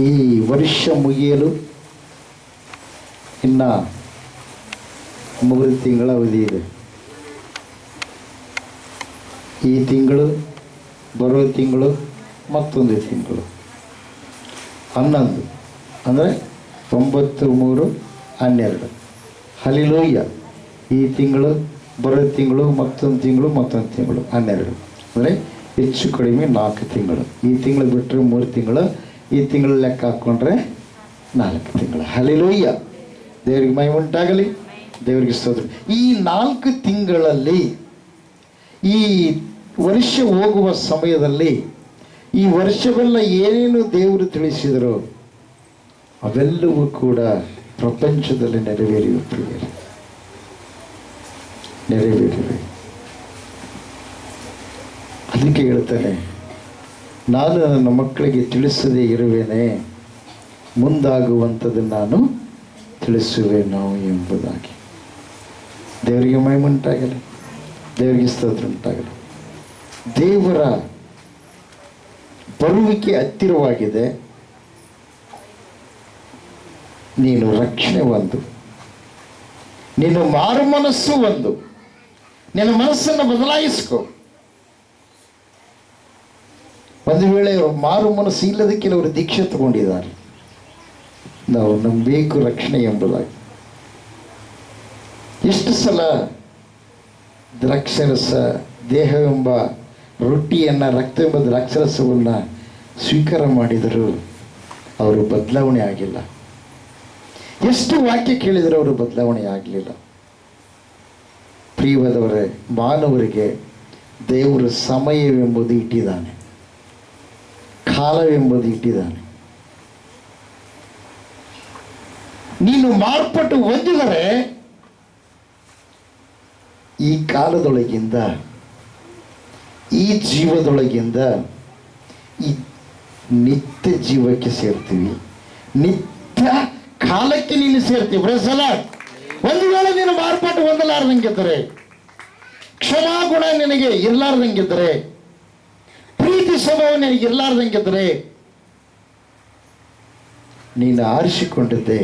ಈ ವರ್ಷ ಮುಗಿಯಲು ಇನ್ನು 3 ತಿಂಗಳ ಅವಧಿ ಇದೆ. ಈ ತಿಂಗಳು, ಬರೋ ತಿಂಗಳು, ಮತ್ತೊಂದು ತಿಂಗಳು 11 ಅಂದರೆ 9, 3, 12. ಹಲ್ಲೆಲೂಯಾ. ಈ ತಿಂಗಳು, ಬರೋ ತಿಂಗಳು, ಮತ್ತೊಂದು ತಿಂಗಳು, 12 ಅಂದರೆ ಹೆಚ್ಚು ಕಡಿಮೆ 4 ತಿಂಗಳು. ಈ ತಿಂಗಳು ಬಿಟ್ಟರೆ 3 ತಿಂಗಳು, ಈ ತಿಂಗಳು ಲೆಕ್ಕ ಹಾಕ್ಕೊಂಡ್ರೆ 4 ತಿಂಗಳು. ಹಲ್ಲೆಲೂಯಾ. ದೇವರಿಗೆ ಮಹಿಮೆ ಉಂಟಾಗಲಿ, ದೇವರಿಗೆ ಸ್ತೋತ್ರ. ಈ 4 ತಿಂಗಳಲ್ಲಿ, ಈ ವರ್ಷ ಹೋಗುವ ಸಮಯದಲ್ಲಿ, ಈ ವರ್ಷವೆಲ್ಲ ಏನೇನು ದೇವರು ತಿಳಿಸಿದರೋ ಅವೆಲ್ಲವೂ ಕೂಡ ಪ್ರಪಂಚದಲ್ಲಿ ನೆರವೇರಿವೆ. ಅದಕ್ಕೆ ಹೇಳ್ತಾನೆ, ನಾನು ನನ್ನ ಮಕ್ಕಳಿಗೆ ತಿಳಿಸದೇ ಇರುವೇನೆ, ಮುಂದಾಗುವಂಥದ್ದನ್ನು ನಾನು ತಿಳಿಸುವೆನೋ ಎಂಬುದಾಗಿ. ದೇವರಿಗೆ ಮಹಿಮೆ ಉಂಟಾಗಲಿ, ದೇವರಿಗೆ ಸ್ತೋತ್ರ ಉಂಟಾಗಲಿ. ದೇವರ ಬರುವಿಕೆ ಹತ್ತಿರವಾಗಿದೆ. ನೀನು ರಕ್ಷಣೆ ಒಂದು, ನೀನು ಮಾರು ಮನಸ್ಸು ಒಂದು, ನಿನ್ನ ಮನಸ್ಸನ್ನು ಬದಲಾಯಿಸ್ಕೊ. ಒಂದು ವೇಳೆ ಮಾರು ಮನಸ್ಸು ಇಲ್ಲದಕ್ಕೆ ಕೆಲವರು ದೀಕ್ಷೆ ತಗೊಂಡಿದ್ದಾರೆ. ನಾವು ನಂಬಬೇಕು ರಕ್ಷಣೆ ಎಂಬುದಾಗಿ. ಎಷ್ಟು ಸಲ ದ್ರಾಕ್ಷರಸ, ದೇಹವೆಂಬ ರೊಟ್ಟಿಯನ್ನು, ರಕ್ತವೆಂಬ ದ್ರಾಕ್ಷರಸವನ್ನು ಸ್ವೀಕಾರ ಮಾಡಿದರೂ ಅವರು ಬದಲಾವಣೆ ಆಗಿಲ್ಲ. ಎಷ್ಟು ವಾಕ್ಯ ಕೇಳಿದರೂ ಅವರು ಬದಲಾವಣೆ ಆಗಲಿಲ್ಲ. ಪ್ರಿಯವಾದವರೇ, ಮಾನವರಿಗೆ ದೇವರು ಸಮಯವೆಂಬುದು ಇಟ್ಟಿದ್ದಾನೆ, ಕಾಲವೆಂಬುದು ಇಟ್ಟಿದ್ದಾನೆ. ನೀನು ಮಾರ್ಪಟ್ಟು ಹೊಂದಿದರೆ ಈ ಕಾಲದೊಳಗಿಂದ, ಈ ಜೀವದೊಳಗಿಂದ ಈ ನಿತ್ಯ ಜೀವಕ್ಕೆ ಸೇರ್ತೀವಿ, ನಿತ್ಯ ಕಾಲಕ್ಕೆ ನೀನು ಸೇರ್ತೀವಿ. ಪ್ರಸಲ ಒಂದು ವೇಳೆ ನೀನು ಮಾರ್ಪಾಟು ಹೊಂದಲಾರ್ದಂಗಿದ್ದರೆ, ಕ್ಷಮಾಗುಣ ನಿನಗೆ ಇರಲಾರ್ದಂಗಿದ್ದರೆ, ಪ್ರೀತಿ ಸ್ವಭಾವ ನಿನಗೆ ಇರಲಾರ್ದಂಗಿದ್ದರೆ, ನೀನು ಆರಿಸಿಕೊಂಡಿದ್ದೆ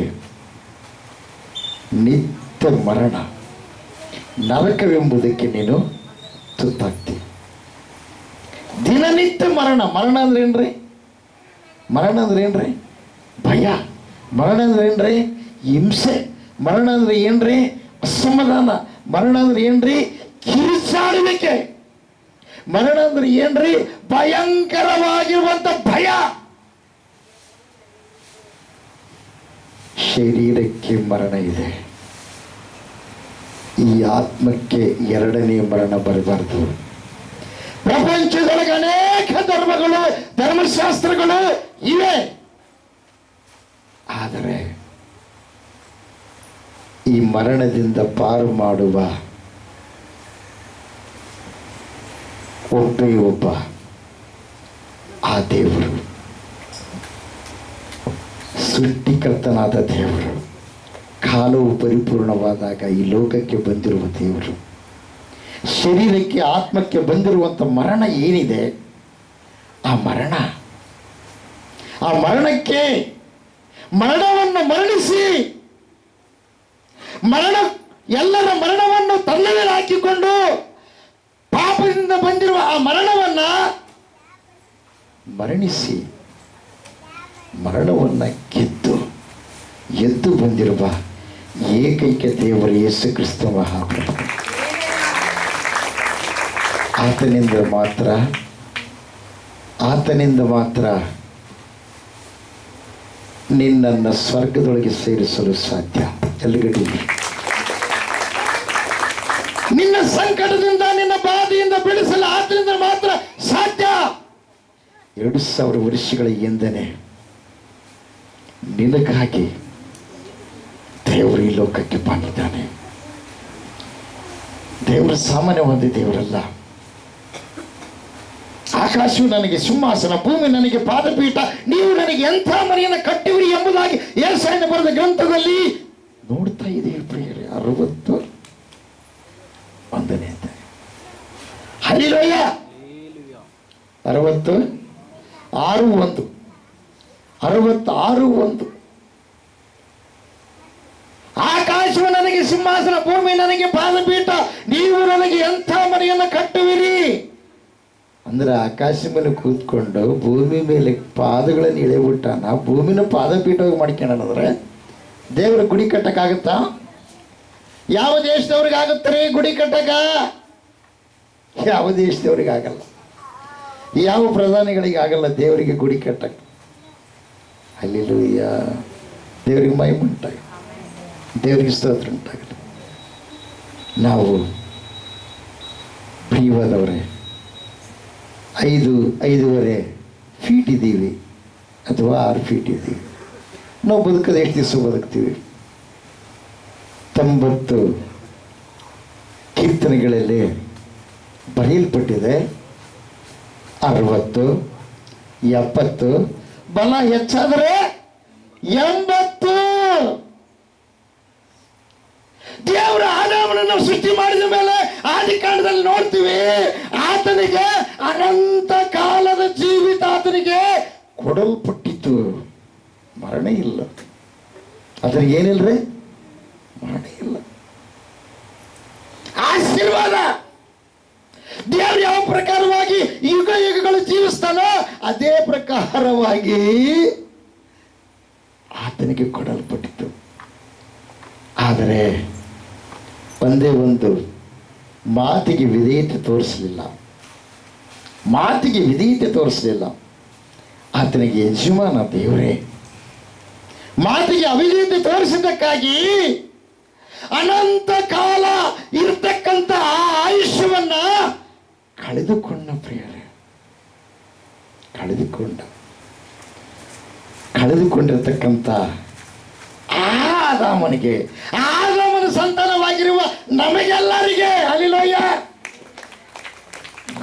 ನಿತ್ಯ ಮರಣ, ನರಕವೆಂಬುದಕ್ಕೆ ನೀನು ತುತ್ತಾಗ್ತಿ. ದಿನನಿತ್ಯ ಮರಣ. ಮರಣ ಅಂದ್ರೆ ಏನ್ರಿ? ಮರಣ ಅಂದ್ರೆ ಏನ್ರಿ? ಭಯ. ಮರಣ ಅಂದ್ರೆ ಏನ್ರಿ? ಹಿಂಸೆ. ಮರಣ ಅಂದ್ರೆ ಏನ್ರಿ? ಅಸಮಾಧಾನ. ಮರಣ ಅಂದ್ರೆ ಏನ್ರಿ? ಕಿರಿಚಾಡುವಿಕೆ. ಮರಣ ಅಂದ್ರೆ ಏನ್ರಿ? ಭಯಂಕರವಾಗಿರುವಂತ ಭಯ. ಶರೀರಕ್ಕೆ ಮರಣ ಇದೆ, ಈ ಆತ್ಮಕ್ಕೆ 2ನೇ ಮರಣ ಬರಬಾರದು. ಪ್ರಪಂಚದೊಳಗೆ ಅನೇಕ ಧರ್ಮಗಳು, ಧರ್ಮಶಾಸ್ತ್ರಗಳು ಇವೆ. ಆದರೆ ಈ ಮರಣದಿಂದ ಪಾರು ಮಾಡುವ ಒಬ್ಬೇ ಒಬ್ಬ, ಆ ದೇವರು, ಸೃಷ್ಟಿಕರ್ತನಾದ ದೇವರು, ಕಾಲವು ಪರಿಪೂರ್ಣವಾದಾಗ ಈ ಲೋಕಕ್ಕೆ ಬಂದಿರುವ ದೇವರು, ಶರೀರಕ್ಕೆ, ಆತ್ಮಕ್ಕೆ ಬಂದಿರುವಂಥ ಮರಣ ಏನಿದೆ, ಆ ಮರಣಕ್ಕೆ ಮರಣವನ್ನು ಮರಣಿಸಿ, ಎಲ್ಲರ ಮರಣವನ್ನು ತನ್ನ ಮೇಲೆ ಹಾಕಿಕೊಂಡು ಪಾಪದಿಂದ ಬಂದಿರುವ ಆ ಮರಣವನ್ನ ಮರಣಿಸಿ, ಮರಣವನ್ನ ಗೆದ್ದು ಎದ್ದು ಬಂದಿರುವ ಏಕೈಕ ದೇವರು ಯೇಸು ಕ್ರಿಸ್ತ ಮಹಾಪ್ರಭು. ಆತನಿಂದ ಮಾತ್ರ ನಿನ್ನನ್ನು ಸ್ವರ್ಗದೊಳಗೆ ಸೇರಿಸಲು ಸಾಧ್ಯ. ಎಲ್ಲಿಗಡಿ ನಿನ್ನ ಸಂಕಟದಿಂದ, ನಿನ್ನ ಬಾಧೆಯಿಂದ ಬಿಡಿಸಲು ಆತನಿಂದ ಮಾತ್ರ ಸಾಧ್ಯ. 2000 ವರ್ಷಗಳ ಹಿಂದೆನೆ ನಿನಗಾಗಿ ದೇವರು ಈ ಲೋಕಕ್ಕೆ ಬಂದಿದ್ದಾನೆ. ದೇವರು ಸಾಮಾನ್ಯವಾದ ದೇವರಲ್ಲ. ಆಕಾಶವು ನನಗೆ ಸಿಂಹಾಸನ, ಭೂಮಿ ನನಗೆ ಪಾದಪೀಠ, ನೀವು ನನಗೆ ಎಂಥ ಮನೆಯನ್ನು ಕಟ್ಟಿವಿರಿ ಎಂಬುದಾಗಿ ಯೆಶಾಯನ ಬರೆದ ಗ್ರಂಥದಲ್ಲಿ ನೋಡ್ತಾ ಇದ್ದೀವಿ ಪ್ರಿಯರೇ. 61ನೇ ಅಧ್ಯಾಯ. ಹಲ್ಲೆಲೂಯಾ. 66:1 66:1. ಆಕಾಶವು ನನಗೆ ಸಿಂಹಾಸನ, ಭೂಮಿ ನನಗೆ ಪಾದಪೀಠ, ನೀವು ನನಗೆ ಎಂಥ ಮನೆಯನ್ನು ಕಟ್ಟುವಿರಿ. ಅಂದ್ರೆ ಆಕಾಶ ಮೇಲೆ ಕೂತ್ಕೊಂಡು ಭೂಮಿ ಮೇಲೆ ಪಾದಗಳನ್ನು ಇಳೆಬಿಟ್ಟಾನ, ಭೂಮಿನ ಪಾದಪೀಠವಾಗಿ ಮಾಡ್ಕೊಂಡ್ರೆ ದೇವರ ಗುಡಿ ಕಟ್ಟಕ್ಕಾಗತ್ತಾ? ಯಾವ ದೇಶದವ್ರಿಗೆ ಆಗುತ್ತಾರೆ ಗುಡಿ ಕಟ್ಟಕ? ಯಾವ ದೇಶದವ್ರಿಗೆ ಆಗಲ್ಲ, ಯಾವ ಪ್ರಧಾನಿಗಳಿಗೆ ಆಗಲ್ಲ ದೇವರಿಗೆ ಗುಡಿ ಕಟ್ಟಕ್ಕೆ. ಹಲ್ಲೆಲೂಯಾ. ದೇವರಿಗೆ ಮಹಿಮೆ ಉಂಟಾಗಲಿ, ದೇವರಿಗೆ ಸ್ತೋತ್ರ ಉಂಟಾಗಲಿ. ನಾವು ಪ್ರಿಯವಾದವರೇ 5.5 ಫೀಟ್ ಇದ್ದೀವಿ ಅಥವಾ 6 ಫೀಟ್ ಇದ್ದೀವಿ. ನಾವು ಬದುಕದ ಎಷ್ಟು ದಿವಸ ಬದುಕ್ತೀವಿ? 90 ಕೀರ್ತನೆಗಳಲ್ಲಿ ಬರೆಯಲ್ಪಟ್ಟಿದೆ 60, 70, ಬಲ ಹೆಚ್ಚಾದರೆ 80. ದೇವರ ಆದಾಮನನ್ನು ಸೃಷ್ಟಿ ಮಾಡಿದ ಮೇಲೆ ಆದಿಕಾಂಡದಲ್ಲಿ ನೋಡ್ತೀವಿ, ಆತನಿಗೆ ಅನಂತ ಕಾಲದ ಜೀವಿತ ಆತನಿಗೆ ಕೊಡಲ್ಪಟ್ಟಿತು. ಮರಣ ಇಲ್ಲ, ಆತನಿಗೆ ಏನಿಲ್ರಿ? ಮರಣ ಇಲ್ಲ. ಆಶೀರ್ವಾದ. ದೇವರು ಯಾವ ಪ್ರಕಾರವಾಗಿ ಯುಗ ಯುಗಗಳು ಜೀವಿಸ್ತಾನೋ ಅದೇ ಪ್ರಕಾರವಾಗಿ ಆತನಿಗೆ ಕೊಡಲ್ಪಟ್ಟಿತು. ಆದರೆ ಒಂದೇ ಒಂದು ಮಾತಿಗೆ ವಿಧೇಯತೆ ತೋರಿಸಲಿಲ್ಲ, ಮಾತಿಗೆ ವಿಧೇಯತೆ ತೋರಿಸಲಿಲ್ಲ. ಆತನಿಗೆ ಯಜಮಾನ ದೇವರೇ. ಮಾತಿಗೆ ಅವಿಧೇಯತೆ ತೋರಿಸಿದ್ದಕ್ಕಾಗಿ ಅನಂತ ಕಾಲ ಇರ್ತಕ್ಕಂಥ ಆ ಆಯುಷ್ಯವನ್ನ ಕಳೆದುಕೊಂಡ ಪ್ರಿಯರೇ, ಕಳೆದುಕೊಂಡಿರ್ತಕ್ಕಂಥ ಆದಾಮನಿಗೆ, ಆದಾಮನ ಸಂತಾನವಾಗಿರುವ ನಮಗೆಲ್ಲರಿಗೆ, ಹಲ್ಲೆಲೂಯಾ,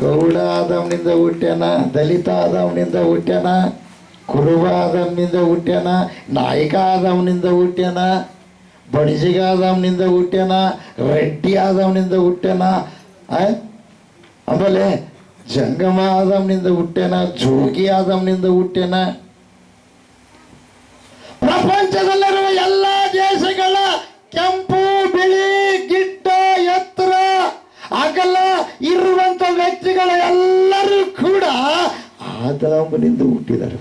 ಗೌಡ ಆದಾಮನಿಂದ ಹುಟ್ಟ್ಯಾನ, ದಲಿತ ಆದಾಮನಿಂದ ಹುಟ್ಟ್ಯಾನ, ಕುರುಬ ಆದಾಮನಿಂದ ಹುಟ್ಟ್ಯಾನ, ನಾಯಕ ಆದಾಮನಿಂದ ಹುಟ್ಟ್ಯಾನ, ಬಡಿಜಿಗ ಆದಾಮನಿಂದ ಹುಟ್ಟ್ಯಾನ, ರೆಡ್ಡಿ ಆದಾಮನಿಂದ ಹುಟ್ಟ್ಯಾನ, ಆಮೇಲೆ ಜಂಗಮ ಆದಾಮನಿಂದ ಹುಟ್ಟ್ಯಾನ, ಜೋಗಿ ಆದಾಮನಿಂದ ಹುಟ್ಟ್ಯಾನ. ಪ್ರಪಂಚದಲ್ಲಿರುವ ಎಲ್ಲ ದೇಶಗಳ ಕೆಂಪು, ಬಿಳಿ, ಗಿಡ್ಡ, ಎತ್ತರ, ಅಗಲ ಇರುವಂತ ವ್ಯಕ್ತಿಗಳ ಎಲ್ಲರೂ ಕೂಡ ಆದಾಮನಿಂದ ಹುಟ್ಟಿದ್ದಾರೆ.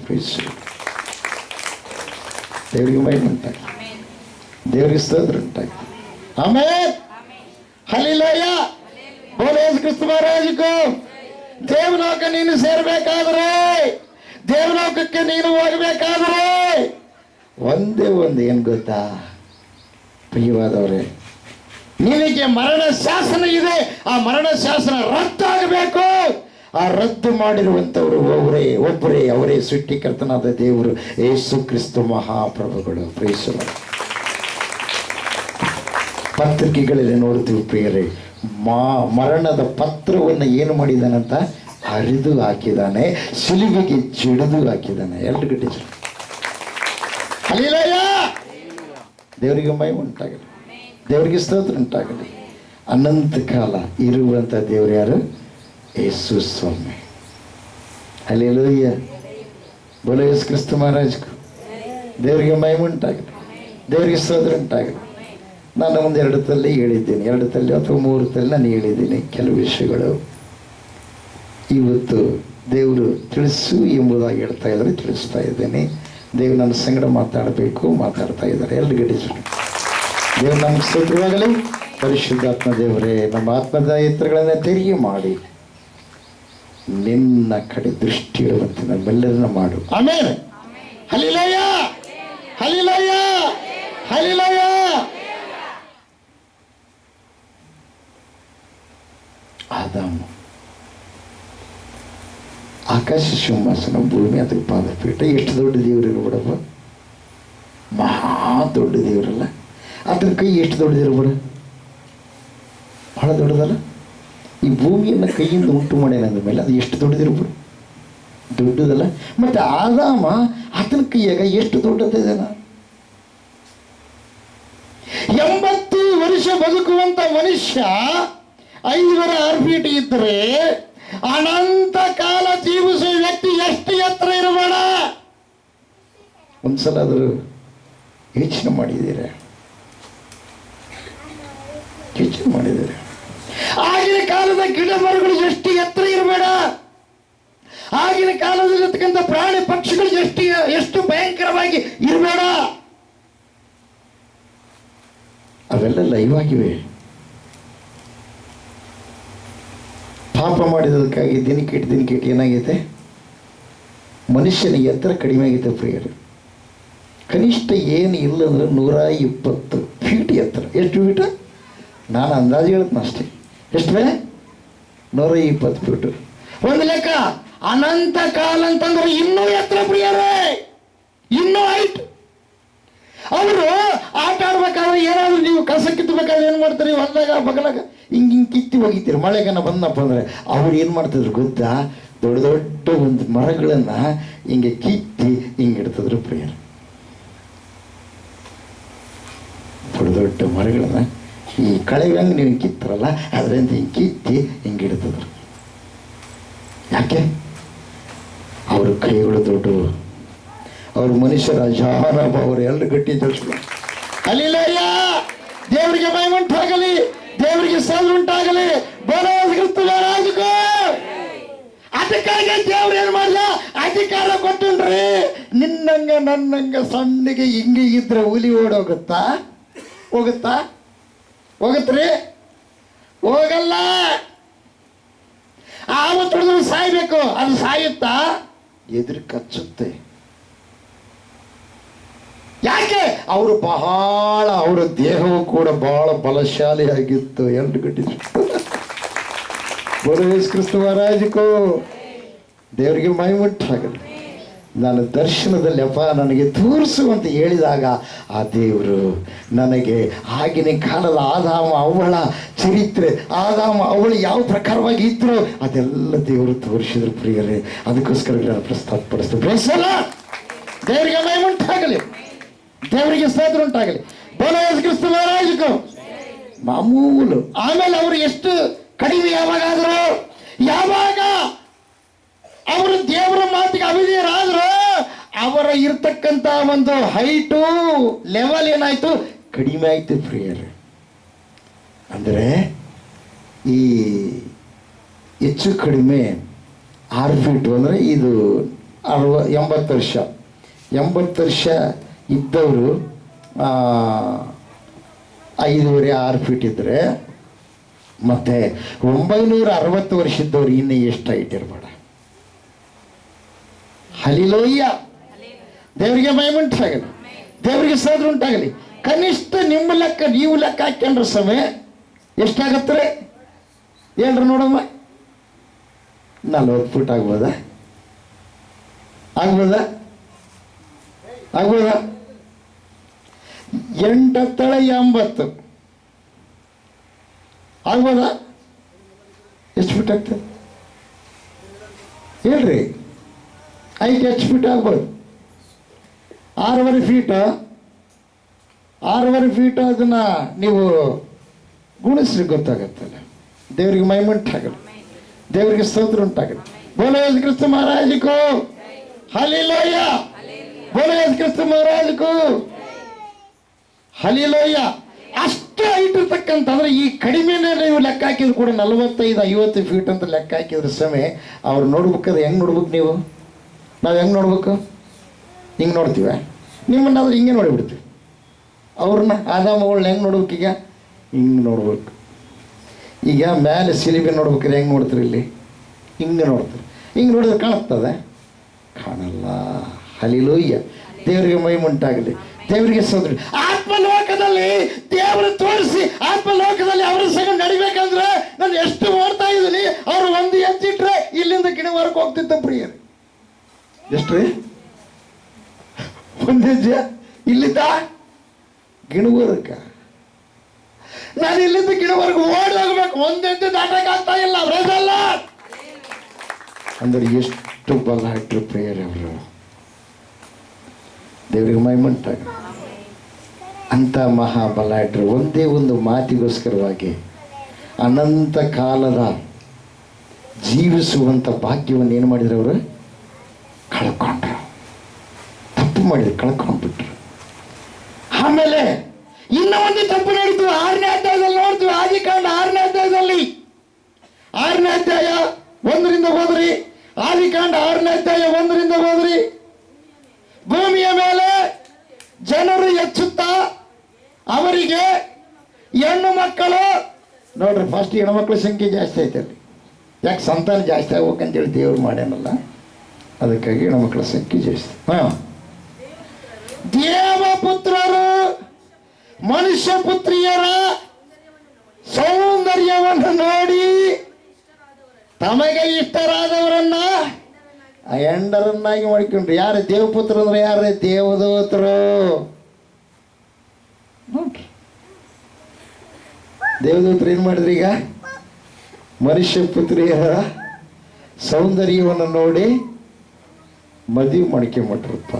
ದೇವರಿಗೆ ಮಹಿಮೆ ಉಂಟಾಗಿ, ದೇವರಿಗೆ ಸ್ತೋತ್ರ ಉಂಟಾಗಿ. ಆಮೇಲೆ ಹಲ್ಲೆಲೂಯಾ, ಬೋಲೋ ಯೇಸು ಕ್ರಿಸ್ತ ಮಹಾರಾಜಗೂ. ದೇವಲೋಕ ನೀನು ಸೇರ್ಬೇಕಾದ್ರೆ, ದೇವಲೋಕಕ್ಕೆ ನೀನು ಹೋಗಬೇಕಾದ್ರೆ ಒಂದೇ ಒಂದು ಏನು ಗೊತ್ತಾ ಪ್ರಿಯವಾದವರೇ, ನಿನಗೆ ಮರಣ ಶಾಸನ ಇದೆ. ಆ ಮರಣ ಶಾಸನ ರದ್ದಾಗಬೇಕು. ಆ ರದ್ದು ಮಾಡಿರುವಂಥವರು ಒಬ್ಬರೇ ಅವರೇ ಸೃಷ್ಟಿಕರ್ತನಾದ ದೇವರು ಯೇಸು ಕ್ರಿಸ್ತ ಮಹಾಪ್ರಭುಗಳು. ಪ್ರೇಸು ಪತ್ರಿಕೆಗಳಲ್ಲಿ ನೋಡ್ತೀವಿ ಪ್ರಿಯರೇ, ಮರಣದ ಪತ್ರವನ್ನು ಏನು ಮಾಡಿದಾನಂತ ಹರಿದು ಹಾಕಿದ್ದಾನೆ, ಶಿಲುಬೆಗೆ ಜಿಡಿದು ಹಾಕಿದ್ದಾನೆ. ಎರಡು ಗಂಟೆ ಹಲ್ಲೆಲೂಯಾ. ದೇವರಿಗೆ ಮಹಿಮೆ ಉಂಟಾಗಲಿ, ದೇವರಿಗೆ ಸ್ತೋತ್ರ ಉಂಟಾಗಲಿ. ಅನಂತ ಕಾಲ ಇರುವಂಥ ದೇವರು ಯಾರು? ಯೇಸು ಸ್ವಾಮಿ. ಹಲ್ಲೆಲೂಯಾ, ಬೋಲೋ ಯೇಸು ಕ್ರಿಸ್ತ ಮಹಾರಾಜ್. ದೇವರಿಗೆ ಮಹಿಮೆ ಉಂಟಾಗಲಿ, ದೇವರಿಗೆ ಸ್ತೋತ್ರ ಉಂಟಾಗಲಿ. ನಾನು ಒಂದು 2 ತಲೆ ಹೇಳಿದ್ದೀನಿ, 2 ತಲೆ ಅಥವಾ 3 ತಲೆ ನಾನು ಹೇಳಿದ್ದೀನಿ ಕೆಲವು ವಿಷಯಗಳು. ಇವತ್ತು ದೇವರು ತಿಳಿಸು ಎಂಬುದಾಗಿ ಹೇಳ್ತಾ ಇದ್ದಾರೆ, ತಿಳಿಸ್ತಾ ಇದ್ದೇನೆ. ದೇವರು ನನ್ನ ಸಂಗಡ ಮಾತಾಡ್ತಾ ಇದ್ದಾರೆ. ಎರಡು ಗಡಿಸು ದೇವರು ನಮ್ಗೆ ಸ್ತೋತ್ರವಾಗಲಿ. ಪರಿಶುದ್ಧಾತ್ಮ ದೇವರೇ, ನಮ್ಮ ಆತ್ಮದ ಎತ್ತರಗಳನ್ನು ತೆರಿಗೆ ಮಾಡಿ ನಿನ್ನ ಕಡೆ ದೃಷ್ಟಿ ಇಡುವಂತೆ ನಮ್ಮೆಲ್ಲರನ್ನ ಮಾಡು. ಆಮೇಲೆ ಹಲ್ಲೆಲೂಯಾ, ಹಲ್ಲೆಲೂಯಾ, ಹಲ್ಲೆಲೂಯಾ. ಆದಾಮ ಆಕಾಶ ಸಿಂಹಾಸನ, ಭೂಮಿ ಅದಕ್ಕೆ ಪಾದಪೀಠ. ಎಷ್ಟು ದೊಡ್ಡ ದೇವರಿರ್ಬಿಡಪ್ಪ, ಮಹಾ ದೊಡ್ಡ ದೇವರಲ್ಲ. ಅದರ ಕೈ ಎಷ್ಟು ದೊಡ್ಡದಿರ್ಬಿಡ, ಬಹಳ ದೊಡ್ಡದಲ್ಲ. ಈ ಭೂಮಿಯನ್ನು ಕೈಯಿಂದ ಉಂಟು ಮಾಡ್ಯಾನ ಅಂದ ಮೇಲೆ ಅದು ಎಷ್ಟು ದೊಡ್ಡದಿರ್ಬಿಡು, ದೊಡ್ಡದಲ್ಲ. ಮತ್ತೆ ಆದಾಮ ಆತನ ಕೈಯಾಗ ಎಷ್ಟು ದೊಡ್ಡದಿದ್ದಾನ. 80 ವರ್ಷ ಬದುಕುವಂತ ಮನುಷ್ಯ 5.6 ಫೀಟ್ ಇದ್ರೆ ಅನಂತ ಕಾಲ ಜೀವಿಸುವ ವ್ಯಕ್ತಿ ಎಷ್ಟು ಎತ್ತರ ಇರಬೇಡ. ಒಂದ್ಸಲ ಆದರೂ ಯೋಚನೆ ಮಾಡಿದ್ದೀರಾ? ಯೋಚನೆ ಮಾಡಿದ್ದೀರಾ? ಆಗಿನ ಕಾಲದ ಗಿಡ ಮರಗಳು ಎಷ್ಟು ಎತ್ತರ ಇರಬೇಡ, ಆಗಿನ ಕಾಲದಲ್ಲಿರ್ತಕ್ಕಂಥ ಪ್ರಾಣಿ ಪಕ್ಷಿಗಳು ಎಷ್ಟು ಭಯಂಕರವಾಗಿ ಇರಬೇಡ. ಅವೆಲ್ಲ ಲೈವ್ ಆಗಿವೆ. ಪಾಪ ಮಾಡಿದದಕ್ಕಾಗಿ ದಿನಕ್ಕಿಟ್ಟು ಏನಾಗೈತೆ? ಮನುಷ್ಯನ ಎತ್ತರ ಕಡಿಮೆ ಆಗೈತೆ ಪ್ರಿಯರು. ಕನಿಷ್ಠ ಏನು ಇಲ್ಲ ಅಂದ್ರೆ 120 ಫೀಟ್ ಎತ್ತರ. ಎಷ್ಟು ಫೀಟ್? ನಾನು ಅಂದಾಜು ಹೇಳ್ತೀನಿ ಅಷ್ಟೇ. ಎಷ್ಟು ಬೇರೆ? 120 ಫೀಟು. ಒಂದು ಲೆಕ್ಕ. ಅನಂತ ಕಾಲ ಅಂತಂದ್ರೆ ಇನ್ನೂ ಎತ್ತರ ಪ್ರಿಯರೇ, ಇನ್ನೂ ಹೈಟ್. ಅವರು ಆಟ ಆಡ್ಬೇಕಾದ್ರೆ ಏನಾದ್ರು ನೀವು ಕಸ ಕಿತ್ತಬೇಕಾದ್ರೆ ಏನು ಮಾಡ್ತಾರೆ? ಹೊಲದಾಗ ಬಗಲಾಗ ಹಿಂಗೆ ಕಿತ್ತಿ ಹೋಗಿತೀರಿ. ಮಳೆಗಾಲ ಬಂದಪ್ಪ ಅಂದರೆ ಅವ್ರು ಏನು ಮಾಡ್ತಿದ್ರು ಗೊತ್ತಾ? ದೊಡ್ಡ ದೊಡ್ಡ ಒಂದು ಮರಗಳನ್ನು ಹಿಂಗೆ ಕಿತ್ತಿ ಹಿಂಗೆ ಇಡ್ತಿದ್ರು ಪ್ರಿಯರು. ದೊಡ್ಡ ದೊಡ್ಡ ಮರಗಳನ್ನು ಈ ಕಳೆವೆ ಹಂಗೆ ನೀವು ಕಿತ್ತರಲ್ಲ, ಅದರಿಂದ ಹಿಂಗೆ ಕಿತ್ತಿ ಹಿಂಗೆ ಇಡ್ತಿದ್ರು. ಯಾಕೆ? ಅವ್ರ ಕೈಗಳು ದೊಡ್ಡವು, ಅವ್ರ ಮನುಷ್ಯರ ಜಾರಬ, ಅವರು ಎಲ್ಲರೂ ಗಟ್ಟಿ ತೋರಿಸ್ಬೇಕು. ಅಲ್ಲಿಲ್ಲಯ್ಯ, ದೇವರಿಗೆ ಮಹಿಮುಂಟಾಗಲಿ, ದೇವರಿಗೆ ಸಾಧು ಉಂಟಾಗಲಿ. ರಾಜಕೋ ಅದಕ್ಕಾಗಿ ದೇವ್ರು ಏನು ಮಾಡಲ್ಲ? ಅಧಿಕಾರ ಕೊಟ್ಟನ್ರಿ. ನಿನ್ನಂಗ ನನ್ನಂಗ ಸಣ್ಣಗೆ ಹಿಂಗೆ ಇದ್ರೆ ಹುಲಿ ಓಡೋಗುತ್ತಾ? ಹೋಗುತ್ತಾ? ಹೋಗತ್ರಿ? ಹೋಗಲ್ಲ. ಆವತ್ತು ಹೊಡೆದ್ರೆ ಸಾಯ್ಬೇಕು. ಅದು ಸಾಯುತ್ತಾ? ಎದುರು ಕಚ್ಚುತ್ತೆ. ಯಾಕೆ? ಅವರು ಬಹಳ, ಅವರ ದೇಹವು ಕೂಡ ಬಹಳ ಬಲಶಾಲಿ ಆಗಿತ್ತು. ಎರಡು ಗಟ್ಟಿ ಯೇಸು ಕ್ರಿಸ್ತ ಮಹಾರಾಜಕೋ ದೇವರಿಗೆ ಮಹಿಮುಂಟಾಗಲಿ. ನಾನು ದರ್ಶನದಲ್ಲಿ ಅಪ್ಪ ನನಗೆ ತೋರಿಸು ಅಂತ ಹೇಳಿದಾಗ ಆ ದೇವರು ನನಗೆ ಆಗಿನ ಕಾಲದ ಆದಾಮ ಅವಳ ಚರಿತ್ರೆ, ಆದಾಮ ಅವಳು ಯಾವ ಪ್ರಕಾರವಾಗಿ ಇದ್ರು ಅದೆಲ್ಲ ದೇವರು ತೋರಿಸಿದ್ರು ಪ್ರಿಯರೇ. ಅದಕ್ಕೋಸ್ಕರ ನಾನು ಪ್ರಸ್ತಾಪಪಡಿಸ್ತೀನಿ. ಪ್ರೇಸಲ್ಲ, ದೇವರಿಗೆ ಮಹಿಮುಂಟಾಗಲಿ, ದೇವರಿಗೆ ಸ್ತೋತ್ರ ಉಂಟಾಗಲಿ. ಯೇಸು ಕ್ರಿಸ್ತ ಮಹಾರಾಜಕೋ ಮಾಮೂಲು. ಆಮೇಲೆ ಅವರು ಎಷ್ಟು ಕಡಿಮೆ ಯಾವಾಗಾದ್ರು, ಯಾವಾಗ ಅವರು ದೇವರ ಮಾತಿಗೆ ಅವಿಧೇಯರಾದ್ರು ಅವರ ಇರ್ತಕ್ಕಂಥ ಒಂದು ಹೈಟು ಲೆವೆಲ್ ಏನಾಯ್ತು? ಕಡಿಮೆ ಆಯ್ತು ಪ್ರಿಯರೇ. ಅಂದರೆ ಈ ಹೆಚ್ಚು ಕಡಿಮೆ 6 ಫೀಟು ಅಂದರೆ ಇದು 80 ವರ್ಷ. 80 ವರ್ಷ ಇದ್ದವರು 5.5-6 ಫೀಟ್ ಇದ್ದರೆ, ಮತ್ತೆ 960 ವರ್ಷ ಇದ್ದವ್ರು ಇನ್ನೂ ಎಷ್ಟು ಹೈಟ್ ಇರಬೇಡ. ಹಲ್ಲಿಲೂಯ್ಯ, ದೇವರಿಗೆ ಮಹಿಮುಂಟಾಗಲಿ, ದೇವರಿಗೆ ಸ್ತೋತ್ರ ಉಂಟಾಗಲಿ. ಕನಿಷ್ಠ ನಿಮ್ಮ ಲೆಕ್ಕ, ನೀವು ಲೆಕ್ಕ ಹಾಕ್ಕೊಂಡ್ರೆ ಸಮಯ ಎಷ್ಟಾಗತ್ತಾರೆ ಹೇಳ್ರಿ ನೋಡಮ್ಮ? 40 ಫೀಟ್ ಆಗ್ಬೋದಾ? ಆಗ್ಬೋದಾ? ಆಗ್ಬೋದಾ? 8-80 ಆಗ್ಬೋದಾ? ಎಷ್ಟು ಫೀಟ್ ಆಗ್ತದೆ ಹೇಳ್ರಿ? 5 ಫೀಟ್ ಆಗ್ಬೋದು. 6.5 ಫೀಟ್, 6.5 ಫೀಟ್ ಅದನ್ನ ನೀವು ಗುಣಿಸ್ರಿ, ಗೊತ್ತಾಗತ್ತಲ್ಲ. ದೇವರಿಗೆ ಮಹಿಮುಂಟಾಗಲಿ, ದೇವರಿಗೆ ಸ್ತೋತ್ರ ಉಂಟಾಗಲಿ. ಯೇಸು ಕ್ರಿಸ್ತ ಮಹಾರಾಜಕೋ ಹಲ್ಲಿಲೂಯ್ಯ, ಯೇಸು ಕ್ರಿಸ್ತ ಮಹಾರಾಜಕೋ ಹಲ್ಲಿಲೂಯ್ಯ. ಅಷ್ಟು ಹೈಟ್ ಇರ್ತಕ್ಕಂತಂದ್ರೆ ಈ ಕಡಿಮೆನೇ ನೀವು ಲೆಕ್ಕ ಹಾಕಿದ್ರು ಕೂಡ 45-50 ಫೀಟ್ ಅಂತ ಲೆಕ್ಕ ಹಾಕಿದ್ರೆ ಸಮಯ ಅವ್ರು ನೋಡ್ಬೇಕಾದ್ರೆ ಹೆಂಗೆ ನೋಡ್ಬೇಕು? ನೀವು ನಾವು ಹೆಂಗೆ ನೋಡ್ಬೇಕು? ಹಿಂಗೆ ನೋಡ್ತೀವ? ನಿಮ್ಮನ್ನಾದ್ರೂ ಹಿಂಗೆ ನೋಡಿಬಿಡ್ತೀವಿ. ಅವ್ರನ್ನ ಆದಾಮಗಳನ್ನ ಹೆಂಗೆ ನೋಡ್ಬೇಕು? ಈಗ ಹಿಂಗೆ ನೋಡ್ಬೇಕು. ಈಗ ಮೇಲೆ ಸಿಲಿಬೆ ನೋಡ್ಬೇಕಾದ್ರೆ ಹೆಂಗೆ ನೋಡ್ತೀರಿ? ಇಲ್ಲಿ ಹಿಂಗೆ ನೋಡ್ತೀರಿ. ಹಿಂಗೆ ನೋಡಿದ್ರೆ ಕಾಣಿಸ್ತದೆ? ಕಾಣಲ್ಲ. ಹಲ್ಲಿಲೂಯ್ಯ, ದೇವರಿಗೆ ಮಹಿಮುಂಟಾಗಲಿ, ದೇವರಿಗೆ ಸ್ತೋತ್ರ. ಆತ್ಮಲೋಕದಲ್ಲಿ ದೇವರು ತೋರಿಸಿ, ಆತ್ಮಲೋಕದಲ್ಲಿ ಅವರ ಸಂಗ ನಡಿಬೇಕಂದ್ರೆ ನಾನು ಎಷ್ಟು ಓಡ್ತಾ ಇದ್ದೀನಿ. ಅವರು ಒಂದು ಎತ್ತಿಟ್ರೆ ಇಲ್ಲಿಂದ ಗಿಡವರೆಗೆ ಹೋಗ್ತಿದ್ದ ಪ್ರಿಯರು. ಎಷ್ಟು ರೀ? ಒಂದು ಹೆಜ್ಜೆ ಇಲ್ಲಿದ್ದ ಗಿಣವರ್ಗ. ನಾನು ಇಲ್ಲಿಂದ ಗಿಡವರೆಗೆ ಓಡಿ ಹೋಗ್ಬೇಕು, ಒಂದು ಹೆಜ್ಜೆ ದಾಟಕ್ಕಾಗ್ತಾ ಇಲ್ಲ. ಅವರಲ್ಲ ಅಂದ್ರೆ ಎಷ್ಟು ಬಲ ಇಟ್ಟರು ಪ್ರಿಯರೇ ಅವರು. ದೇವರಿಗೆ ಮಹಿಮುಂಟಾಗ ಅಂತ ಮಹಾಬಲ ಇಟ್ಟರು. ಒಂದೇ ಒಂದು ಮಾತಿಗೋಸ್ಕರವಾಗಿ ಅನಂತ ಕಾಲದ ಜೀವಿಸುವಂಥ ಭಾಗ್ಯವನ್ನು ಏನು ಮಾಡಿದ್ರು? ಅವರು ಕಳ್ಕೊಂಡ್ರು. ತಪ್ಪು ಮಾಡಿದ್ರು, ಕಳ್ಕೊಂಡ್ಬಿಟ್ರು. ಆಮೇಲೆ ಇನ್ನ ಒಂದು ತಪ್ಪು ನಡೀತು. 6ನೇ ಅಧ್ಯಾಯದಲ್ಲಿ ನೋಡ್ತೀವಿ, ಆದಿಕಾಂಡ 6ನೇ ಅಧ್ಯಾಯದಲ್ಲಿ, 6ನೇ ಅಧ್ಯಾಯ 1ರಿಂದ ಓದ್ರಿ. ಆದಿಕಾಂಡ 6ನೇ ಅಧ್ಯಾಯ 1ರಿಂದ ಓದ್ರಿ. ಭೂಮಿಯ ಮೇಲೆ ಜನರು ಹೆಚ್ಚುತ್ತಾ ಅವರಿಗೆ ಹೆಣ್ಣು ಮಕ್ಕಳು, ನೋಡ್ರಿ ಫಸ್ಟ್ ಹೆಣ್ಮಕ್ಳ ಸಂಖ್ಯೆ ಜಾಸ್ತಿ ಐತೆ ಅಲ್ಲಿ. ಯಾಕೆ ಸಂತಾನ ಜಾಸ್ತಿ ಆಗ್ಬೇಕಂತೇಳಿ ದೇವ್ರು ಮಾಡ್ಯಾನಲ್ಲ, ಅದಕ್ಕಾಗಿ ಹೆಣ್ಮಕ್ಳ ಸಂಖ್ಯೆ ಜಾಸ್ತಿ. ದೇವಪುತ್ರರು ಮನುಷ್ಯ ಪುತ್ರಿಯರ ಸೌಂದರ್ಯವನ್ನು ನೋಡಿ ತಮಗೆ ಇಷ್ಟರಾದವರನ್ನ ಹೆಂಡರನ್ನಾಗಿ ಮಾಡಿಕೊಂಡ್ರು. ಯಾರು ದೇವಪುತ್ರ ಅಂದ್ರೆ? ಯಾರು? ದೇವದೂತರು. ನೋಡ್ರಿ, ದೇವದೂತರು ಏನು ಮಾಡಿದ್ರಿ? ಈಗ ಮನುಷ್ಯ ಪುತ್ರಿಯರ ಸೌಂದರ್ಯವನ್ನು ನೋಡಿ ಮದುವೆ ಮಾಡ್ಕೊಂಬಿಟ್ರಪ್ಪ.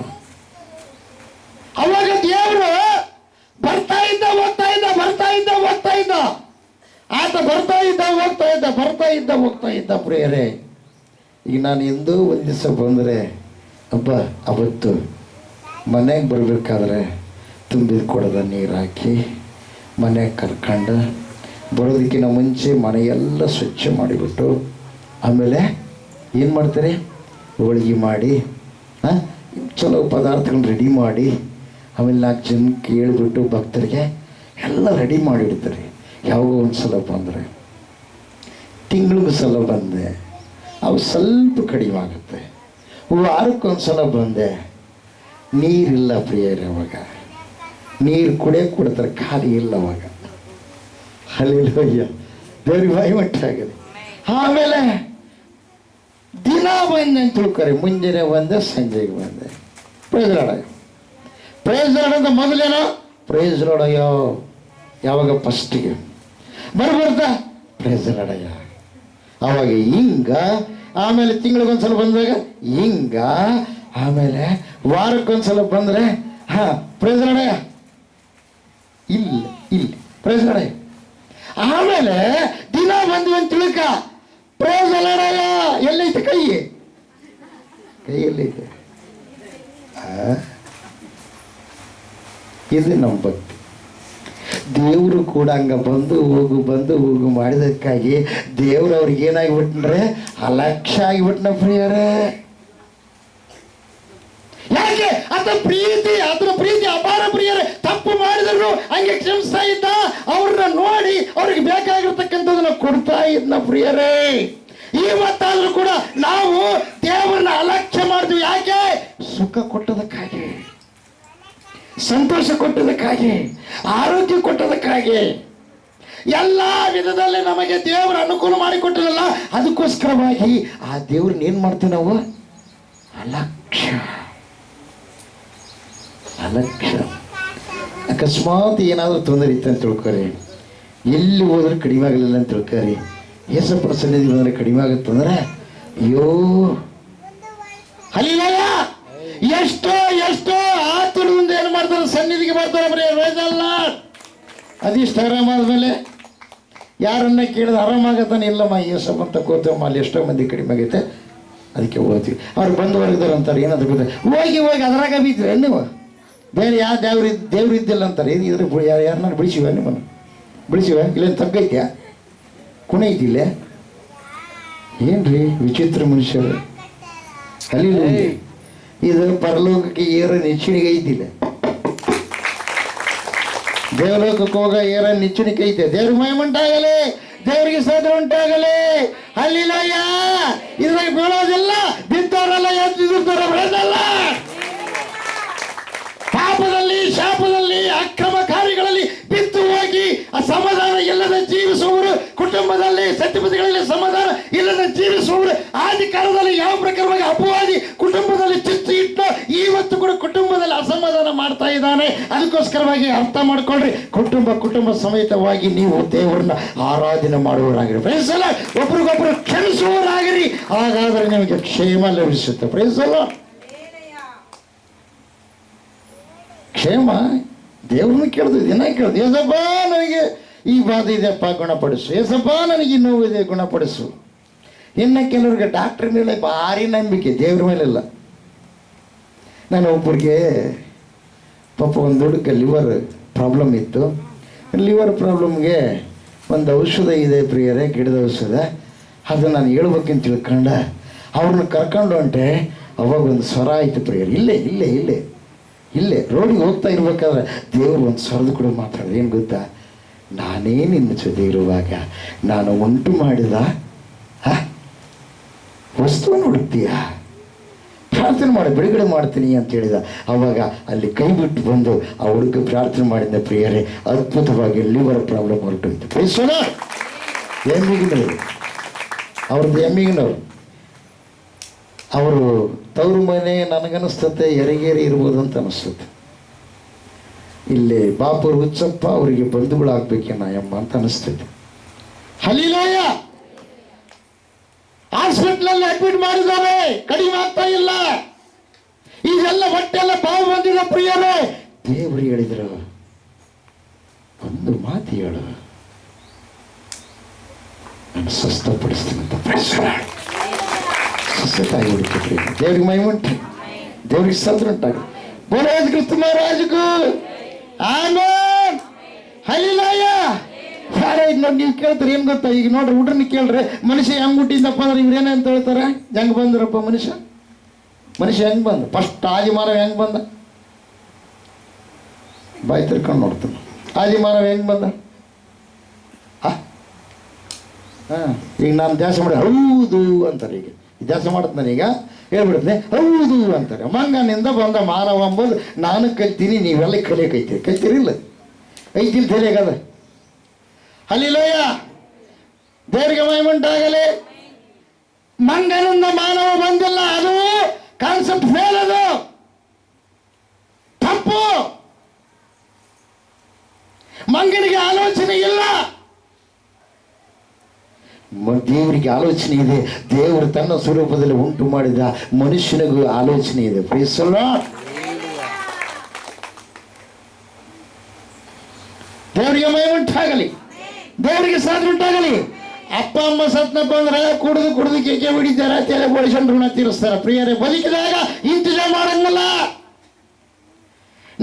ಅವಾಗ ದೇವರು ಬರ್ತಾ ಇದ್ದ ಹೋಗ್ತಾ ಇದ್ದ, ಬರ್ತಾ ಇದ್ದ ಹೋಗ್ತಾ ಇದ್ದ, ಆತ ಬರ್ತಾ ಇದ್ದ ಹೋಗ್ತಾ ಇದ್ದ, ಬರ್ತಾ ಇದ್ದ ಹೋಗ್ತಾ ಇದ್ದ. ಪ್ರಿಯರೇ, ಈಗ ನಾನು ಎಂದೂ ಒಂದು ದಿವಸ ಬಂದರೆ ಹಬ್ಬ ಅವತ್ತು ಮನೆಗೆ ಬರಬೇಕಾದ್ರೆ ತುಂಬಿದ ಕೊಡದ ನೀರು ಹಾಕಿ ಮನೆಗೆ ಕರ್ಕೊಂಡು ಬರೋದಕ್ಕಿಂತ ಮುಂಚೆ ಮನೆಯೆಲ್ಲ ಸ್ವಚ್ಛ ಮಾಡಿಬಿಟ್ಟು ಆಮೇಲೆ ಏನು ಮಾಡ್ತಾರೆ? ಹೋಳಿಗೆ ಮಾಡಿ ಚಲೋ ಪದಾರ್ಥಗಳನ್ನ ರೆಡಿ ಮಾಡಿ ಆಮೇಲೆ 4 ಜನ ಕೇಳಿಬಿಟ್ಟು ಭಕ್ತರಿಗೆ ಎಲ್ಲ ರೆಡಿ ಮಾಡಿಡ್ತಾರೆ. ಯಾವಾಗೋ ಒಂದು ಸಲ ಬಂದರೆ, ತಿಂಗಳಿಗೂ ಸಲ ಬಂದೆ ಅವು ಸ್ವಲ್ಪ ಕಡಿಮೆ ಆಗುತ್ತೆ. ವಾರಕ್ಕೊಂದು ಸಲ ಬಂದೆ, ನೀರಿಲ್ಲ ಪ್ರಿಯರೇ. ಅವಾಗ ನೀರು ಕುಡಿಯೋಕೆ ಕೊಡ್ತಾರೆ, ಖಾಲಿ ಇಲ್ಲ ಅವಾಗ. ಹಲ್ಲೆಲೂಯಾ, ದೇವ್ರಿಗೆ ಬಾಯಿಮಟ್ಟ ಆಗಿದೆ. ಆಮೇಲೆ ದಿನ ಬಂದೆ ಅಂತ ತಿಳ್ಕೊರಿ, ಮುಂಜಾನೆ ಬಂದೆ, ಸಂಜೆಗೆ ಬಂದೆ. ಪ್ರೈಸ್ ಲಾರ್ಡ್, ಪ್ರೈಸ್ ಲಾರ್ಡ್ ಅಂತ ಮೊದಲೇನೋ ಪ್ರೈಸ್ ಲಾರ್ಡ್ ಯಾವಾಗ ಫಸ್ಟಿಗೆ ಬರ್ತಾ ಪ್ರೈಸ್ ಲಾರ್ಡ್ ಅವಾಗ ಹಿಂಗ, ಆಮೇಲೆ ತಿಂಗಳಿಗೊಂದ್ಸಲ ಬಂದಾಗ ಹಿಂಗ, ಆಮೇಲೆ ವಾರಕ್ಕೊಂದ್ಸಲ ಬಂದರೆ ಪ್ರೈಸ್ ಲಾರ್ಡ್ ಇಲ್ಲ ಇಲ್ಲಿ ಪ್ರೈಸ್ ಲಾರ್ಡ್. ಆಮೇಲೆ ದಿನ ಬಂದ್ವಿ ಅಂತ ತಿಳ್ಕ ಪ್ರೈಸ್ ಲಾರ್ಡ್ ಎಲ್ಲೈತೆ? ಕೈಯಲ್ಲೈತೆ. ಇದು ನಮ್ಮ ಭಕ್ತಿ. ದೇವರು ಕೂಡ ಹಂಗ ಬಂದು ಹೋಗು ಮಾಡಿದಕ್ಕಾಗಿ ದೇವ್ರು ಅವ್ರಿಗೆ ಏನಾಗಿಬಿಟ್ರೆ ಅಲಕ್ಷ್ಯ ಆಗಿಬಿಟ್ನ ಪ್ರಿಯರೇ. ಯಾಕೆ? ಅದರ ಪ್ರೀತಿ ಅಪಾರ ಪ್ರಿಯರೇ. ತಪ್ಪು ಮಾಡಿದ್ರು ಹಂಗೆ ಕ್ಷಮಿಸ್ತಾ ಇದ್ದ, ಅವ್ರನ್ನ ನೋಡಿ ಅವ್ರಿಗೆ ಬೇಕಾಗಿರ್ತಕ್ಕಂಥದನ್ನ ಕೊಡ್ತಾ ಇದ್ನ ಪ್ರಿಯರೇ. ಇವತ್ತಾದ್ರೂ ಕೂಡ ನಾವು ದೇವರನ್ನ ಅಲಕ್ಷ್ಯ ಮಾಡ್ತೀವಿ. ಯಾಕೆ? ಸುಖ ಕೊಟ್ಟದಕ್ಕಾಗಿ, ಸಂತೋಷ ಕೊಟ್ಟದಕ್ಕಾಗಿ, ಆರೋಗ್ಯ ಕೊಟ್ಟದಕ್ಕಾಗಿ, ಎಲ್ಲ ವಿಧದಲ್ಲಿ ನಮಗೆ ದೇವರು ಅನುಕೂಲ ಮಾಡಿಕೊಟ್ಟರಲ್ಲ, ಅದಕ್ಕೋಸ್ಕರವಾಗಿ ಆ ದೇವ್ರನ್ನ ಏನು ಮಾಡ್ತೀವಿ ನಾವು? ಅಲಕ್ಷ್ಯ. ಅಕಸ್ಮಾತ್ ಏನಾದರೂ ತೊಂದರೆ ಇತ್ತು ಅಂತ ತಿಳ್ಕೊರಿ, ಎಲ್ಲಿ ಹೋದ್ರೆ ಕಡಿಮೆ ಆಗಲಿಲ್ಲ ಅಂತ ತಿಳ್ಕೊರಿ, ಏಸಪ್ಪ ಸನ್ನಿಧಿ ಬಂದರೆ ಕಡಿಮೆ ಆಗುತ್ತಂದ್ರೆ ಅಯ್ಯೋ ಹಲ್ಲಿಲ್ಲ. ಎಷ್ಟೋ ಆತುರದಿಂದ ಏನು ಮಾಡ್ತಾರೆ? ಸನ್ನಿಧಿಗೆ ಬರ್ತಾರೆ ಬರೀ ರೋಜಲ್ಲ. ಅದಿಷ್ಟು ಆರಾಮಾದ್ಮೇಲೆ ಯಾರನ್ನ ಕೇಳಿದ್ರೆ ಆರಾಮಾಗತ್ತಾನೆ? ಇಲ್ಲಮ್ಮ ಏಸಪ್ಪ ಅಂತ ಕೋತೇವಮ್ಮ, ಅಲ್ಲಿ ಎಷ್ಟೋ ಮಂದಿ ಕಡಿಮೆ ಆಗೈತೆ, ಅದಕ್ಕೆ ಹೋಗ್ತೀವಿ. ಅವ್ರು ಬಂದು ಹೊರಗಿದಾರೆ ಅಂತಾರೆ. ಏನಾದ್ರು ಗೊತ್ತ ಹೋಗಿ ಅದ್ರಾಗ ಬಿದ್ದರೆ ನೀವು ಬೇರೆ ಯಾವ ದೇವ್ರು ಇದ್ದಿಲ್ಲ ಅಂತಾರೆ. ಇದ್ರ ಯಾರನ್ನ ಬಿಡಿಸಿವ? ನಿಮ್ಮನ್ನು ಬಿಡಿಸಿವ? ಇಲ್ಲೇನು ತಗ್ಗೈತ್ಯಾ? ಕುಣ ಐತಿಲ್ಲ? ಏನ್ರಿ ವಿಚಿತ್ರ ಮನುಷ್ಯರು. ಅಲ್ಲಿ ಇದು ಪರಲೋಕಕ್ಕೆ ಏರ ನಿಚ್ಚಣಿಗೆ ಐತಿಲ್ಲ, ದೇವಲೋಕಕ್ಕೆ ಹೋಗ ಏರ ನಿಚ್ಚಣಿಕೆ ಐತೆ. ದೇವ್ರಿಗೆ ಮಹಿಮೆ ಉಂಟಾಗಲಿ, ದೇವರಿಗೆ ಸ್ತೋತ್ರ ಉಂಟಾಗಲಿ. ಹಲ್ಲಿಲಯ್ಯ. ಇದ್ರಾಗ ಬೀಳೋದಿಲ್ಲ, ಬಿದ್ದವರೆಲ್ಲ ಎದ್ದಿರ್ತಾರೆ, ಬೆಳೆದಲ್ಲ. ಪಾಪದಲ್ಲಿ, ಶಾಪದಲ್ಲಿ, ಅಕ್ರಮ ಕಾರ್ಯಗಳಲ್ಲಿ ಬಿದ್ದು ಹೋಗಿ ಅಸಮಾಧಾನ ಇಲ್ಲದೆ ಜೀವಿಸುವವರು, ಕುಟುಂಬದಲ್ಲಿ ಸತ್ಯಪತಿಗಳಲ್ಲಿ ಸಮಾಧಾನ ಇಲ್ಲದೆ ಜೀವಿಸುವವರು, ಆದಿ ಕಾಲದಲ್ಲಿ ಯಾವ ಪ್ರಕಾರವಾಗಿ ಅಪವಾದಿ ಕುಟುಂಬದಲ್ಲಿ ಚಿತ್ತು ಇಟ್ಟು ಇವತ್ತು ಕೂಡ ಕುಟುಂಬದಲ್ಲಿ ಅಸಮಾಧಾನ ಮಾಡ್ತಾ ಇದ್ದಾನೆ. ಅದಕ್ಕೋಸ್ಕರವಾಗಿ ಅರ್ಥ ಮಾಡ್ಕೊಳ್ರಿ, ಕುಟುಂಬ ಸಮೇತವಾಗಿ ನೀವು ದೇವರನ್ನ ಆರಾಧನೆ ಮಾಡುವವರಾಗಿರಿ. ಪ್ರೈಸಲ್ಲ, ಒಬ್ರಿಗೊಬ್ರು ಕ್ಷಮಿಸುವವರಾಗಿರಿ, ಹಾಗಾದ್ರೆ ನಿಮಗೆ ಕ್ಷೇಮ ಲಭಿಸುತ್ತೆ. ಪ್ರೈಸಲ್ಲ, ಕ್ಷೇಮ ದೇವ್ರನ್ನ ಕೇಳಿದ್ವಿ, ದಿನ ಕೇಳಿದ್ವಿ. ಏಸಪ್ಪ ನನಗೆ ಈ ಬಾಧೆ ಇದೆಯಪ್ಪ, ಗುಣಪಡಿಸು. ಏಸಪ್ಪ ನನಗೆ ನೋವು ಇದೆ, ಗುಣಪಡಿಸು. ಇನ್ನು ಕೆಲವ್ರಿಗೆ ಡಾಕ್ಟ್ರ್ ಮೇಲೆ ಭಾರಿ ನಂಬಿಕೆ, ದೇವ್ರ ಮೇಲೆಲ್ಲ. ನಾನು ಒಬ್ಬರಿಗೆ ಪಾಪ ಒಂದು ಹುಡುಗ ಲಿವರ್ ಪ್ರಾಬ್ಲಮ್ ಇತ್ತು. ಲಿವರ್ ಪ್ರಾಬ್ಲಮ್ಗೆ ಒಂದು ಔಷಧ ಇದೆ ಪ್ರಿಯರೇ, ಗಿಡದ ಔಷಧ. ಅದು ನಾನು ಹೇಳ್ಬೇಕಂತ ತಿಳ್ಕೊಂಡ ಅವ್ರನ್ನ ಕರ್ಕೊಂಡು ಹೊಂಟೆ. ಅವಾಗ ಒಂದು ಸ್ವರ ಆಯಿತು ಪ್ರಿಯರೇ, ಇಲ್ಲೇ ರೋಡಿಗೆ ಹೋಗ್ತಾ ಇರ್ಬೇಕಾದ್ರೆ ದೇವರು ಒಂದು ಸ್ವರದ ಕೂಡ ಮಾತಾಡಿದೆ. ಏನು ಗೊತ್ತಾ? ನಾನೇ ನಿನ್ನ ಜೊತೆ ಇರುವಾಗ ನಾನು ಉಂಟು ಮಾಡಿದ ವಸ್ತುವನ್ನು ಹುಡುಕ್ತೀಯ, ಪ್ರಾರ್ಥನೆ ಮಾಡಿ ಬಿಡುಗಡೆ ಮಾಡ್ತೀನಿ ಅಂತ ಹೇಳಿದ. ಅವಾಗ ಅಲ್ಲಿ ಕೈ ಬಿಟ್ಟು ಬಂದು ಆ ಹುಡುಗ ಪ್ರಾರ್ಥನೆ ಮಾಡಿದ ಪ್ರಿಯರೇ, ಅದ್ಭುತವಾಗಿ ಲಿವರ್ ಪ್ರಾಬ್ಲಮ್ ಹೊರಟೋಯ್ತು. ಪ್ರೈಸೋಣ. ಎಮ್ಮಿಗಿನವರು, ಅವ್ರದ್ದು ಎಮ್ಮಿಗಿನವರು, ಅವರು ತವರು ಮನೆ ನನಗನ್ನಿಸ್ತತೆ ಎರೆಗೇರಿ ಇರ್ಬೋದು ಅಂತ ಅನಿಸ್ತತೆ. ಇಲ್ಲಿ ಬಾಪೂರು ಹುಚ್ಚಪ್ಪ ಅವರಿಗೆ ಬಂಧುಗಳಾಗಬೇಕೇನ ಅಮ್ಮ ಅಂತ ಅನಿಸ್ತೈತೆ. ಹಲಿಲೋಯ ಹಾಸ್ಪಿಟ್ಲಲ್ಲಿ ಅಡ್ಮಿಟ್ ಮಾಡಿದ್ದಾರೆ, ಕಡಿಮೆ ಆಗ್ತಾ ಇಲ್ಲ. ಇದೆಲ್ಲ ಹೊಟ್ಟೆಲ್ಲ ಬಾವು ಬಂದಿದೆ ಪ್ರಿಯರೇ. ದೇವರು ಹೇಳಿದ್ರು, ಒಂದು ಮಾತು ಹೇಳು, ನಾನು ಸ್ವಸ್ಥಪಡಿಸ್ತೀನಿ ಅಂತ. ಸ್ವಸ್ಥತಾಗಿ ಹುಡುಕಿದ್ರಿ. ದೇವ್ರಿಗೆ ಮಹಿಮುಂಟು, ದೇವ್ರಿಗೆ ಸ್ತೋತ್ರ ಉಂಟಾಗಲಿ. ಬೋಲೋದ್ ಕ್ರಿಸ್ತ ಮಹಾರಾಜಗೂ ಆಮೆನ್. ಹಲ್ಲೆಲೂಯ. ಯಾರೇ ನೋಡಿ ನೀವು ಕೇಳ್ತಾರೆ ಏನು ಗೊತ್ತಾ? ಈಗ ನೋಡ್ರಿ ಹುಡ್ರನ್ನ ಕೇಳ್ರಿ, ಮನುಷ್ಯ ಹೆಂಗ್ ಹುಟ್ಟಿದ್ದಪ್ಪ ಅಂದ್ರೆ ಇವ್ರೇನೇ ಅಂತ ಹೇಳ್ತಾರೆ. ಹೆಂಗ್ ಬಂದ್ರಪ್ಪ ಮನುಷ್ಯ ಹೆಂಗ್ ಬಂದ? ಫಸ್ಟ್ ಆದಿಮಾನವ ಹೆಂಗ್ ಬಂದ? ಬಾಯಿ ತಿರ್ಕೊಂಡು ನೋಡ್ತಾನೆ. ಆದಿಮಾನವ ಹೆಂಗ್ ಬಂದ? ಈಗ ನಾನು ಧ್ಯಾಸ ಮಾಡಿ ಹೌದು ಅಂತಾರೆ. ಈಗ ಧ್ಯಾಸ ಮಾಡುತ್ತೆ ನಾನೀಗ ಹೇಳ್ಬಿಡ್ತೀನಿ ಹೌದು ಅಂತಾರೆ. ಮಂಗನಿಂದ ಬಂದ ಮಾನವ ಅಂಬೋದು ನಾನು ಕಲ್ತೀನಿ, ನೀವೆಲ್ಲ ಕಲಿಯಕೈತೀರಿ. ಕಲ್ತಿರಿಲ್ಲ? ಐತಿಲ್ ತಲೆಗದ. ಹಲ್ಲೆಲೂಯ. ದೇವರಿಗೆ ಮಹಿಮೆಯುಂಟಾಗಲಿ. ಮಂಗನಿಂದ ಮಾನವ ಬಂದಿಲ್ಲ, ಅದು ಕಾನ್ಸೆಪ್ಟ್ ಫೇಲ್, ಅದು ತಪ್ಪು. ಮಂಗನಿಗೆ ಆಲೋಚನೆ ಇಲ್ಲ, ದೇವರಿಗೆ ಆಲೋಚನೆ ಇದೆ. ದೇವರು ತನ್ನ ಸ್ವರೂಪದಲ್ಲಿ ಉಂಟು ಮಾಡಿದ ಮನುಷ್ಯನಿಗೂ ಆಲೋಚನೆ ಇದೆ. Praise the Lord. ದೇವರಿಗೆ ಮಹಿಮೆಯುಂಟಾಗಲಿ, ದೇವರಿಗೆ ಸ್ತೋತ್ರ ಉಂಟಾಗಲಿ. ಅಪ್ಪ ಅಮ್ಮ ಸತ್ನಪ್ಪ ಅಂದ್ರೆ ಕುಡಿದು ಕೇಕೆ ಹೊಡಿತಾರೆ, ತಲೆ ಬೋಳಿಸ್ಕೊಂಡು ಋಣ ತೀರಿಸ್ತಾರೆ. ಪ್ರಿಯರೇ, ಬದುಕಿದಾಗ ಇಂತಜಾಮ ಮಾಡಂಗಲ್ಲ.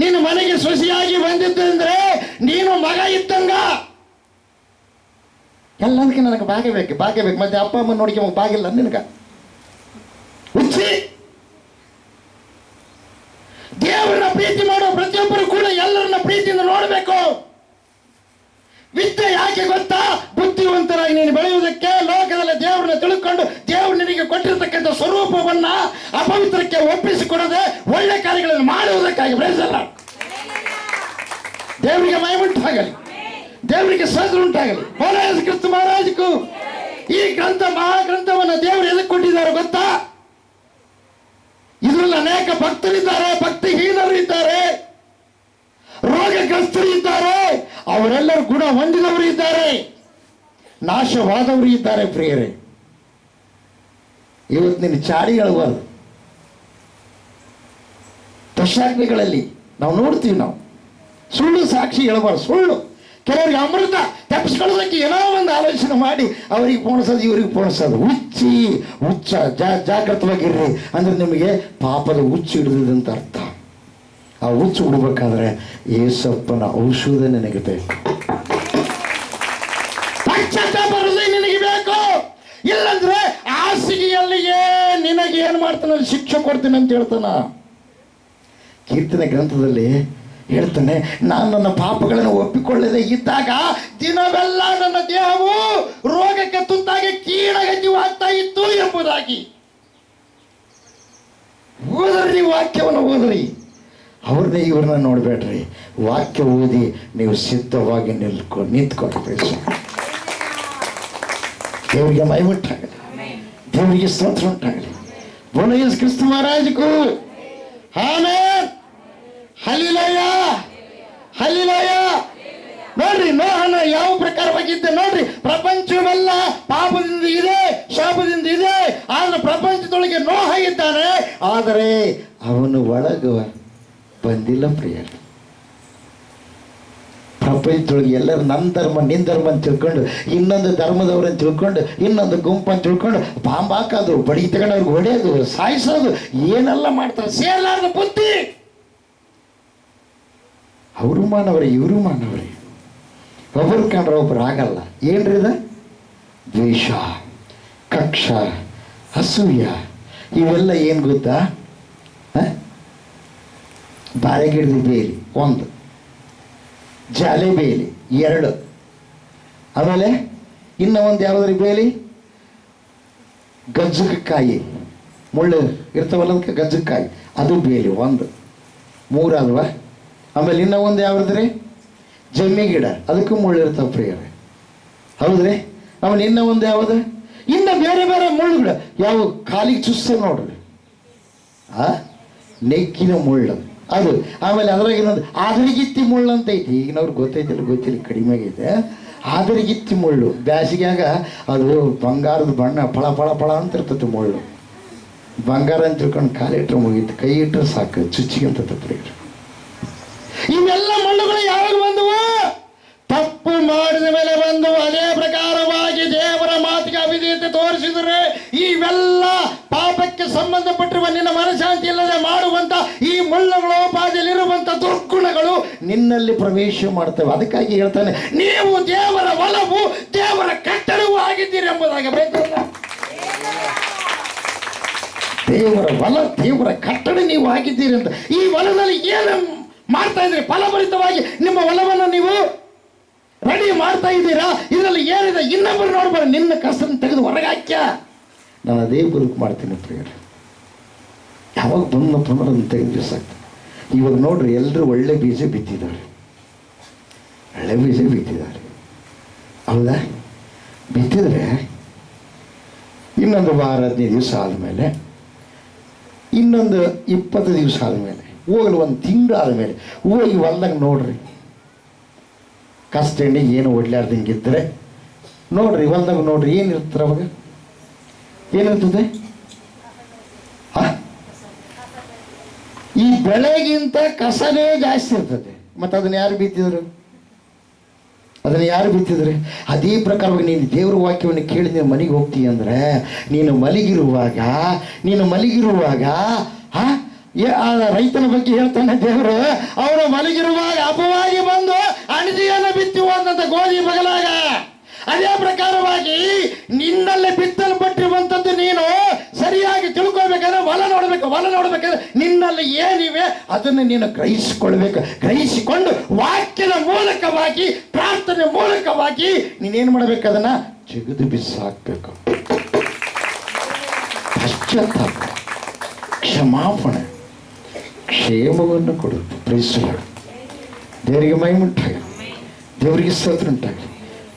ನೀನು ಮನೆಗೆ ಸೊಸೆಯಾಗಿ ಬಂದಿದ್ದಂದ್ರೆ ನೀನು ಮಗ ಇದ್ದಂಗ. ಎಲ್ಲದಕ್ಕೆ ನನಗೆ ಭಾಗ್ಯ ಬೇಕು. ಮತ್ತೆ ಅಪ್ಪ ಅಮ್ಮ ನೋಡಿಕೆ ಭಾಗಿಲ್ಲ ನಿನಗ ಹುಚ್ಚಿ. ದೇವರನ್ನ ಪ್ರೀತಿ ಮಾಡೋ ಪ್ರತಿಯೊಬ್ಬರು ಕೂಡ ಎಲ್ಲರನ್ನ ಪ್ರೀತಿಯಿಂದ ನೋಡಬೇಕು. ವಿದ್ಯೆ ಯಾಕೆ ಗೊತ್ತಾ? ಬುದ್ಧಿವಂತರಾಗಿ ನೀನು ಬೆಳೆಯುವುದಕ್ಕೆ, ಲೋಕದಲ್ಲಿ ದೇವರನ್ನ ತಿಳ್ಕೊಂಡು ದೇವರು ನಿನಗೆ ಕೊಟ್ಟಿರತಕ್ಕಂಥ ಸ್ವರೂಪವನ್ನ ಅಪವಿತ್ರಕ್ಕೆ ಒಪ್ಪಿಸಿಕೊಡದೆ ಒಳ್ಳೆ ಕಾರ್ಯಗಳನ್ನು ಮಾಡುವುದಕ್ಕಾಗಿ. ಬೆಳೆಸಲ್ಲ. ದೇವರಿಗೆ ಮಹಿಮೆಯುಂಟಾಗಲಿ, ದೇವರಿಗೆ ಸ್ತೋತ್ರ ಉಂಟಾಗಲಿ. ಬೋಲೋದ್ ಕ್ರಿಸ್ತ ಮಹಾರಾಜಗೂ. ಈ ಗ್ರಂಥ, ಮಹಾಗ್ರಂಥವನ್ನು ದೇವರು ಎದಕ್ಕೆ ಕೊಟ್ಟಿದ್ದಾರೆ ಗೊತ್ತಾ? ಇದರಲ್ಲಿ ಅನೇಕ ಭಕ್ತರಿದ್ದಾರೆ, ಭಕ್ತಿಹೀನರು ಇದ್ದಾರೆ, ರೋಗಗ್ರಸ್ತರು ಇದ್ದಾರೆ, ಅವರೆಲ್ಲರೂ ಗುಣ ಹೊಂದಿದವರು ಇದ್ದಾರೆ, ನಾಶವಾದವರು ಇದ್ದಾರೆ. ಪ್ರಿಯರೇ, ಇವತ್ತು ನೀನು ಚಾಡಿ ಹೇಳಬಾರ್ದು. ದಶಾಗ್ನಿಗಳಲ್ಲಿ ನಾವು ನೋಡ್ತೀವಿ, ನಾವು ಸುಳ್ಳು ಸಾಕ್ಷಿ ಹೇಳಬಾರ್ದು. ಸುಳ್ಳು ಕೆಲವರಿಗೆ ಅಮೃತ ತಪ್ಪಿಸ್ಕೊಳ್ಳೋದಕ್ಕೆ ಏನೋ ಒಂದು ಆಲೋಚನೆ ಮಾಡಿ ಅವರಿಗೆ ಪೋಣಿಸೋದು, ಇವರಿಗೆ ಪೋಣಿಸೋದು. ಹುಚ್ಚ ಜಾಗೃತವಾಗಿರ್ರಿ. ಅಂದ್ರೆ ನಿಮಗೆ ಪಾಪದ ಹುಚ್ಚು ಹಿಡಿದಂತ ಅರ್ಥ. ಆ ಹುಚ್ಚು ಬಿಡ್ಬೇಕಾದ್ರೆ ಏಸಪ್ಪನ ಔಷಧ ನಿನಗೆ ಬೇಕು, ಪಶ್ಚಾತ್ತಾಪ ಹೃದಯ ನಿನಗೆ ಬೇಕು. ಇಲ್ಲಂದ್ರೆ ಹಾಸಿಗೆಯಲ್ಲಿಯೇ ನಿನಗೆ ಏನ್ ಮಾಡ್ತಾನೆ, ಶಿಕ್ಷೆ ಕೊಡ್ತೀನಿ ಅಂತ ಹೇಳ್ತಾನ. ಕೀರ್ತನೆ ಗ್ರಂಥದಲ್ಲಿ ಹೇಳ್ತಾನೆ, ನಾನು ನನ್ನ ಪಾಪಗಳನ್ನು ಒಪ್ಪಿಕೊಳ್ಳದೆ ಇದ್ದಾಗ ದಿನವೆಲ್ಲ ನನ್ನ ದೇಹವು ರೋಗಕ್ಕೆ ತುತ್ತಾಗಿ ಕೀಳಗತಿವಾಗ್ತಾ ಇತ್ತು ಎಂಬುದಾಗಿ. ಓದ್ರಿ, ವಾಕ್ಯವನ್ನು ಓದ್ರಿ. ಅವ್ರನ್ನೇ ಇವ್ರನ್ನ ನೋಡ್ಬೇಡ್ರಿ. ವಾಕ್ಯ ಓದಿ ನೀವು ಸಿದ್ಧವಾಗಿ ನಿಂತ್ಕೊಳ್ರಿ. ದೇವರಿಗೆ ಮಹಿಮೆಯುಂಟಾಗಲಿ, ದೇವರಿಗೆ ಸ್ತೋತ್ರ ಉಂಟಾಗಲಿ. ಬೋಲೋದ್ ಕ್ರಿಸ್ತ ಮಹಾರಾಜಗೂ ಆಮೆನ್. Hallelujah, hallelujah. ನೋಡ್ರಿ, ನೋಹನ ಯಾವ ಪ್ರಕಾರವಾಗಿದ್ದೆ ನೋಡ್ರಿ. ಪ್ರಪಂಚವೆಲ್ಲ ಪಾಪದಿಂದ ಇದೆ, ಶಾಪದಿಂದ ಇದೆ. ಆದ್ರೆ ಪ್ರಪಂಚದೊಳಗೆ ನೋಹ ಇದ್ದಾನೆ, ಆದರೆ ಅವನು ಒಳಗ ಬಂದಿಲ್ಲ. ಪ್ರಿಯರೇ, ಪ್ರಪಂಚದೊಳಗೆ ಎಲ್ಲರೂ ನನ್ನ ಧರ್ಮ ನಿನ್ನ ಧರ್ಮ ಅಂತ ತಿಳ್ಕೊಂಡು, ಇನ್ನೊಂದು ಧರ್ಮದವ್ರನ್ನ ತಿಳ್ಕೊಂಡು, ಇನ್ನೊಂದು ಗುಂಪನ್ನು ತಿಳ್ಕೊಂಡು ಬಾಂಬ್ ಹಾಕೋದು, ಬಡಿ ತಗೊಂಡು ಅವ್ರಿಗೆ ಹೊಡೆಯೋದು, ಸಾಯಿಸೋದು, ಏನೆಲ್ಲ ಮಾಡ್ತಾರೆ. ಸೇರ್ಲಾರ್ದ ಬುದ್ಧಿ. ಅವರು ಮಾನವರೇ, ಇವರು ಮಾನವರೇ. ಒಬ್ಬರು ಕಂಡ್ರೆ ಒಬ್ರು ಆಗಲ್ಲ. ಏನ್ರಿ ಇದು? ದ್ವೇಷ, ಕಕ್ಷ, ಅಸೂಯ, ಇವೆಲ್ಲ ಏನು ಗೊತ್ತಾ? ಬಾಳೆಗಿಡದ ಬೇಲಿ 1, ಜಾಲೆ ಬೇಲಿ 2, ಆಮೇಲೆ ಇನ್ನೂ ಒಂದು ಯಾವುದ್ರಿ ಬೇಲಿ? ಗಜ್ಜಕಾಯಿ, ಮುಳ್ಳು ಇರ್ತಾವಲ್ಲ ಅದಕ್ಕೆ ಗಜ್ಜಕಾಯಿ, ಅದು ಬೇಲಿ 1, 3 ಅಲ್ವಾ? ಆಮೇಲೆ ಇನ್ನೂ ಒಂದು ಯಾವುದ್ರಿ? ಜಮ್ಮಿ ಗಿಡ, ಅದಕ್ಕೂ ಮುಳ್ಳು ಇರ್ತಾವ ಪ್ರಿಯರೇ, ಹೌದ್ರಿ? ಆಮೇಲೆ ಇನ್ನೂ ಒಂದು ಯಾವುದು? ಇನ್ನು ಬೇರೆ ಬೇರೆ ಮುಳ್ಳುಗಳು ಯಾವ ಕಾಲಿಗೆ ಚುಸ್ತ ನೋಡ್ರಿ, ನೆಕ್ಕಿನ ಮುಳ್ಳು ಅದು. ಆಮೇಲೆ ಅದ್ರಾಗ ಇನ್ನೊಂದು ಆದರಿಗಿತ್ತಿ ಮುಳ್ಳು ಅಂತ ಐತಿ. ಈಗಿನವ್ರಿಗೆ ಗೊತ್ತೈತಿಲ್ಲ, ಗೊತ್ತಿಲ್ಲ, ಕಡಿಮೆ ಆಗೈತೆ. ಆದರಿಗಿತ್ತಿ ಮುಳ್ಳು ಬ್ಯಾಸಿಗ್ಯಾಗ ಅದು ಬಂಗಾರದ ಬಣ್ಣ ಫಳ ಫಳ ಫಳ ಅಂತ ಇರ್ತೈತೆ ಮುಳ್ಳು. ಬಂಗಾರ ಅಂತ ತಿಳ್ಕೊಂಡು ಕಾಲಿಟ್ರೆ ಮುಗೀತು, ಕೈ ಇಟ್ಟರೆ ಸಾಕು, ಚುಚ್ಚಿಗೆ ಅಂತ ತಪ್ಪಿರಿ. ಇವೆಲ್ಲ ಮುಳ್ಳುಗಳು ಯಾವಾಗ ಬಂದವು? ತಪ್ಪು ಮಾಡಿದ ಮೇಲೆ ಬಂದು. ಅದೇ ಪ್ರಕಾರವಾಗಿ ದೇವರ ಮಾತಿಗೆ ಅವಿಧೇಯತೆ ತೋರಿಸಿದರೆ ಇವೆಲ್ಲ ಪಾಪಕ್ಕೆ ಸಂಬಂಧಪಟ್ಟಿರುವ ನಿನ್ನ ಮನಃಶಾಂತಿ ಇಲ್ಲದೆ ಮಾಡುವಂತ ಈ ಮುಳ್ಳುಗಳು, ಬಾಧೆಯಲ್ಲಿರುವಂತ ದುರ್ಗುಣಗಳು ನಿನ್ನಲ್ಲಿ ಪ್ರವೇಶ ಮಾಡ್ತವೆ. ಅದಕ್ಕಾಗಿ ಹೇಳ್ತಾನೆ, ನೀವು ದೇವರ ಒಲವು, ದೇವರ ಕಟ್ಟಡವೂ ಆಗಿದ್ದೀರಿ ಎಂಬುದಾಗಬೇಕಲ್ಲ. ದೇವರ ಹೊಲ, ದೇವರ ಕಟ್ಟಡ ನೀವು ಆಗಿದ್ದೀರಿ ಅಂತ. ಈ ಹೊಲದಲ್ಲಿ ಏನು ಮಾಡ್ತಾ ಇದ್ರಿ? ಫಲಭರಿತವಾಗಿ ನಿಮ್ಮ ಹೊಲವನ್ನು ನೀವು ರೆಡಿ ಮಾಡ್ತಾ ಇದ್ದೀರಾ? ಇದರಲ್ಲಿ ಏನಿದೆ? ಇನ್ನೊಬ್ಬರು ನೋಡ್ಬಾರ, ನಿನ್ನ ಕಸನ್ನು ತೆಗೆದು ಹೊರಗೆ ಹಾಕ್ಯ. ನಾನು ಅದೇ ಬದುಕು ಮಾಡ್ತೀನಿ ಪ್ರಿಯರೇ. ಯಾವಾಗ ಬಂದಪ್ಪ ಅಂದ್ರೆ ಅದನ್ನು ತೆಗೆದು ಸಾಕ್ತೀನಿ. ಇವಾಗ ನೋಡ್ರಿ, ಎಲ್ಲರೂ ಒಳ್ಳೆ ಬೀಜ ಬಿತ್ತಿದ್ದಾರೆ, ಒಳ್ಳೆ ಬೀಜ ಬಿತ್ತಿದ್ದಾರೆ, ಹೌದಾ? ಬಿತ್ತಿದ್ರೆ ಇನ್ನೊಂದು ವಾರ 15 ದಿವಸ ಆದಮೇಲೆ, ಇನ್ನೊಂದು 20 ದಿವಸ ಆದಮೇಲೆ, ಹೋಗಲು 1 ತಿಂಗಳು ಆದಮೇಲೆ ಹೋಗಿ ಹೊಲ್ದಾಗ ನೋಡ್ರಿ, ಕಷ್ಟೆಣ್ಣೆ ಏನು ಒಡ್ಲಾರ್ದಂಗಿದ್ರೆ ನೋಡ್ರಿ, ಹೊಲ್ದಾಗ ನೋಡ್ರಿ, ಏನಿರ್ತಾರೆ ಅವಾಗ? ಏನಿರ್ತದೆ? ಈ ಬೆಳೆಗಿಂತ ಕಸನೇ ಜಾಸ್ತಿ ಇರ್ತದೆ. ಮತ್ತು ಅದನ್ನು ಯಾರು ಬಿತ್ತಿದ್ರು? ಅದನ್ನು ಯಾರು ಬಿತ್ತಿದ್ರೆ? ಅದೇ ಪ್ರಕಾರವಾಗಿ ನೀನು ದೇವ್ರ ವಾಕ್ಯವನ್ನು ಕೇಳಿ ನೀನು ಮನೆಗೆ ಹೋಗ್ತೀಯ ಅಂದರೆ, ನೀನು ಮಲಗಿರುವಾಗ ಆ ರೈತನ ಬಗ್ಗೆ ಹೇಳ್ತಾನೆ ದೇವರು, ಅವರು ಮಲಗಿರುವಾಗ ಅಪವಾಗಿ ಬಂದು ಅಣಜಿಯನ್ನು ಬಿತ್ತುವಂತ ಗೋಧಿ ಬಗಲಾಗ. ಅದೇ ಪ್ರಕಾರವಾಗಿ ನಿನ್ನಲ್ಲೇ ಬಿತ್ತಲ್ಪಟ್ಟಿರುವಂಥದ್ದು ನೀನು ಸರಿಯಾಗಿ ತಿಳ್ಕೊಳ್ಬೇಕಾದ್ರೆ ಹೊಲ ನೋಡ್ಬೇಕಾದ್ರೆ ನಿನ್ನಲ್ಲಿ ಏನಿವೆ ಅದನ್ನು ನೀನು ಗ್ರಹಿಸಿಕೊಳ್ಬೇಕು. ಗ್ರಹಿಸಿಕೊಂಡು ವಾಕ್ಯದ ಮೂಲಕವಾಗಿ, ಪ್ರಾರ್ಥನೆ ಮೂಲಕವಾಗಿ ನೀನೇನು ಮಾಡಬೇಕು? ಅದನ್ನ ಜಗದು ಬಿಸಾಕಬೇಕು. ಪಶ್ಚಾತ್ತಾಪ, ಕ್ಷಮಾಪಣೆ, ಕ್ಷೇಮವನ್ನು ಕೊಡುತ್ತೆ. ಪ್ರೀತಿಸಲಾಗ ದೇವರಿಗೆ ಮಹಿಮುಂಟಾಗಲಿ, ದೇವರಿಗೆ ಸ್ತೋತ್ರ ಉಂಟಾಗಲಿ.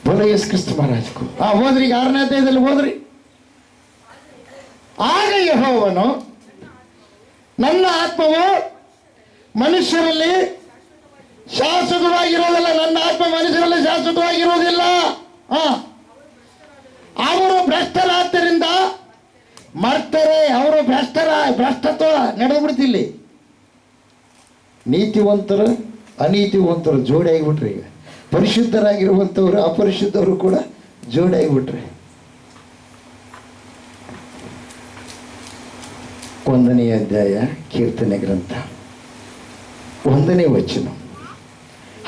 ಬೋಲ ಯೇಸು ಕ್ರಿಸ್ತ ಮಹಾರಾಜಕು. ಹೋದ್ರಿ, ಈಗ 6ನೇ ಅಧ್ಯಾಯದಲ್ಲಿ ಹೋದ್ರಿ. ಆಗ ಯೆಹೋವನು, ನನ್ನ ಆತ್ಮವು ಮನುಷ್ಯರಲ್ಲಿ ಶಾಶ್ವತವಾಗಿರೋದಿಲ್ಲ, ನನ್ನ ಆತ್ಮ ಮನುಷ್ಯರಲ್ಲಿ ಶಾಶ್ವತವಾಗಿರೋದಿಲ್ಲ. ಅವರು ಭ್ರಷ್ಟರಾದ್ದರಿಂದ ಮಾಡ್ತಾರೆ. ಅವರು ಭ್ರಷ್ಟತ್ವ ನಡೆದು ಬಿಡ್ತಿಲ್ಲಿ. ನೀತಿವಂತರು ಅನೀತಿವಂತರು ಜೋಡಿ ಆಗಿಬಿಟ್ರಿ. ಈಗ ಪರಿಶುದ್ಧರಾಗಿರುವಂಥವ್ರು ಅಪರಿಶುದ್ಧವರು ಕೂಡ ಜೋಡಿ ಆಗಿಬಿಟ್ರಿ. 1ನೇ ಅಧ್ಯಾಯ ಕೀರ್ತನೆ ಗ್ರಂಥ 1ನೇ ವಚನ.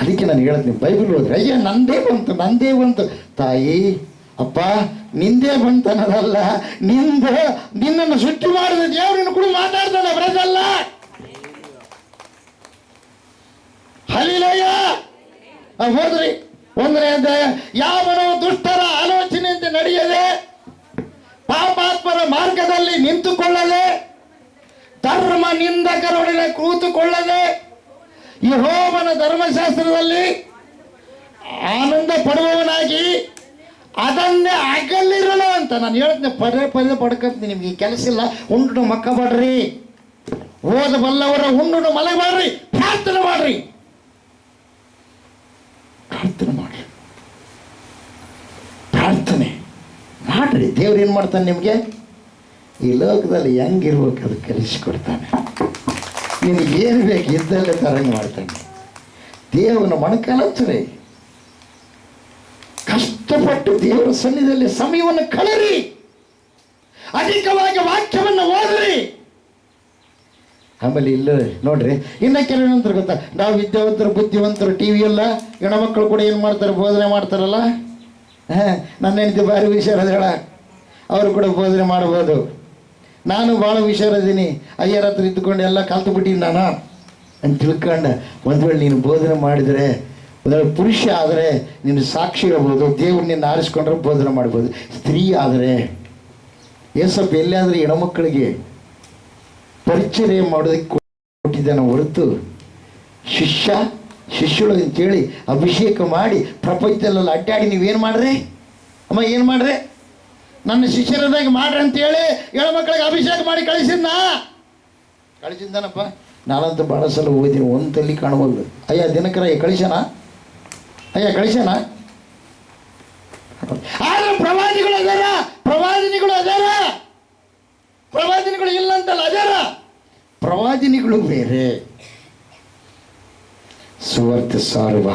ಅದಕ್ಕೆ ನಾನು ಹೇಳ್ತೀನಿ, ಬೈಬಲ್ ಹೋದ್ರೆ ಅಯ್ಯ ನಂದೇ ಬಂತು ತಾಯಿ, ಅಪ್ಪ ನಿಂದೇ ಬಂತನದಲ್ಲ, ನಿನ್ನನ್ನು ಸೃಷ್ಟಿ ಮಾಡಿದ ದೇವರನ್ನು ಕೂಡ ಮಾತಾಡ್ತಾನೆ, ಬರದಲ್ಲ. ಹಲ್ಲೆಲೂಯಾ. ಹೋದ್ರಿ 1ನೇ ಅಧ್ಯಾಯ. ಯಾವನೋ ದುಷ್ಟರ ಆಲೋಚನೆಯಂತೆ ನಡೆಯದೆ, ಪಾಪಾತ್ಮರ ಮಾರ್ಗದಲ್ಲಿ ನಿಂತುಕೊಳ್ಳದೆ, ಧರ್ಮ ನಿಂದಕರೊಡನೆ ಕೂತುಕೊಳ್ಳದೆ, ಯೆಹೋವನ ಧರ್ಮಶಾಸ್ತ್ರದಲ್ಲಿ ಆನಂದ ಪಡುವವನಾಗಿ ಅದನ್ನೇ ಅಗಲಿರಲು ಅಂತ ನಾನು ಹೇಳ್ತೀನಿ. ಪದೇ ಪಡ್ಕೊಂತೀನಿ. ನಿಮ್ಗೆ ಈ ಕೆಲಸ ಇಲ್ಲ, ಉಂಡು ಮಕ್ಕ ಬಾಡ್ರಿ, ಓದಬಲ್ಲವರ ಉಂಡು ಮಲಗಬಾಡ್ರಿ, ಪ್ರಾರ್ಥನೆ ಮಾಡ್ರಿ. ದೇವ್ರು ಏನು ಮಾಡ್ತಾನೆ? ನಿಮಗೆ ಈ ಲೋಕದಲ್ಲಿ ಹೆಂಗಿರ್ಬೇಕು ಅದು ಕಲಿಸಿಕೊಡ್ತಾನೆ. ನಿನಗೇನು ಬೇಕು ಇದ್ದಲ್ಲೇ ತರಂಗ ಮಾಡ್ತಾನೆ. ದೇವನ ಮೊಣಕಾಲ ಹಚ್ಚರಿ. ಕಷ್ಟಪಟ್ಟು ದೇವರ ಸನ್ನಿಧಿಯಲ್ಲಿ ಸಮಯವನ್ನು ಕಳೆರಿ, ಅಧಿಕವಾಗಿ ವಾಕ್ಯವನ್ನು ಓದ್ರಿ. ಆಮೇಲೆ ಇಲ್ಲ ನೋಡ್ರಿ, ಇನ್ನ ಕೆಲವೇನಂತಾರೆ ಗೊತ್ತಾ, ನಾವು ವಿದ್ಯಾವಂತರು ಬುದ್ಧಿವಂತರು, ಟಿ ವಿ ಎಲ್ಲ ಹೆಣ್ಮಕ್ಳು ಕೂಡ ಏನು ಮಾಡ್ತಾರೆ, ಬೋಧನೆ ಮಾಡ್ತಾರಲ್ಲ. ನನ್ನ ಹೆಂಡತಿ ಭಾರಿ ಹುಷಾರದ ಹೇಳ, ಅವರು ಕೂಡ ಬೋಧನೆ ಮಾಡ್ಬೋದು. ನಾನು ಭಾಳ ಹುಷಾರಿದ್ದೀನಿ, ಅಯ್ಯರ ಹತ್ರ ಇದ್ದುಕೊಂಡು ಎಲ್ಲ ಕಲ್ತು ಬಿಟ್ಟಿನಿ ನಾನು ಅಂತ ತಿಳ್ಕೊಂಡು, ಒಂದು ವೇಳೆ ನೀನು ಬೋಧನೆ ಮಾಡಿದರೆ, ಒಂದು ವೇಳೆ ಪುರುಷ ಆದರೆ ನೀನು ಸಾಕ್ಷಿ ಹೇಳ್ಬೋದು, ದೇವ್ರು ನಿನ್ನ ಆರಿಸ್ಕೊಂಡ್ರೆ ಬೋಧನೆ ಮಾಡ್ಬೋದು. ಸ್ತ್ರೀ ಆದರೆ ಸ್ವಲ್ಪ ಎಲ್ಲಾದರೂ ಹೆಣ್ಮಕ್ಕಳಿಗೆ ಪರಿಚಯ ಮಾಡೋದಕ್ಕೆ ಕೊಟ್ಟಿದ್ದಾನೆ ಹೊರತು ಶಿಷ್ಯಳು ಅಂತೇಳಿ ಅಭಿಷೇಕ ಮಾಡಿ ಪ್ರಪಂಚದಲ್ಲೆಲ್ಲ ಅಡ್ಡಾಡಿ ನೀವೇನು ಮಾಡ್ರಿ ಅಮ್ಮ, ಏನು ಮಾಡ್ರಿ, ನನ್ನ ಶಿಷ್ಯರದಾಗಿ ಮಾಡ್ರಿ ಅಂತೇಳಿ ಹೆಣ್ಮಕ್ಳಿಗೆ ಅಭಿಷೇಕ ಮಾಡಿ ಕಳಿಸಿದ್ದಾನಪ್ಪ. ನಾನಂತೂ ಭಾಳ ಸಲ ಓದಿದ್ದೀನಿ, ಒಂದು ತಲ್ಲಿ ಕಾಣಬಹುದು. ಅಯ್ಯ ದಿನಕರ ಕಳಿಸೋಣ, ಆದ್ರೆ ಪ್ರವಾದಿಗಳು ಅದಾರ, ಪ್ರವಾದಿನಿಗಳು ಇಲ್ಲ ಅಂತಲ್ಲ, ಅದಾರ. ಪ್ರವಾದಿನಿಗಳು ಬೇರೆ, ಸುವಾರ್ತೆ ಸಾರುವ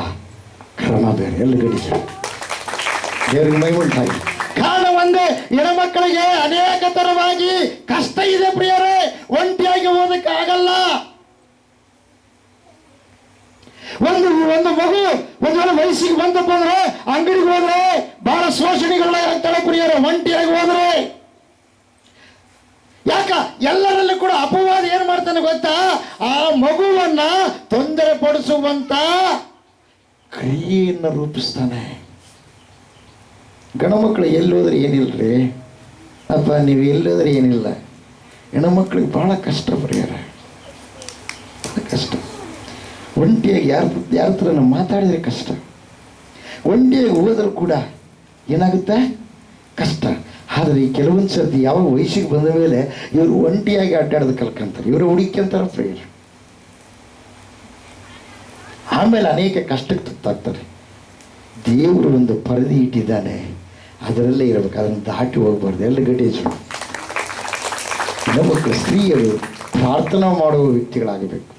ಕ್ರಮ ಬೇರೆ. ಎಲ್ಲ ಗಡಿಗೆ ದೇವರಿಗೆ ಮೈ ಉಂಟಾಗಿ ಕಾರಣ ಒಂದೇ, ಹೆಣ್ಮಕ್ಕಳಿಗೆ ಅನೇಕ ತರವಾಗಿ ಕಷ್ಟ ಇದೆ ಪ್ರಿಯರೇ. ಒಂಟಿಯಾಗಿ ಓದಕ್ಕೆ ಆಗಲ್ಲ. ಒಂದು ಮಗು ಒಂದು ವೇಳೆ ವಯಸ್ಸಿಗೆ ಬಂದಪ್ಪ ಅಂದ್ರೆ ಅಂಗಡಿಗೆ ಹೋದ್ರೆ ಬಹಳ ಶೋಷಣೆಗಳಾಗ್ತಾಳೆ ಪ್ರಿಯರೇ, ಒಂಟಿಯಾಗಿ ಹೋದ್ರೆ. ಯಾಕ ಎಲ್ಲರಲ್ಲಿ ಕೂಡ ಅಪವಾದ ಏನ್ ಮಾಡ್ತಾನೆ ಗೊತ್ತಾ, ಆ ಮಗುವನ್ನ ತೊಂದರೆ ಪಡಿಸುವಂತ ಕ್ರಿಯೆಯನ್ನು ರೂಪಿಸ್ತಾನೆ. ಗಣಮಕ್ಕಳು ಎಲ್ಲೋದ್ರೆ ಏನಿಲ್ರಿ ಅಪ್ಪ, ನೀವು ಎಲ್ಲೋದ್ರೆ ಏನಿಲ್ಲ. ಹೆಣ್ಮಕ್ಳಿಗೆ ಬಹಳ ಕಷ್ಟ ಪ್ರಿಯರೇ, ಬಹಳ ಕಷ್ಟ. ಒಂಟಿಯಾಗಿ ಯಾರ ಹತ್ರ ಮಾತಾಡಿದ್ರೆ ಕಷ್ಟ, ಒಂಟಿಯಾಗಿ ಹೋದರೂ ಕೂಡ ಏನಾಗುತ್ತೆ ಕಷ್ಟ. ಆದರೆ ಈ ಕೆಲವೊಂದು ಸರ್ತಿ ಯಾವ ವಯಸ್ಸಿಗೆ ಬಂದ ಮೇಲೆ ಇವರು ಒಂಟಿಯಾಗಿ ಅಡ್ಡಾಡೋದು ಕಲ್ಕೊಂತಾರೆ, ಇವರು ಹುಡುಕ್ಯಂತಾರೆ ಪ್ರೇಯರ್. ಆಮೇಲೆ ಅನೇಕ ಕಷ್ಟಕ್ಕೆ ತುತ್ತಾಗ್ತಾರೆ. ದೇವರು ಒಂದು ಪರಿಧಿ ಇಟ್ಟಿದ್ದಾನೆ, ಅದರಲ್ಲೇ ಇರಬೇಕು, ಅದನ್ನು ದಾಟಿ ಹೋಗ್ಬಾರ್ದು. ಎಲ್ಲ ಗಡಿಸು ಹೆಣ್ಣುಮಕ್ಕಳು ಸ್ತ್ರೀಯರು ಪ್ರಾರ್ಥನಾ ಮಾಡುವ ವ್ಯಕ್ತಿಗಳಾಗಬೇಕು.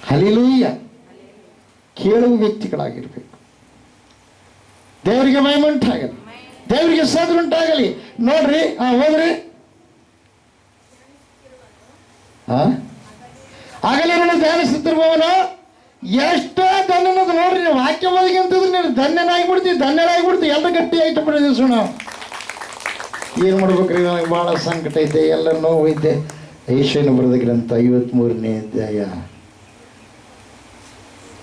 ಹಲ್ಲೆಲೂಯ, ಕೇಳುವ ವ್ಯಕ್ತಿಗಳಾಗಿರ್ಬೇಕು. ದೇವರಿಗೆ ಮಹಿಮುಂಟಾಗಲಿ, ದೇವರಿಗೆ ಸ್ತೋತ್ರ ಉಂಟಾಗಲಿ. ನೋಡ್ರಿ, ಹೋದ್ರಿ ಆಗಲೇ ಧ್ಯಾನಿಸುತ್ತಿರುವವನು ಎಷ್ಟೋ ಧನ್ಯನದು. ನೋಡ್ರಿ, ನೀವು ವಾಕ್ಯ ಓದಿಗಂತಂದ್ರೆ ನೀನು ಧನ್ಯನಾಗಿಬಿಡ್ತೀವಿ. ಎಲ್ಲ ಗಟ್ಟಿ ಆಯ್ತು ಬಿಡಿದ್ವಿ. ಸುಣ ಏನು ಮಾಡ್ಬೇಕ್ರಿ, ನನಗೆ ಭಾಳ ಸಂಕಟ ಐತೆ, ಎಲ್ಲ ನೋವು ಐತೆ. ಯೆಶಾಯನ ಬರೆದ ಗ್ರಂಥ 53ನೇ ಅಧ್ಯಾಯ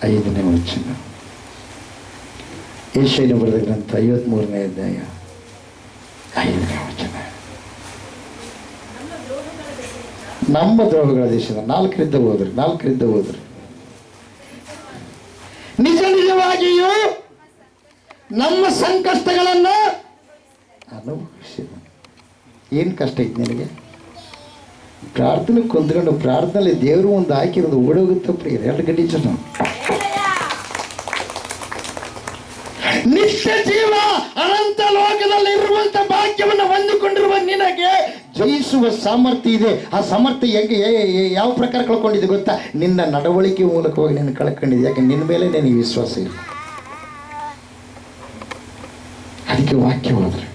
5ನೇ ವಚನ. ಯೆಶಾಯನ ಬರೆದ ಗ್ರಂಥ 53ನೇ ಅಧ್ಯಾಯ 5ನೇ ವಚನ. ನಮ್ಮ ದ್ರೋಹಗಳ ದೇಶದ 4ರಿಂದ ಹೋದ್ರಿ. ನಿಜವಾಗಿಯೂ ನಮ್ಮ ಸಂಕಷ್ಟಗಳನ್ನು ಅನುಭವಿಸಿದ. ಏನು ಕಷ್ಟ ಐತಿ ನಿನಗೆ? ಪ್ರಾರ್ಥನೆ ಕೊಂದ್ಕೊಂಡು ಪ್ರಾರ್ಥನೆ ದೇವರು ಒಂದು ಹಾಕಿರೋದು ಓಡೋಗುತ್ತೆ ಪ್ರಿಯರೇ. 2 ಗಂಟೆ ಜನ ನಿತ್ಯ ಜೀವ ಅನಂತ ಲೋಕದಲ್ಲಿ ಇರುವಂತ ಭಾಗ್ಯವನ್ನು ಹೊಂದಿಕೊಂಡಿರುವ ನಿನಗೆ ಜಯಿಸುವ ಸಾಮರ್ಥ್ಯ ಇದೆ. ಆ ಸಾಮರ್ಥ್ಯ ಹೇಗೆ ಯಾವ ಪ್ರಕಾರ ಕಳ್ಕೊಂಡಿದೆ ಗೊತ್ತಾ? ನಿನ್ನ ನಡವಳಿಕೆ ಮೂಲಕವಾಗಿ ನೀನು ಕಳ್ಕೊಂಡಿದೆ. ಯಾಕೆ? ನಿನ್ನ ಮೇಲೆ ನಿನಗೆ ವಿಶ್ವಾಸ ಇಲ್ಲ. ಅದಕ್ಕೆ ವಾಕ್ಯ ಹೋದ್ರೆ,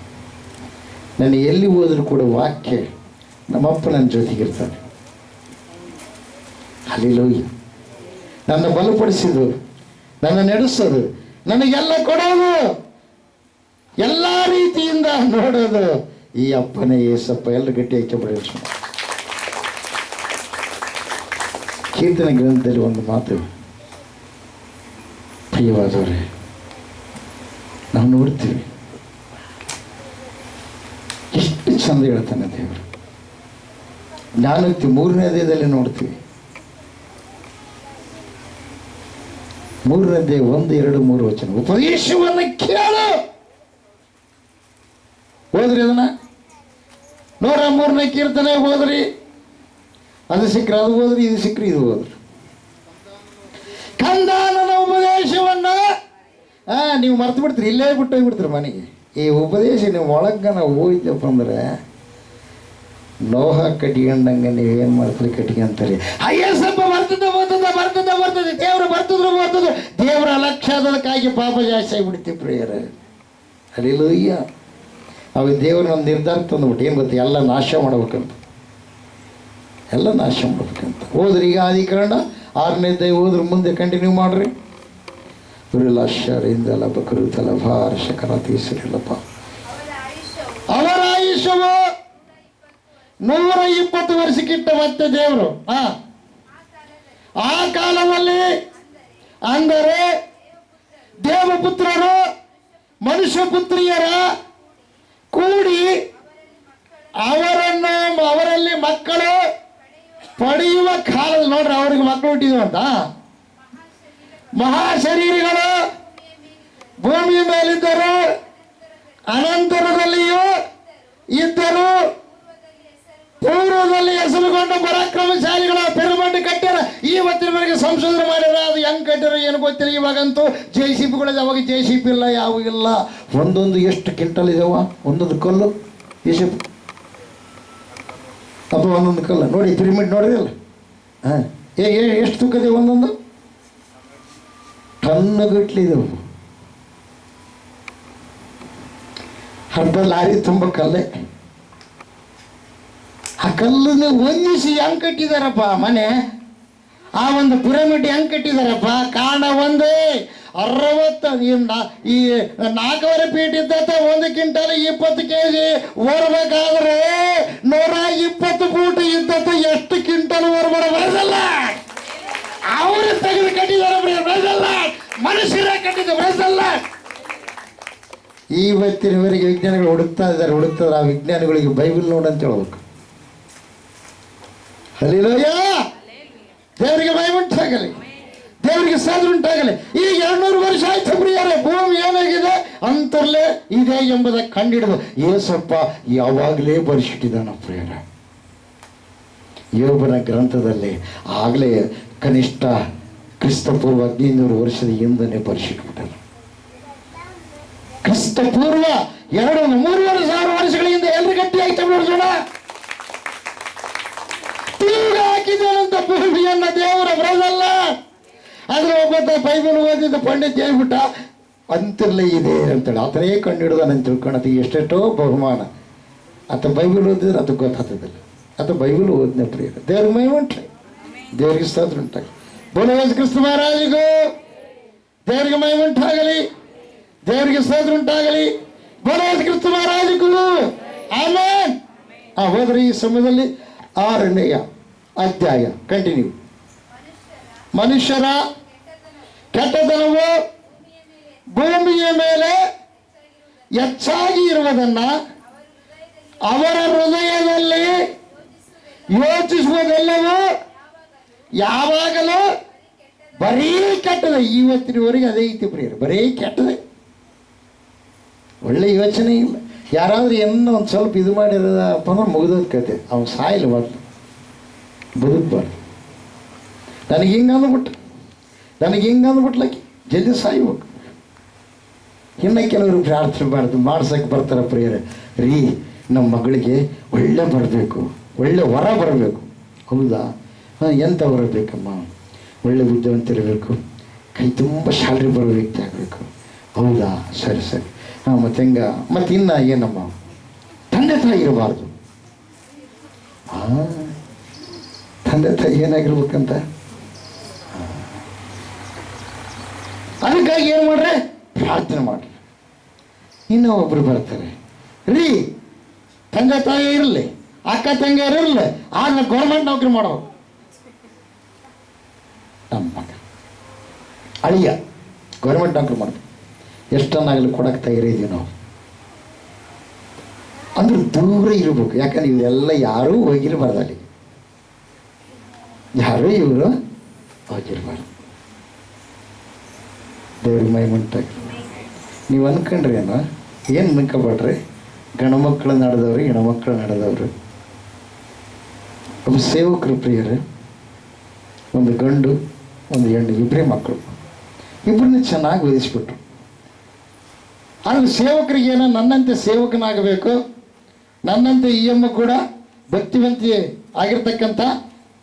ನಾನು ಎಲ್ಲಿ ಹೋದರೂ ಕೂಡ ವಾಕ್ಯ, ನಮ್ಮಪ್ಪ ನನ್ನ ಜೊತೆಗಿರ್ತಾನೆ. ಹಲ್ಲೆಲೂಯಾ. ನನ್ನ ಬಲಪಡಿಸಿದ್ದು, ನನ್ನ ನಡೆಸೋದು, ನನಗೆಲ್ಲ ಕೊಡೋದು, ಎಲ್ಲ ರೀತಿಯಿಂದ ನೋಡೋದು ಈ ಅಪ್ಪನೇ ಏಸಪ್ಪ. ಎಲ್ಲ ಗಟ್ಟಿ ಹಾಕಿ ಕೀರ್ತನ ಗ್ರಂಥದಲ್ಲಿ ಒಂದು ಮಾತು, ಪ್ರಿಯವಾದವರೇ, ನಾವು ನೋಡ್ತೀವಿ ಎಷ್ಟು ಚಂದ ಹೇಳ್ತಾನೆ ದೇವರು. ಜ್ಞಾನೋಕ್ತಿ 3ನೇ ಅಧ್ಯಾಯದಲ್ಲಿ ನೋಡ್ತೀವಿ. 3ನೇ ಅಧ್ಯಾಯ 1, 2, 3 ವಚನ. ಉಪದೇಶವನ್ನು ಕೇಳು. ಹೋದ್ರಿ ಅದನ್ನ 103ನೇ ಕೀರ್ತನೆ ಹೋದ್ರಿ, ಅದು ಸಿಕ್ಕರೆ ಅದು ಹೋದ್ರಿ, ಇದು ಸಿಕ್ಕರೆ ಇದು ಹೋದ್ರಿ. ಕಂದ ನನ್ನ ಉಪದೇಶವನ್ನ ನೀವು ಮರ್ತು ಬಿಡ್ತೀರಿ, ಇಲ್ಲೇ ಬಿಟ್ಟು ಹೋಗ್ಬಿಡ್ತೀರಿ ಮನೆಗೆ. ಈ ಉಪದೇಶ ನೀವು ಒಳಗನ ಹೋಗಿದ್ದಪ್ಪ ಅಂದ್ರೆ ಲೋಹ ಕಟ್ಕೊಂಡಂಗೆ ನೀವೇನು ಮಾಡ್ತೀರಿ, ಕಟ್ಕೊಂತಾರೆ. ಅಯ್ಯಸಪ್ಪ ಬರ್ತದೆ ದೇವರು ಬರ್ತದ್ರು ದೇವರ ಅಲಕ್ಷ್ಯ ಅದಕ್ಕಾಗಿ ಪಾಪ ಜಾಸ್ತಿ ಆಗಿಬಿಡ್ತೀವಿ ಪ್ರಿಯರೇ. ಹಲ್ಲೆಲೂಯಾ. ಅವಾಗ ದೇವರು ಒಂದು ನಿರ್ಧಾರ ತಂದುಬಿಟ್ಟು ಏನು ಗೊತ್ತಾ, ಎಲ್ಲ ನಾಶ ಮಾಡ್ಬೇಕಂತ, ಎಲ್ಲ ನಾಶ ಮಾಡ್ಬೇಕಂತ. ಹೋದ್ರಿ ಈಗ ಆದಿಕಾಂಡ 6ನೇ ಅಧ್ಯಾಯ ಹೋದ್ರೆ ಮುಂದೆ ಕಂಟಿನ್ಯೂ ಮಾಡ್ರಿ. ಉರುಲಾಶ್ಚರ್ಯದಿಂದಲ ಬಕರುತಲ ಭಾರಶಕರ ತೀಸರಿಲ್ಲಪ್ಪ. ಅವರ ಆಯುಷ್ಯವು 120 ವರ್ಷಕ್ಕಿಂತ ಮತ್ತೆ ದೇವರು ಆ ಕಾಲದಲ್ಲಿ ಅಂದರೆ ದೇವಪುತ್ರರು ಮನುಷ್ಯ ಪುತ್ರಿಯರ ಕೂಡಿ ಅವರಲ್ಲಿ ಮಕ್ಕಳು ಪಡೆಯುವ ಕಾಲ. ನೋಡ್ರಿ, ಅವ್ರಿಗೆ ಮಕ್ಕಳು ಹುಟ್ಟಿದ್ವು ಅಂತ. ಮಹಾಶರೀರಿಗಳು ಭೂಮಿಯ ಮೇಲಿದ್ದರು, ಅನಂತರದಲ್ಲಿಯೂ ಇದ್ದರು. ಪೂರ್ವದಲ್ಲಿ ಹೆಸರುಗೊಂಡ ಪರಾಕ್ರಮಶಾಲಿಗಳ ಪಿರಮಿಡ್ ಕಟ್ಟ್ಯಾರ. ಇವತ್ತಿನವರೆಗೆ ಸಂಶೋಧನೆ ಮಾಡ್ಯಾರ. ಅದು ಹೆಂಗೆ ಕಟ್ಟ್ಯಾರ ಏನು ಗೊತ್ತಿಲ್ಲ. ಇವಾಗಂತೂ JCBಗಳು, ಅವಾಗ JCB ಇಲ್ಲ, ಯಾವ ಇಲ್ಲ. ಒಂದೊಂದು ಎಷ್ಟು ಕ್ವಿಂಟಲ್ ಇದಾವ ಒಂದೊಂದು ಕಲ್ಲು JCB ಅಥವಾ ಒಂದೊಂದು ಕಲ್ಲು. ನೋಡಿ ಪಿರಮಿಡ್ ನೋಡ್ರಿ ಅಲ್ಲ, ಹಾಂ, ಎಷ್ಟು ತೂಕದೆ ಒಂದೊಂದು ಟನ್ನುಗಟ್ಲೆ ಇದಾವೆ. ಅರ್ಧ ಲಾರಿ ತುಂಬ ಕಲ್ಲೇ. ಆ ಕಲ್ಲನ್ನು ಹೊಂದಿಸಿ ಹೆಂಗೆ ಕಟ್ಟಿದಾರಪ್ಪ ಮನೆ, ಆ ಒಂದು ಪಿರಮಿಡ್ ಹೆಂಗೆ ಕಟ್ಟಿದಾರಪ್ಪ. ಕಾರಣ ಒಂದೇ, 60 ಈ 4.5 ಫೀಟ್ ಇದ್ದ 1 ಕ್ವಿಂಟಲ್ 20 kg ಹೊರಬೇಕಾದ್ರೆ 120 ಫೂಟ್ ಇದ್ದದ್ದು ಎಷ್ಟು ಕ್ವಿಂಟಲ್ ಹೊರಬರಲ್ಲ. ಅವರು ತೆಗೆದು ಕಟ್ಟಿದ್ದಾರೆ ಬರಲ್ಲ, ಮನುಷ್ಯರೇ ಕಟ್ಟಿದ ಬರಲ್ಲ. ಇವತ್ತಿನವರೆಗೆ ವಿಜ್ಞಾನಿಗಳು ಹುಡುಕ್ತಾರೆ. ಆ ವಿಜ್ಞಾನಿಗಳಿಗೆ ಬೈಬಲ್ ನೋಡಂತ ಹೇಳ್ಬೇಕು. ಹಲ್ಲೆಲೂಯಾ. ದೇವರಿಗೆ ಮಹಿಮೆ ಉಂಟಾಗಲಿ, ದೇವರಿಗೆ ಸ್ತೋತ್ರ ಉಂಟಾಗಲಿ. ಈಗ 200 ವರ್ಷ ಆಯ್ತು ಪ್ರಿಯರೇ, ಭೂಮಿ ಏನಾಗಿದೆ ಅಂತರ್ಲೇ ಇದೆ ಎಂಬುದಕ್ಕೆ ಕಂಡಿಡಿದು ಯೇಸಪ್ಪ ಯಾವಾಗಲೇ ಬರೆಸಿಟ್ಟಿದ್ದಾನ ಪ್ರಿಯರೇ. ಯೋಬನ ಗ್ರಂಥದಲ್ಲಿ ಆಗಲೇ ಕನಿಷ್ಠ ಕ್ರಿಸ್ತಪೂರ್ವ 1500 ವರ್ಷದ ಹಿಂದನೇ ಬರೆಸಿಟ್ಬಿಟ್ಟರು. ಕ್ರಿಸ್ತಪೂರ್ವ 2-3,500 ವರ್ಷಗಳ ಹಿಂದೆ ಎಲ್ಲರೂ ಗಟ್ಟಿ ಆಯ್ತು ನೋಡೋಣ. ತೂಗ ಹಾಕಿದ್ದಾನಂತ ಭೂಮಿಯನ್ನ ದೇವರ ಬರೋದಲ್ಲ. ಆದ್ರೆ ಒಬ್ಬ ಬೈಬಲ್ ಓದಿದ್ದ ಪಂಡಿತ್ ಹೇಳ್ಬಿಟ್ಟ ಅಂತರ್ಲೇ ಇದೆ ಅಂತೇಳಿ ಆತನೇ ಕಂಡು ಹಿಡ್ದಾನಂತ ತಿಳ್ಕೊಳತಿ. ಎಷ್ಟೆಷ್ಟೋ ಬಹುಮಾನ. ಆತ ಬೈಬಲ್ ಓದಿದ್ರೆ ಅದು ಗೊತ್ತಾಗ್ತದಿಲ್ಲ. ಆತ ಬೈಬಲ್ ಓದಿನ ಪ್ರಿಯ. ದೇವ್ರ ಮಹಿಮೆ ಉಂಟ್ರಿ, ದೇವರಿಗೆ ಸ್ತೋತ್ರ ಉಂಟಾಗಲಿ. ಬೋಲೋ ಯೇಸು ಕ್ರಿಸ್ತ ಮಹಾರಾಜರಿಗೂ ದೇವರಿಗೆ ಮಹಿಮೆ ಉಂಟಾಗಲಿ, ದೇವರಿಗೆ ಸ್ತೋತ್ರ ಉಂಟಾಗಲಿ. ಬೋಲೋ ಯೇಸು ಕ್ರಿಸ್ತ ಮಹಾರಾಜರಿಗೂ ಆಮೆನ್. ಹೋದ್ರೆ ಈ ಸಮಯದಲ್ಲಿ 6ನೇ ಅಧ್ಯಾಯ ಕಂಟಿನ್ಯೂ. ಮನುಷ್ಯರ ಕೆಟ್ಟತನವು ಭೂಮಿಯ ಮೇಲೆ ಹೆಚ್ಚಾಗಿ ಇರುವುದನ್ನ ಅವರ ಹೃದಯದಲ್ಲಿ ಯೋಚಿಸುವುದೆಲ್ಲವೂ ಯಾವಾಗಲೂ ಬರೀ ಕೆಟ್ಟದ. ಇವತ್ತಿನವರೆಗೆ ಅದೇ ಐತಿ ಪ್ರಿಯರು, ಬರೀ ಕೆಟ್ಟದೆ, ಒಳ್ಳೆ ಯೋಚನೆ ಇಲ್ಲ. ಯಾರಾದ್ರೂ ಏನೋ ಒಂದು ಸ್ವಲ್ಪ ಇದು ಮಾಡಿರೋದಪ್ಪ ಅಂದ್ರೆ ಮುಗಿದೋದ್ ಕತೆ. ಅವ್ನು ಸಾಯಲ್ಬಾರ್ದು, ಬದುಕಬಾರ್ದು. ನನಗೆ ಹಿಂಗೆ ಅಂದ್ಬಿಟ್ಲಕ್ಕೆ ಜಲ್ದಿ ಸಾಯ್ಬೇಕು. ಇನ್ನು ಕೆಲವರು ಪ್ರಾರ್ಥನೆ ಮಾಡ್ಸಕ್ಕೆ ಬರ್ತಾರೆ ಪ್ರಿಯರೇ. ರೀ, ನಮ್ಮ ಮಗಳಿಗೆ ಒಳ್ಳೆ ಬರಬೇಕು, ಒಳ್ಳೆ ವರ ಬರಬೇಕು. ಹೌದಾ? ಎಂಥ ವರ ಬೇಕಮ್ಮ? ಒಳ್ಳೆ ವಿದ್ಯಾವಂತಿರಬೇಕು, ಕೈ ತುಂಬ ಸ್ಯಾಲ್ರಿ ಬರೋ ವ್ಯಕ್ತಿ ಆಗಬೇಕು. ಹೌದಾ? ಸರಿ ಸರಿ. ಮತ್ತು ಹೆಂಗ? ಮತ್ತು ಇನ್ನು ಏನಮ್ಮ? ತಂದೆ ತಾಯಿ ಇರಬಾರ್ದು. ತಂದೆ ತಾಯಿ ಏನಾಗಿರ್ಬೇಕಂತ. ಅದಕ್ಕಾಗಿ ಏನು ಮಾಡ್ರೆ? ಪ್ರಾರ್ಥನೆ ಮಾಡ್ರಿ. ಇನ್ನೂ ಒಬ್ರು ಬರ್ತಾರೆ, ರೀ ತಂದೆ ತಾಯಿ ಇರಲಿ, ಅಕ್ಕ ತಂಗಿಯರು ಇರಲಿ, ಆದ್ರೆ ಗೌರ್ಮೆಂಟ್ ನೌಕರಿ ಮಾಡೋ ನಮ್ಮ ಮಗ ಅಳಿಯ ಗೌರ್ಮೆಂಟ್ ನೌಕರಿ ಮಾಡ್ತೀವಿ, ಎಷ್ಟನ್ನಾಗಲಿ ಕೊಡಕ್ಕೆ ತಯಾರಿದ್ದೀವಿ ನಾವು. ಅಂದ್ರೆ ದೂರ ಇರಬೇಕು. ಯಾಕಂದ್ರೆ ಇವೆಲ್ಲ ಯಾರೂ ಹೋಗಿರಬಾರ್ದು, ಅಲ್ಲಿ ಯಾರೂ ಇವರು ಹೋಗಿರಬಾರ್ದು. ದೇವ್ರಿಗೆ ಮಹಿಮೆ ಉಂಟಾಗಿ. ನೀವು ಅಂದ್ಕೊಂಡ್ರಿ ಏನೋ, ಏನು ಅನ್ಕೋಬೇಡ್ರಿ. ಗಂಡು ಮಕ್ಕಳು ನಡೆದವ್ರು, ಹೆಣ್ಮಕ್ಳು ನಡೆದವರು. ಒಬ್ಬ ಸೇವಕರು ಪ್ರಿಯರು, ಒಂದು ಗಂಡು ಒಂದು ಹೆಣ್ಣು, ಇಬ್ಬರೇ ಮಕ್ಕಳು. ಇಬ್ಬರನ್ನ ಚೆನ್ನಾಗಿ ಓದಿಸ್ಬಿಟ್ರು. ಆದರೆ ಸೇವಕರಿಗೇನೋ ನನ್ನಂತೆ ಸೇವಕನಾಗಬೇಕು, ನನ್ನಂತೆ ಈ ಅಮ್ಮ ಕೂಡ ಭಕ್ತಿವಂತಿ ಆಗಿರ್ತಕ್ಕಂಥ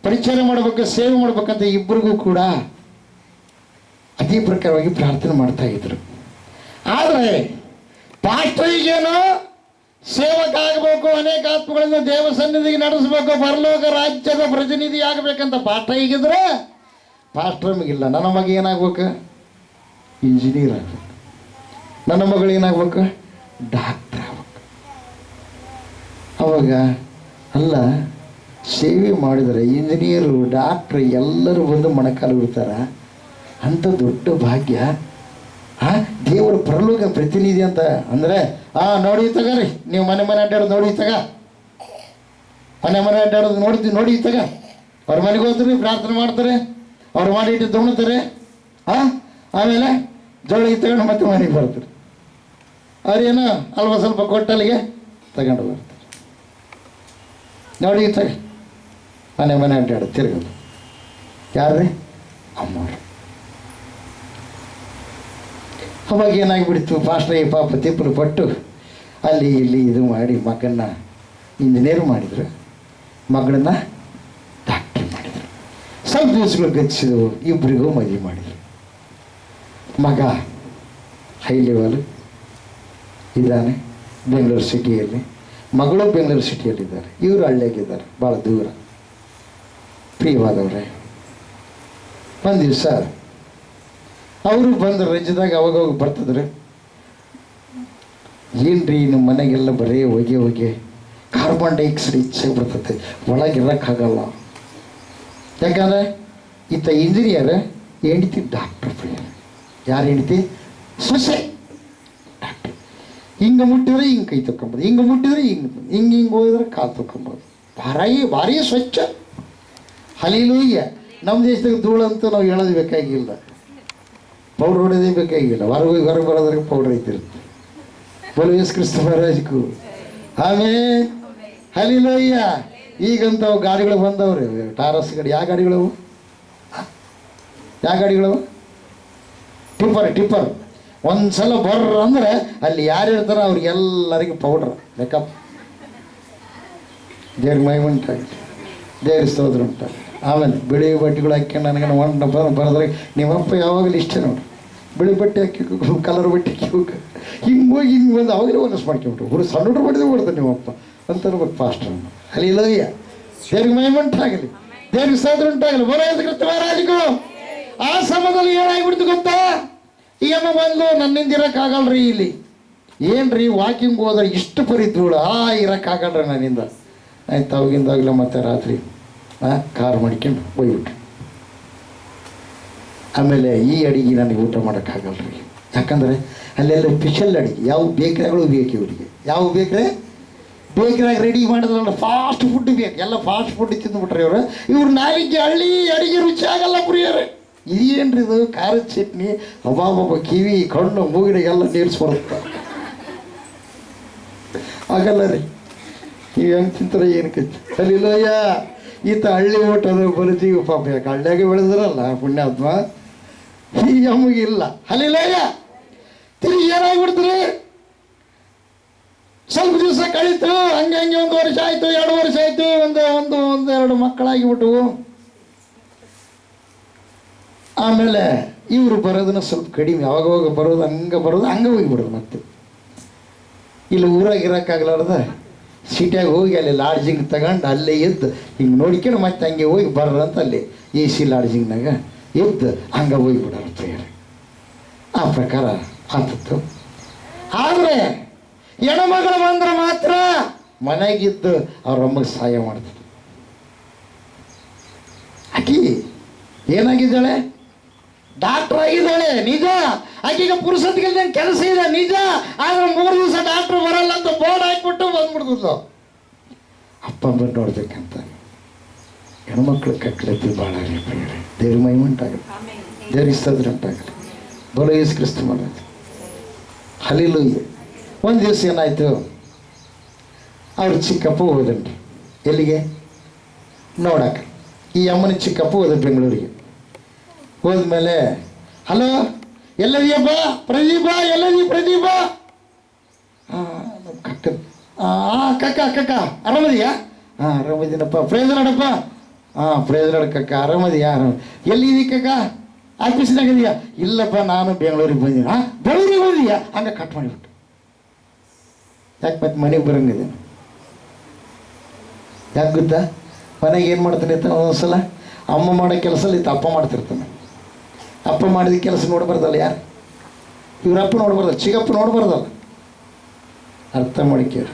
ಪರಿಚಯ ಮಾಡಬೇಕು, ಸೇವೆ ಮಾಡ್ಬೇಕಂತ ಇಬ್ಬರಿಗೂ ಕೂಡ ಅದೇ ಪ್ರಕಾರವಾಗಿ ಪ್ರಾರ್ಥನೆ ಮಾಡ್ತಾ ಇದ್ರು. ಆದರೆ ಪಾಸ್ಟರಿಗೇನು ಸೇವಕ ಆಗಬೇಕು, ಅನೇಕ ಆತ್ಮಗಳನ್ನು ದೇವ ಸನ್ನಿಧಿಗೆ ನಡೆಸಬೇಕು, ಪರಲೋಕ ರಾಜ್ಯದ ಪ್ರತಿನಿಧಿ ಆಗಬೇಕಂತ ಪಾಸ್ಟರಿಗಿದ್ರೆ ಪಾಸ್ಟರ್ ನಮಗಿಲ್ಲ. ನನ್ನ ಮಗ ಏನಾಗ್ಬೇಕು? ಇಂಜಿನಿಯರ್ ಆಗ್ಬೇಕು. ನನ್ನ ಮಗಳು ಏನಾಗ್ಬೇಕು? ಡಾಕ್ಟರ್ ಆಗ್ಬೇಕು. ಅವಾಗ ಅಲ್ಲ, ಸೇವೆ ಮಾಡಿದರೆ ಇಂಜಿನಿಯರು ಡಾಕ್ಟ್ರು ಎಲ್ಲರೂ ಬಂದು ಮೊಣಕಾಲು ಬಿಡ್ತಾರ. ಅಂಥ ದೊಡ್ಡ ಭಾಗ್ಯ ದೇವರ ಪರಲೋಕ ಪ್ರತಿನಿಧಿ ಅಂತ ಅಂದರೆ ನೋಡಿ ತಗರಿ, ನೀವು ಮನೆ ಅಡ್ಡಾಡೋದು ನೋಡಿ ತಗ, ಮನೆ ಅಡ್ಡಾಡೋದು ನೋಡಿ ತಗ. ಅವ್ರ ಮನೆಗೆ ಹೋಗ್ತಾರೆ, ಪ್ರಾರ್ಥನೆ ಮಾಡ್ತಾರೆ, ಅವ್ರು ಮಾಡಿಟ್ಟು ತೊಗೊಳ್ತಾರೆ. ಆಮೇಲೆ ಜೋಳ ತಗೊಂಡು ಮತ್ತೆ ಮನೆಗೆ ಬರ್ತಾರೆ. ಅವ್ರೇನು ಅಲ್ವ ಸ್ವಲ್ಪ ಕೊಟ್ಟಲ್ಲಿಗೆ ತಗೊಂಡು ಬರ್ತಾರೆ. ನೋಡಿ ತಗ, ಮನೆ ಅಡ್ಡಾಡೋದು ತಿರ್ಗೋದು ಯಾರ್ರಿ? ಅಮ್ಮವ್ರು. ಅವಾಗ ಏನಾಗಿಬಿಡ್ತು, ಪಾಸ್ಟ್ರಿಗೆ ಪಾಪ ತಿಪ್ಪಲು ಪಟ್ಟು ಅಲ್ಲಿ ಇಲ್ಲಿ ಇದು ಮಾಡಿ ಮಗನ್ನ ಇಂಜಿನಿಯರ್ ಮಾಡಿದರು, ಮಗಳನ್ನ ಡಾಕ್ಟ್ರ್ ಮಾಡಿದರು. ಸ್ವಲ್ಪ ದಿವಸಗಳು ಗತಿಸಿದವು, ಇಬ್ಬರಿಗೂ ಮದುವೆ ಮಾಡಿದರು. ಮಗ ಹೈ ಲೆವೆಲ್ ಇದ್ದಾನೆ ಬೆಂಗಳೂರು ಸಿಟಿಯಲ್ಲಿ, ಮಗಳು ಬೆಂಗಳೂರು ಸಿಟಿಯಲ್ಲಿದ್ದಾರೆ, ಇವರು ಹಳ್ಳಿಯಾಗಿದ್ದಾರೆ, ಭಾಳ ದೂರ. ಪ್ರಿಯವಾದವ್ರೆ, ಒಂದು ದಿವಸ ಅವರು ಬಂದು ರಜದಾಗ ಅವಾಗವಾಗ ಬರ್ತದ್ರೆ, ಏನ್ರಿ ನಿಮ್ಮ ಮನೆಗೆಲ್ಲ ಬರೀ ಹೊಗೆ ಕಾರ್ಬನ್ ಡೈಆಕ್ಸೈಡ್ ಹೆಚ್ಚಾಗಿ ಬರ್ತದೆ, ಒಳಗಿರೋಕ್ಕಾಗಲ್ಲ. ಯಾಕಂದರೆ ಈತ ಇಂಜಿನಿಯರ್, ಹೆಂಡತಿ ಡಾಕ್ಟರ್. ಪ್ರಿಯರ್ ಯಾರು ಹೆಂಡತಿ? ಸೊಸೆ ಡಾಕ್ಟರ್. ಹಿಂಗೆ ಮುಟ್ಟಿದ್ರೆ ಹಿಂಗೆ ಕೈ ತೊಗೊಂಬೋದು, ಹಿಂಗೆ ಮುಟ್ಟಿದ್ರೆ ಹಿಂಗೆ ಹೋಗಿದ್ರೆ ಕಾಲು ತೊಗೊಂಬೋದು. ಭಾರಿ ಸ್ವಚ್ಛ. ಹಲಿಲೂಯ್ಯ. ನಮ್ಮ ದೇಶದಾಗ ಧೂಳಂತೂ ನಾವು ಹೇಳೋದು ಬೇಕಾಗಿಲ್ಲ, ಪೌಡ್ರ್ ಹೊಡೋದೇ ಬೇಕಾಗಿಲ್ಲ. ಹೊರಗೆ ಬರೋದ್ರಿಗೆ ಪೌಡ್ರ್ ಐತಿರುತ್ತೆ. ಬೋಲು ಯೇಸು ಕ್ರಿಸ್ತ ಮಹಾರಾಜಕ್ಕೂ ಆಮೇಲೆ ಹಲಿಲೂಯ್ಯ. ಈಗಂತ ಗಾಡಿಗಳು ಬಂದವ್ರಿ, ಟಾರಸ್ ಗಾಡಿ. ಯಾವ ಗಾಡಿಗಳವು? ಟಿಪ್ಪರ್. ಒಂದು ಸಲ ಬರ್ರ ಅಂದರೆ ಅಲ್ಲಿ ಯಾರು ಇರ್ತಾರೋ ಅವ್ರಿಗೆಲ್ಲರಿಗೂ ಪೌಡ್ರ್ ಬೇಕಪ್. ದೇವ್ರ ಮೈ ಉಂಟಾಗಿ, ದೇವ್ರ ಸ್ತೋತ್ರ ಉಂಟಾಗಿ. ಆಮೇಲೆ ಬಿಳಿ ಬಟ್ಟೆಗಳು ಹಾಕ್ಕೊಂಡು ನನಗೆ ಒಂಟ ಬರೋದ್ರೆ, ನಿಮ್ಮಪ್ಪ ಯಾವಾಗಲೂ ಇಷ್ಟ ನೋಡಿ, ಬಿಳಿ ಬಟ್ಟೆ ಹಾಕಿ ಕಲರ್ ಬಟ್ಟೆ ಹಾಕಿ ಹಿಂಗೆ ಹೋಗಿ ಹಿಂಗೆ ಬಂದು ಅವಾಗಲೇ ಒನಸ್ ಮಾಡ್ಕೊಂಬಿಟ್ಟು ಸಣ್ಣ ಹುಡುಗರು ಬಡಿದೇ ಬಿಡ್ತಾರೆ ನಿಮ್ಮಪ್ಪ ಅಂತ ಅನ್ಬೇಕು ಪಾಸ್ಟರ್. ಅಲ್ಲಿ ಇಲ್ಲಯ್ಯ, ದೇವ್ರಿಗೆ ಮೈ ಉಂಟಾಗಲಿ, ದೇವ್ರಿಗೆ ಸ್ತೋತ್ರ ಉಂಟಾಗಲಿ. ಬರೋದಕ್ಕೆ ಮಹಾರಾಜಗೂ ಆ ಸಮಯದಲ್ಲಿ ಏನಾಗಿಬಿಡ್ತು ಗೊತ್ತಾ? ಈ ಅಮ್ಮ ಬಂದು ನನ್ನಿಂದ ಇರೋಕ್ಕಾಗಲ್ರಿ ಇಲ್ಲಿ. ಏನ್ರಿ ವಾಕಿಂಗ್ ಹೋದ್ರೆ ಇಷ್ಟು ಪರಿದ್ದೂಳು ಇರೋಕ್ಕಾಗಲ್ರಿ ನನ್ನಿಂದ. ಆಯ್ತು, ಅವಾಗಿಂದಾಗಲೇ ಮತ್ತೆ ರಾತ್ರಿ ಕಾರ್ ಮಾಡ್ಕೊಂಡು ಹೋಗ್ಬಿಟ್ರು. ಆಮೇಲೆ ಈ ಅಡಿಗೆ ನನಗೆ ಊಟ ಮಾಡೋಕ್ಕಾಗಲ್ರಿ, ಯಾಕಂದರೆ ಅಲ್ಲೆಲ್ಲ ಸ್ಪೆಷಲ್ ಅಡಿಗೆ. ಯಾವ ಬೇಕ್ರಿಗಳು ಬೇಕು ಇವರಿಗೆ, ಯಾವ ಬೇಕ್ರಿಯಾಗ ರೆಡಿ ಮಾಡಿದ್ರಲ್ಲ ಫಾಸ್ಟ್ ಫುಡ್ ಬೇಕು, ಎಲ್ಲ ಫಾಸ್ಟ್ ಫುಡ್ ತಿಂದುಬಿಟ್ರೆ ಇವ್ರು ನಾಲಿಗೆ ಹಳ್ಳಿ ಅಡಿಗೆ ರುಚಿ ಆಗಲ್ಲ ಪ್ರಿಯರೇ. ಇದೇನ್ರಿ ಇದು ಖಾರದ ಚಟ್ನಿ, ಅಬ್ಬಾಬಬ್ಬ ಕಿವಿ ಕಣ್ಣು ಮೂಗಿನಿಗೆಲ್ಲ ನೀರಿಸ್ಕೊಡುತ್ತ. ಆಗಲ್ಲ ರೀ, ನೀವು ಹೆಂಗೆ ತಿಂತಾರೆ ಏನಕ್ಕೆ? ಅಲ್ಲಿಲ್ಲಯ್ಯ, ಈತ ಹಳ್ಳಿ ಊಟದ ಬರುತ್ತೀವಿ ಪಾಪ. ಯಾಕೆ ಹಳ್ಳಿಯಾಗೆ ಬೆಳೆದ್ರಲ್ಲ ಪುಣ್ಯಾತ್ಮ, ಈ ನಮಗಿಲ್ಲ. ಅಲ್ಲಿಲ್ಲಯ್ಯ, ತಿರುಗಿ ಏನಾಗ್ಬಿಡ್ತೀರಿ? ಸ್ವಲ್ಪ ದಿವಸ ಕಳೀತು, ಹಂಗೆ 1 ವರ್ಷ ಆಯಿತು, 2 ವರ್ಷ ಆಯಿತು, ಒಂದು 2 ಮಕ್ಕಳಾಗಿಬಿಟ್ಟು. ಆಮೇಲೆ ಇವರು ಬರೋದನ್ನ ಸ್ವಲ್ಪ ಕಡಿಮೆ, ಅವಾಗವಾಗ ಬರೋದು ಹಂಗೆ ಹೋಗಿಬಿಡೋದು. ಮತ್ತೆ ಇಲ್ಲಿ ಊರಾಗ ಇರೋಕ್ಕಾಗಲಾರ್ದ ಸಿಟಿಯಾಗ ಹೋಗಿ ಅಲ್ಲಿ ಲಾಡ್ಜಿಂಗ್ ತಗೊಂಡು ಅಲ್ಲೇ ಎದ್ದು ಹಿಂಗೆ ನೋಡ್ಕೊಂಡು ಮತ್ತೆ ಹಂಗೆ ಹೋಗಿ ಬರ್ರಂತ ಅಲ್ಲಿ AC ಲಾಡ್ಜಿಂಗ್ನಾಗ ಎದ್ದು ಹಂಗೆ ಹೋಗಿಬಿಡೋರು ಪ್ರಿಯರೇ. ಆ ಪ್ರಕಾರ ಆತತ್ತು. ಆದರೆ ಹೆಣ್ಮಗಳು ಬಂದ್ರೆ ಮಾತ್ರ ಮನೆಗಿದ್ದು ಅವ್ರ ಅಮ್ಮಗೆ ಸಹಾಯ ಮಾಡ್ತಾರೆ. ಆಕಿ ಏನಾಗಿದ್ದಾಳೆ? ಡಾಕ್ಟರ್ ಆಗಿದ್ದಾಳೆ ನಿಜ. ಆಕೆಗೆ ಪುರುಷತ್ಗೆ ಕೆಲಸ ಇದೆ ನಿಜ. ಆದ್ರೆ 3 ದಿವಸ ಡಾಕ್ಟ್ರ್ ಬರಲ್ಲ ಅಂತ ಬೋರ್ಡ್ ಹಾಕ್ಬಿಟ್ಟು ಬಂದ್ಬಿಡ್ತಿದ್ಲು. ಅಪ್ಪ ಬಂದು ನೋಡ್ಬೇಕಂತ ಹೆಣ್ಮಕ್ಳು ಕಕ್ಕಳತ್ತಿ ಭಾಳ ಆಗಲಿ ಪ್ರಿಯರೇ. ದೇವ್ರ ಮಹಿಮೆ ಉಂಟಾಗಲಿ, ದೇವ್ರಿಗೆ ಸ್ತೋತ್ರ ಉಂಟಾಗಲಿ. ಬೋಲೋ ಯೇಸು ಕ್ರಿಸ್ತ ಮಹಾರಾಜ. ಹಲ್ಲೆಲೂಯಾ. ಒಂದು ದಿವಸ ಏನಾಯಿತು, ಅವ್ರ ಚಿಕ್ಕಪ್ಪ ಹೋದನ್ರಿ ಎಲ್ಲಿಗೆ ನೋಡಕ್ಕೆ. ಈ ಅಮ್ಮನ ಚಿಕ್ಕಪ್ಪ ಹೋದ ಬೆಂಗಳೂರಿಗೆ. ಹೋದ್ಮೇಲೆ, ಹಲೋ ಎಲ್ಲದೀಯಪ್ಪ? ಪ್ರದೀಪ ಎಲ್ಲದೀ? ಪ್ರದೀಪ ಕಕ್ಕ ಆರಾಮದಿಯಾ? ಆರಾಮದೀನಪ್ಪ. ಪ್ರೇಜ್ ನೋಡಪ್ಪ. ಪ್ರೇಜ್ ನೋಡ ಕಕ್ಕ, ಆರಾಮದಿಯಾ? ಎಲ್ಲಿದ್ದೀ ಕಕ್ಕ? ಆಫೀಸ್ನಾಗಿದೆಯಾ? ಇಲ್ಲಪ್ಪ, ನಾನು ಬೆಂಗಳೂರಿಗೆ ಬಂದೀನಿ. ಬೆಂಗಳೂರಿಗೆ ಬಂದಿಯಾ? ಹಂಗೆ ಕಟ್ ಮಾಡಿಬಿಟ್ಟು ಯಾಕೆ ಮತ್ತೆ ಮನೆಗೆ ಬರಂಗಿದೆ ಯಾಕೆ ಗೊತ್ತಾ? ಮನೆಗೆ ಏನು ಮಾಡ್ತಾನೆ ಅಂತ ಒಂದೊಂದ್ಸಲ ಅಮ್ಮ ಮಾಡೋ ಕೆಲಸ ಇತ್ತು ಅಪ್ಪ ಮಾಡ್ತಿರ್ತಾನೆ. ಅಪ್ಪ ಮಾಡಿದ ಕೆಲಸ ನೋಡ್ಬಾರ್ದಲ್ಲ ಯಾರು? ಇವರಪ್ಪ ನೋಡ್ಬಾರ್ದಲ್ಲ, ಚಿಕ್ಕಪ್ಪ ನೋಡ್ಬಾರ್ದಲ್ಲ. ಅರ್ಥ ಮಾಡಿಕೇರಿ.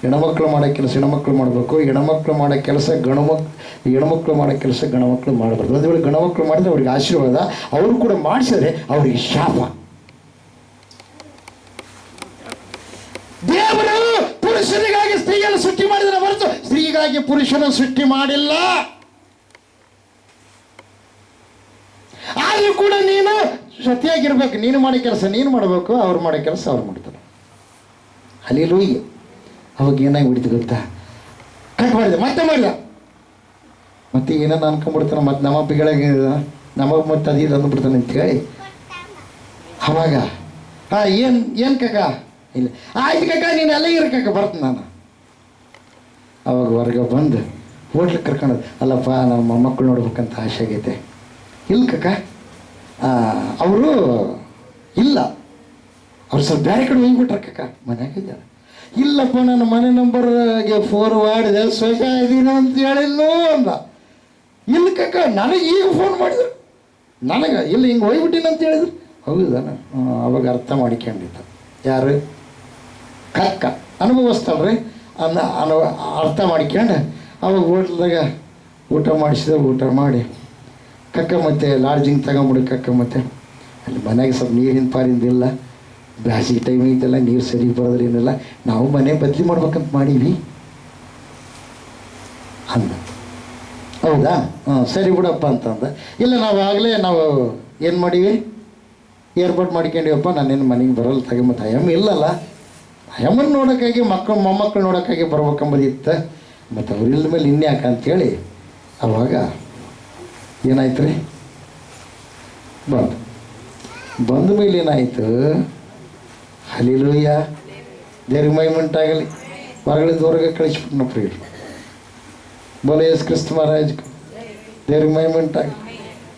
ಹೆಣ್ಮಕ್ಳು ಮಾಡೋ ಕೆಲಸ ಹೆಣ್ಮಕ್ಳು ಮಾಡಬೇಕು, ಹೆಣ್ಮಕ್ಳು ಮಾಡೋ ಕೆಲಸ ಹೆಣ್ಮಕ್ಳು ಮಾಡೋ ಕೆಲಸ ಗಣಮಕ್ಳು ಮಾಡಬಾರ್ದು. ಒಂದು ವೇಳೆ ಗಣಮಕ್ಳು ಮಾಡಿದ್ರೆ ಅವ್ರಿಗೆ ಆಶೀರ್ವಾದ, ಅವರು ಕೂಡ ಮಾಡಿಸಿದ್ರೆ ಅವರಿಗೆ ಶಾಪ. ದೇವರು ಪುರುಷನಿಗಾಗಿ ಸ್ತ್ರೀಯನ್ನು ಸೃಷ್ಟಿ ಮಾಡಿದರೆ ಹೊರತು ಸ್ತ್ರೀಗಾಗಿ ಪುರುಷನ ಸೃಷ್ಟಿ ಮಾಡಿಲ್ಲ. ಆದರೂ ಕೂಡ ನೀನು ಸತಿಯಾಗಿರ್ಬೇಕು. ನೀನು ಮಾಡೋ ಕೆಲಸ ನೀನು ಮಾಡಬೇಕು, ಅವ್ರು ಮಾಡೋ ಕೆಲಸ ಅವ್ರು ಮಾಡ್ತಾರೆ. ಹಲ್ಲೆಲೂಯಾ. ಅವಾಗ ಏನಾಗಿ ಬಿಡ್ತು ಗೊತ್ತಾ? ಕಟ್ ಮಾಡಿದೆ, ಮತ್ತೆ ಮಾಡಿದ, ಮತ್ತೆ ಏನನ್ನ ಅನ್ಕೊಂಡ್ಬಿಡ್ತಾನೆ. ಮತ್ತೆ ನಮ್ಮ ಅಪ್ಪಿಗಳಿಗೆ ನಮಗೆ ಮತ್ತೆ ಅದು ಅಂದ್ಬಿಡ್ತಾನೆ ಅಂತೇಳಿ ಅವಾಗ ಏನು ಕಕ್ಕ? ಇಲ್ಲ ಆಯ್ತು ಕಕ್ಕ, ನೀನು ಅಲ್ಲೇ ಇರ ಕಕ್ಕ, ಬರ್ತೀನಿ ನಾನು. ಅವಾಗ ಹೊರಗೆ ಬಂದು ಹೋಟ್ಲಿಗೆ ಕರ್ಕೊಂಡೋದು. ಅಲ್ಲಪ್ಪ ನಮ್ಮ ಮೊಮ್ಮಕ್ಕಳು ನೋಡ್ಬೇಕಂತ ಆಸೆ ಆಗೈತೆ. ಇಲ್ಲ ಕಕ್ಕ, ಅವರು ಇಲ್ಲ, ಅವ್ರು ಸ್ವಲ್ಪ ಬೇರೆ ಕಡೆ ಹೋಗ್ಬಿಟ್ರೆ ಕಕ್ಕ, ಮನೆಯಾಗಿದ್ದಾರೆ. ಇಲ್ಲಪ್ಪ ನನ್ನ ಮನೆ ನಂಬರ್ಗೆ ಫೋನ್ ಮಾಡಿದೆ, ಸ್ವಚ್ಛ ಇದ್ದೀನಿ ಅಂತ ಹೇಳಿಲ್ಲ ಅಂದ. ಇಲ್ಲ ಕಕ್ಕ, ನನಗೆ ಈಗ ಫೋನ್ ಮಾಡಿದ್ರು, ನನಗೆ ಇಲ್ಲ ಹಿಂಗೆ ಹೋಗ್ಬಿಟ್ಟಿನ ಅಂತ ಹೇಳಿದ್ರು. ಹೌದಾನ? ಅವಾಗ ಅರ್ಥ ಮಾಡಿಕೊಂಡಿದ್ದ ಯಾರು? ಕಕ್ಕ ಅನುಭವಿಸ್ತಾಳ್ರಿ. ಅರ್ಥ ಮಾಡ್ಕೊಂಡು ಅವಾಗ ಹೋಟ್ಲ್ದಾಗ ಊಟ ಮಾಡಿಸಿದ. ಊಟ ಮಾಡಿ ಕಕ್ಕ ಮತ್ತೆ ಲಾಡ್ಜಿಂಗ್ ತಗೊಂಬಿಡು ಕಕ್ಕ. ಮತ್ತೆ ಅಲ್ಲಿ ಮನೆಗೆ ಸ್ವಲ್ಪ ನೀರಿನ ಪಾರಿಂದಿಲ್ಲ, ಬ್ಯಾಸಿಗೆ ಟೈಮ್ ಐತಲ್ಲ, ನೀರು ಸರಿ ಬರೋದ್ರೆ ಏನಿಲ್ಲ, ನಾವು ಮನೆ ಬದಲಿ ಮಾಡ್ಬೇಕಂತ ಮಾಡೀವಿ ಅಂದ. ಹೌದಾ? ಸರಿ ಬಿಡಪ್ಪ ಅಂತಂದ. ಇಲ್ಲ ನಾವು ಏನು ಮಾಡೀವಿ, ಏರ್ಪಾಟ್ ಮಾಡ್ಕೊಂಡಿವಪ್ಪ, ನಾನೇನು ಮನೆಗೆ ಬರೋಲ್ಲ ತಗ. ಮತ್ತು ಅಯ್ಯಮ್ಮ ಇಲ್ಲಲ್ಲ, ಅಯ್ಯಮ್ಮನ ನೋಡೋಕ್ಕಾಗಿ ಮೊಮ್ಮಕ್ಕಳು ನೋಡೋಕ್ಕಾಗಿ ಬರ್ಬೇಕಂಬುದಿತ್ತು. ಮತ್ತು ಅವ್ರಿಲ್ದ ಮೇಲೆ ಇನ್ಯಾಕೆ ಅಂಥೇಳಿ ಅವಾಗ ಏನಾಯ್ತು ರೀ, ಬಂದ ಮೇಲೆ ಏನಾಯಿತು? ಹಲ್ಲೆಲೂಯಾ, ದೇವ್ರಿಗೆ ಮಹಿಮೆಂಟಾಗಲಿ. ಹೊರಗಳಿಂದ ಹೊರಗೆ ಕಳಿಸ್ಬಿಟ್ನ ಪ್ರಿಯರು. ಬೋಲೋ ಯೇಸು ಕ್ರಿಸ್ತ ಮಹಾರಾಜ್, ದೇವ್ರಿಗೆ ಮಹಿಮೆಂಟಾಗಲಿ,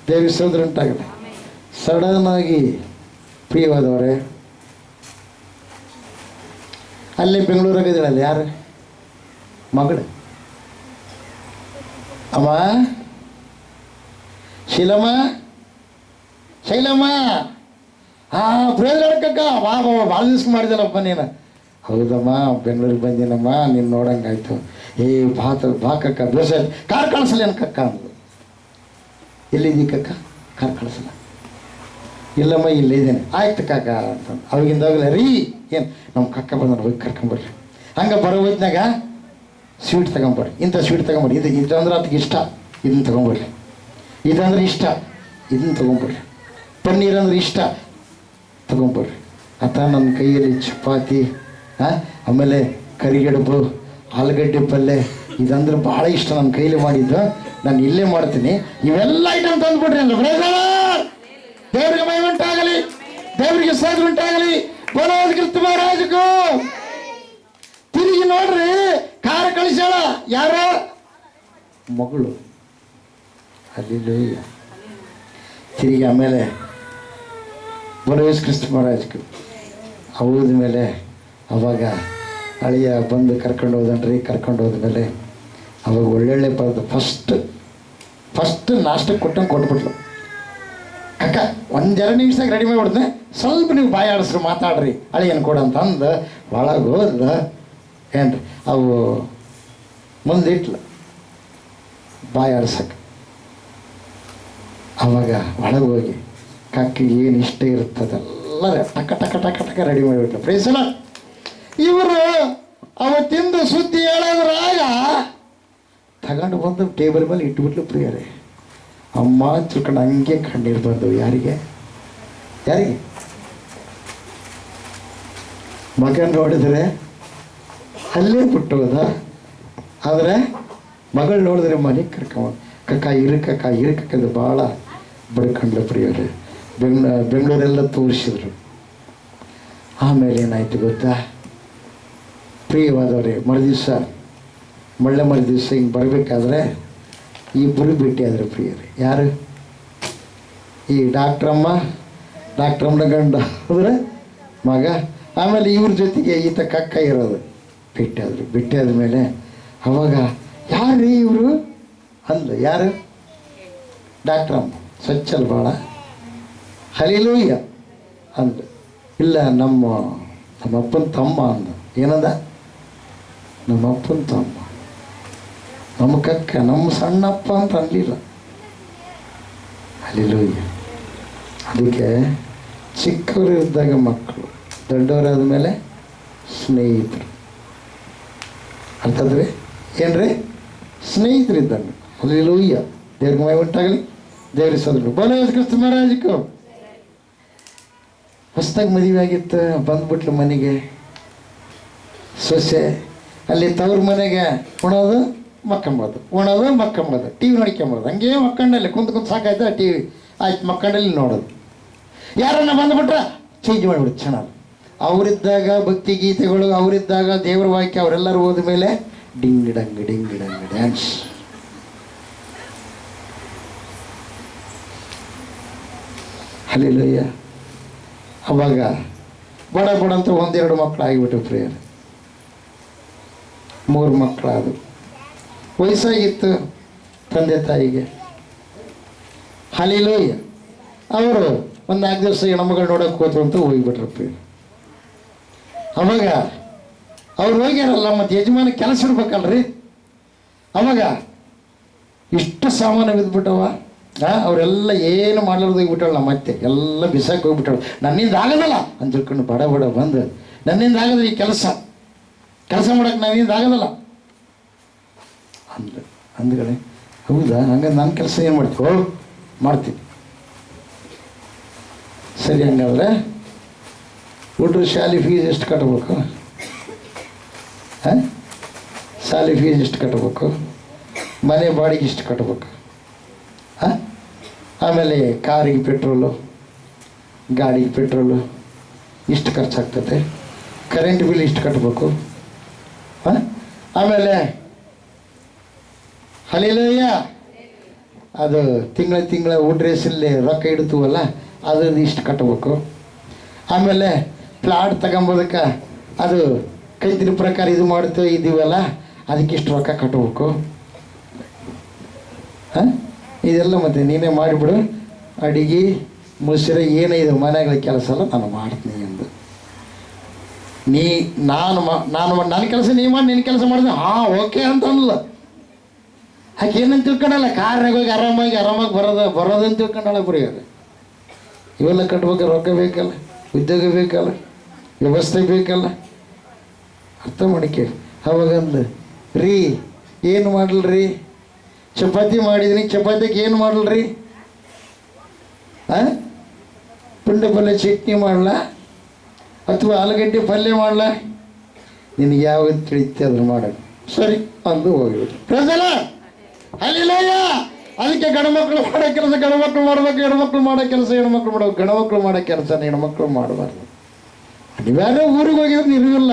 ದೇವ್ರಿಗೆ ಸ್ತೋತ್ರ ಉಂಟಾಗಲಿ. ಸಡನ್ನಾಗಿ ಪ್ರಿಯವಾದವರೇ, ಅಲ್ಲೇ ಬೆಂಗಳೂರಾಗಿದ್ದಾಳಲ್ಲ, ಯಾರು ಮಗಳು? ಅಮ್ಮ ಶೈಲಮ್ಮ ಪ್ರೇರಣಕ್ಕಕ್ಕ, ಭಾಳ ದಿವ್ಸ ಮಾಡಿದಲ್ಲಪ್ಪ ನೀನು. ಹೌದಮ್ಮ, ಬೆಂಗಳೂರಿಗೆ ಬಂದಿನಮ್ಮ, ನೀನು ನೋಡಂಗಾಯ್ತು. ಬಾ ಕಕ್ಕ, ಬೇಸ ಕಾರ್ ಕಳಿಸಲ್ಲ ಏನು ಕಕ್ಕ ಅಂದ್ಲು. ಎಲ್ಲಿದ್ದೀ ಕಕ್ಕ? ಕಾರ್ ಕಳಿಸಲ್ಲ. ಇಲ್ಲಮ್ಮ ಇಲ್ಲೇ ಇದ್ದೇನೆ. ಆಯ್ತು ಕಾಕ ಅಂತಂದು ಅವಾಗಿಂದಾಗಲೇ ರೀ ಏನು ನಮ್ಮ ಕಕ್ಕ ಬಂದ ಹೋಗಿ ಕರ್ಕೊಂಬರ್ರಿ. ಹಂಗೆ ಬರೋ ಹೊತ್ನಾಗ ಸ್ವೀಟ್ ತಗೊಂಬರ್ರಿ, ಇಂಥ ಸ್ವೀಟ್ ತಗೊಂಬರ್ರಿ, ಇದಂದ್ರೆ ಅದಕ್ಕೆ ಇಷ್ಟ, ಇದನ್ನು ತೊಗೊಂಬರ್ರಿ. ಇದಂದ್ರೆ ಇಷ್ಟ, ಇದನ್ನು ತೊಗೊಂಬರ್ರಿ. ಪನ್ನೀರ್ ಅಂದ್ರೆ ಇಷ್ಟ, ತೊಗೊಂಬರ್ರಿ. ಆತ ನನ್ನ ಕೈಯಲ್ಲಿ ಚಪಾತಿ, ಆಮೇಲೆ ಕರಿಗಡುಬು, ಆಲೂಗಡ್ಡೆ ಪಲ್ಯ, ಇದಂದ್ರೆ ಭಾಳ ಇಷ್ಟ, ನನ್ನ ಕೈಲಿ ಮಾಡಿದ್ದು, ನಾನು ಇಲ್ಲೇ ಮಾಡ್ತೀನಿ. ಇವೆಲ್ಲ ಐಟಮ್ ತಂದುಬಿಡ್ರಿ ಅಂದ್ರೆ ದೇವರಿಗೆ ಮಹಿಮೆಂಟಾಗಲಿ, ದೇವರಿಗೆ ಸ್ತೋತ್ರ ಉಂಟಾಗಲಿ. ಬೋಲೋ ಕ್ರಿಸ್ತ ಮಹಾರಾಜಗೂ. ತಿರುಗಿ ನೋಡ್ರಿ, ಕಾರ ಕಳಿಸ್ಯಾಳ, ಯಾರ ಮಗಳು. ಹಲ್ಲೆಲೂಯಾ. ತಿರುಗಿ ಆಮೇಲೆ ಬೋಲೋ ಯೇಸು ಕ್ರಿಸ್ತ ಮಹಾರಾಜಗೂ ಹೌದ ಮೇಲೆ ಅವಾಗ ಅಳಿಯ ಬಂದು ಕರ್ಕೊಂಡು ಹೋದನ್ರಿ. ಕರ್ಕೊಂಡು ಹೋದ್ಮೇಲೆ ಅವಾಗ ಒಳ್ಳೊಳ್ಳೆ ಪದ ಫಸ್ಟ್ ನಾಷ್ಟಕ್ಕೆ ಕೊಟ್ಬಿಟ್ಲು. ಅಕ್ಕ 1-2 ನಿಮಿಷದಾಗ ರೆಡಿ ಮಾಡಿಬಿಡ್ದೆ, ಸ್ವಲ್ಪ ನೀವು ಬಾಯಿ ಆಡಿಸ್ರಿ, ಮಾತಾಡ್ರಿ, ಅಳಿಯನ್ ಕೊಡು ಅಂತ ಅಂದು ಒಳಗೆ ಹೋದ. ಏನ್ರಿ ಅವು ಮುಂದಿಟ್ಲು ಬಾಯಿ ಆಡ್ಸಕ್ಕೆ. ಅವಾಗ ಒಳಗೆ ಹೋಗಿ ಕಕ್ಕಿಗೆ ಏನು ಇಷ್ಟ ಇರ್ತದೆಲ್ಲ ಟಕ ಟಕ ಟಕ ಟಕ ರೆಡಿ ಮಾಡಿಬಿಟ್ಲು. ಪ್ರೇಸಲ ಇವರು ಅವತ್ತಿಂದ ಸುದ್ದಿ ಹೇಳೋದ್ರಾಗ ತಗೊಂಡು ಬಂದು ಟೇಬಲ್ ಮೇಲೆ ಇಟ್ಬಿಟ್ಲು. ಪ್ರಿಯರೇ, ಅಮ್ಮ ತಿಳ್ಕೊಂಡು ಹಂಗೆ ಕಣ್ಣೀರು ಬಂದವು. ಯಾರಿಗೆ ಮಗ ನೋಡಿದ್ರೆ ಅಲ್ಲೇ ಬಿಟ್ಟು ಹೋದ. ಆದರೆ ಮಗಳು ನೋಡಿದ್ರೆ ಮನೆಗೆ ಕರ್ಕೊಂಡು ಕಕ್ಕ ಇರಕ್ಕದು ಭಾಳ ಬಡ್ಕೊಂಡ್ಲು. ಪ್ರಿಯರೇ, ಬೆಂಗಳೂರೆಲ್ಲ ತೋರಿಸಿದ್ರು. ಆಮೇಲೆ ಏನಾಯ್ತು ಗೊತ್ತಾ ಪ್ರಿಯವಾದವ್ರೆ, ಮರುದಿವಸ ಹಿಂಗೆ ಬರಬೇಕಾದ್ರೆ ಇಬ್ಬರು ಭೇಟಿ ಆದ್ರೆ ಪ್ರಿಯರೇ. ಯಾರು? ಈ ಡಾಕ್ಟ್ರಮ್ಮನ ಗಂಡ ಅಂದರೆ ಮಗ. ಆಮೇಲೆ ಇವ್ರ ಜೊತೆಗೆ ಈತ ಕಕ್ಕ ಇರೋದು ಬಿಟ್ಟಾದ ಮೇಲೆ ಅವಾಗ ಯಾರ್ರೀ ಇವರು ಅಂದ. ಯಾರು? ಡಾಕ್ಟ್ರಮ್ಮ ಸ್ವಚ್ಛಲ್ ಭಾಳ ಹಲಿಲೂಯ್ಯ ಅಂದ. ಇಲ್ಲ ನಮ್ಮಪ್ಪನ ತಮ್ಮ ಅಂದ. ಏನಂದ? ನಮ್ಮಪ್ಪನ ತಮ್ಮ, ನಮ್ಮ ಕಕ್ಕ, ನಮ್ಮ ಸಣ್ಣಪ್ಪ ಅಂತ ಅನ್ಲಿಲ್ಲ. ಹಲಿಲೂಯ್ಯ. ಅದಕ್ಕೆ ಚಿಕ್ಕವರು ಇದ್ದಾಗ ಮಕ್ಕಳು, ದೊಡ್ಡವರಾದ ಮೇಲೆ ಸ್ನೇಹಿತರು. ಅರ್ಥಾದ್ರೆ ಏನ್ರಿ? ಸ್ನೇಹಿತರಿದ್ದಂಗೆ. ಹಲ್ಲೆಲೂಯ್ಯ. ದೇವ್ರಿಗೆ ಮಹಿಮೆ ಉಂಟಾಗಲಿ. ದೇವ್ರಿಗೆ ಸೋದರರು ಬೋಲೋ ಯೇಸು ಕ್ರಿಸ್ತ ಮಹಾರಾಜಕ್ಕೂ. ಹೊಸ್ದಾಗಿ ಮದುವೆ ಆಗಿತ್ತು, ಬಂದ್ಬಿಟ್ಲು ಮನೆಗೆ ಸೊಸೆ. ಅಲ್ಲಿ ತವ್ರ ಮನೆಗೆ ಉಣೋದು ಮಕ್ಕಂಬೋದು, ಟಿ ವಿ ನೋಡ್ಕೊಂಬೋದು. ಹಂಗೆ ಮಕ್ಕಂಡಲ್ಲಿ ಕುಂತು ಸಾಕಾಯ್ತು. ಟಿ ವಿ ಆಯ್ತು, ಮಕ್ಕಂಡಲ್ಲಿ ನೋಡೋದು. ಯಾರನ್ನ ಬಂದುಬಿಟ್ರೆ ಚೇಂಜ್ ಮಾಡಿಬಿಡು ಚೆನ್ನಾಗಿ. ಅವರಿದ್ದಾಗ ಭಕ್ತಿ ಗೀತೆಗಳು, ಅವರಿದ್ದಾಗ ದೇವರ ವಾಕ್ಯ, ಅವರೆಲ್ಲರೂ ಹೋದ ಮೇಲೆ ಡಿಂಗ್ ಡಂಗ್ ಡ್ಯಾನ್ಸ್. ಹಲ್ಲೆಲೂಯ್ಯ. ಅವಾಗ ಬಡ ಅಂತ ಒಂದೆರಡು ಮಕ್ಕಳು ಆಗಿಬಿಟ್ಟು ಪ್ರೇಯರ್, 3 ಮಕ್ಕಳಾದವು. ವಯಸ್ಸಾಗಿತ್ತು ತಂದೆ ತಾಯಿಗೆ. ಹಲ್ಲೆಲೂಯ್ಯ. ಅವರು ಒಂದು 4 ದಿವಸ ಹೆಣ್ಮಗಳು ನೋಡೋಕೆ ಹೋದ್ರು ಅಂತ ಹೋಗಿಬಿಟ್ರು ಪ್ರೇಯರ್. ಅವಾಗ ಅವ್ರು ಹೋಗ್ಯಾರಲ್ಲ, ಮತ್ತು ಯಜಮಾನ ಕೆಲಸ ಇಡ್ಬೇಕಲ್ರಿ. ಅವಾಗ ಇಷ್ಟು ಸಾಮಾನು ಬಿದ್ದುಬಿಟ್ಟವ. ಅವರೆಲ್ಲ ಏನು ಮಾಡ್ಲಾರ್ದು ಹೋಗ್ಬಿಟ್ಟಳು. ನಮ್ಮ ಮತ್ತೆ ಎಲ್ಲ ಬಿಸಾಕಿ ಹೋಗ್ಬಿಟ್ಟಳು. ನನ್ನಿಂದ ಆಗೋದಲ್ಲ ಅಂತ ತಿಳ್ಕೊಂಡು ಬಡ ಬಂದು, ನನ್ನಿಂದ ಆಗೋದು ಈ ಕೆಲಸ ಮಾಡೋಕೆ ನನ್ನಿಂದ ಆಗೋದಲ್ಲ ಅಂದ್ಗಡೆ. ಹೌದಾ? ಹಂಗೆ ನನ್ನ ಕೆಲಸ ಏನು ಮಾಡ್ತೀವಿ? ಮಾಡ್ತೀನಿ. ಸರಿ, ಹಂಗಾದ್ರೆ ಹುಡ್ರು ಶಾಲೆ ಫೀಸ್ ಎಷ್ಟು ಕಟ್ಟಬೇಕು? ಶಾಲೆ ಫೀಸ್ ಎಷ್ಟು ಕಟ್ಟಬೇಕು? ಮನೆ ಬಾಡಿಗೆ ಎಷ್ಟು ಕಟ್ಟಬೇಕು? ಆಮೇಲೆ ಕಾರಿಗೆ ಪೆಟ್ರೋಲು, ಗಾಡಿಗೆ ಪೆಟ್ರೋಲು ಇಷ್ಟು ಖರ್ಚಾಗ್ತದೆ. ಕರೆಂಟ್ ಬಿಲ್ ಇಷ್ಟು ಕಟ್ಟಬೇಕು. ಆಮೇಲೆ ಹಲ್ಲೆಲೂಯ್ಯ, ಅದು ತಿಂಗಳ ಊಡ್ರೇಸಲ್ಲಿ ರೊಕ್ಕ ಇಡ್ತೀವಲ್ಲ, ಅದ್ರದ್ದು ಇಷ್ಟು ಕಟ್ಟಬೇಕು. ಆಮೇಲೆ ಪ್ಲಾಟ್ ತಗೊಂಬೋದಕ್ಕೆ ಅದು ಕೈತಿನ ಪ್ರಕಾರ ಇದು ಮಾಡ್ತೇವೆ ಇದೀವಲ್ಲ, ಅದಕ್ಕಿಷ್ಟು ರೊಕ್ಕ ಕಟ್ಟಬೇಕು. ಇದೆಲ್ಲ ಮತ್ತೆ ನೀನೇ ಮಾಡಿಬಿಡು. ಅಡಿಗೆ ಮುಸಿರೆ ಏನಿದೆ ಮನೆಗಳ ಕೆಲಸ ಎಲ್ಲ ನಾನು ಮಾಡ್ತೀನಿ ಎಂದು. ನನ್ನ ಕೆಲಸ ನೀ ಮಾಡಿ, ನಿನ್ನ ಕೆಲಸ ಮಾಡಿದ್ರೆ ಓಕೆ ಅಂತ ಅನ್ನಲ್ಲ. ಆಕೆ ಏನಂತ ತಿಳ್ಕೊಂಡಲ್ಲ, ಕಾರ್ನಾಗ ಹೋಗಿ ಆರಾಮಾಗಿ ಬರೋದಂತ ತಿಳ್ಕೊಂಡಲ್ಲ. ಬರೀ ಅದು ಇವೆಲ್ಲ ಕಟ್ಬೇಕು, ರೊಕ್ಕ ಬೇಕಲ್ಲ, ಉದ್ಯೋಗ ಬೇಕಲ್ಲ, ವ್ಯವಸ್ಥೆ ಬೇಕಲ್ಲ. ಅರ್ಥ ಮಾಡಿಕೆ. ಅವಾಗಂದು ರೀ ಏನು ಮಾಡಲ್ರಿ? ಚಪಾತಿ ಮಾಡಿದ್ದೀನಿ, ಚಪಾತಿಗೆ ಏನು ಮಾಡಲ್ರಿ? ಪುಂಡೆ ಪಲ್ಯ ಚಟ್ನಿ ಮಾಡಲ ಅಥವಾ ಆಲೂಗಡ್ಡೆ ಪಲ್ಯ ಮಾಡಲ? ನಿನಗೆ ಯಾವಾಗ ತಿಳಿಯುತ್ತೆ ಅದ್ರ ಮಾಡೋದು. ಸರಿ ಅಂದು ಹೋಗ್ಬಿಟ್ಟು ಪ್ರಜಲ ಹಲ್ಲೆಲೂಯ್ಯ. ಅದಕ್ಕೆ ಗಂಡುಮಕ್ಳು ಮಾಡೋ ಕೆಲಸ ಗಂಡುಮಕ್ಳು ಮಾಡ್ಬೇಕು, ಹೆಣ್ಮಕ್ಳು ಮಾಡೋ ಕೆಲಸ ಹೆಣ್ಮಕ್ಳು ಮಾಡ್ಬೇಕು. ಗಂಡುಮಕ್ಳು ಮಾಡೋ ಕೆಲಸನ ಹೆಣ್ಮಕ್ಳು ಮಾಡಬಾರ್ದು. ನೀವ್ಯಾರೋ ಊರಿಗೆ ಹೋಗಿದ್ರೆ ಇರಲಿಲ್ಲ.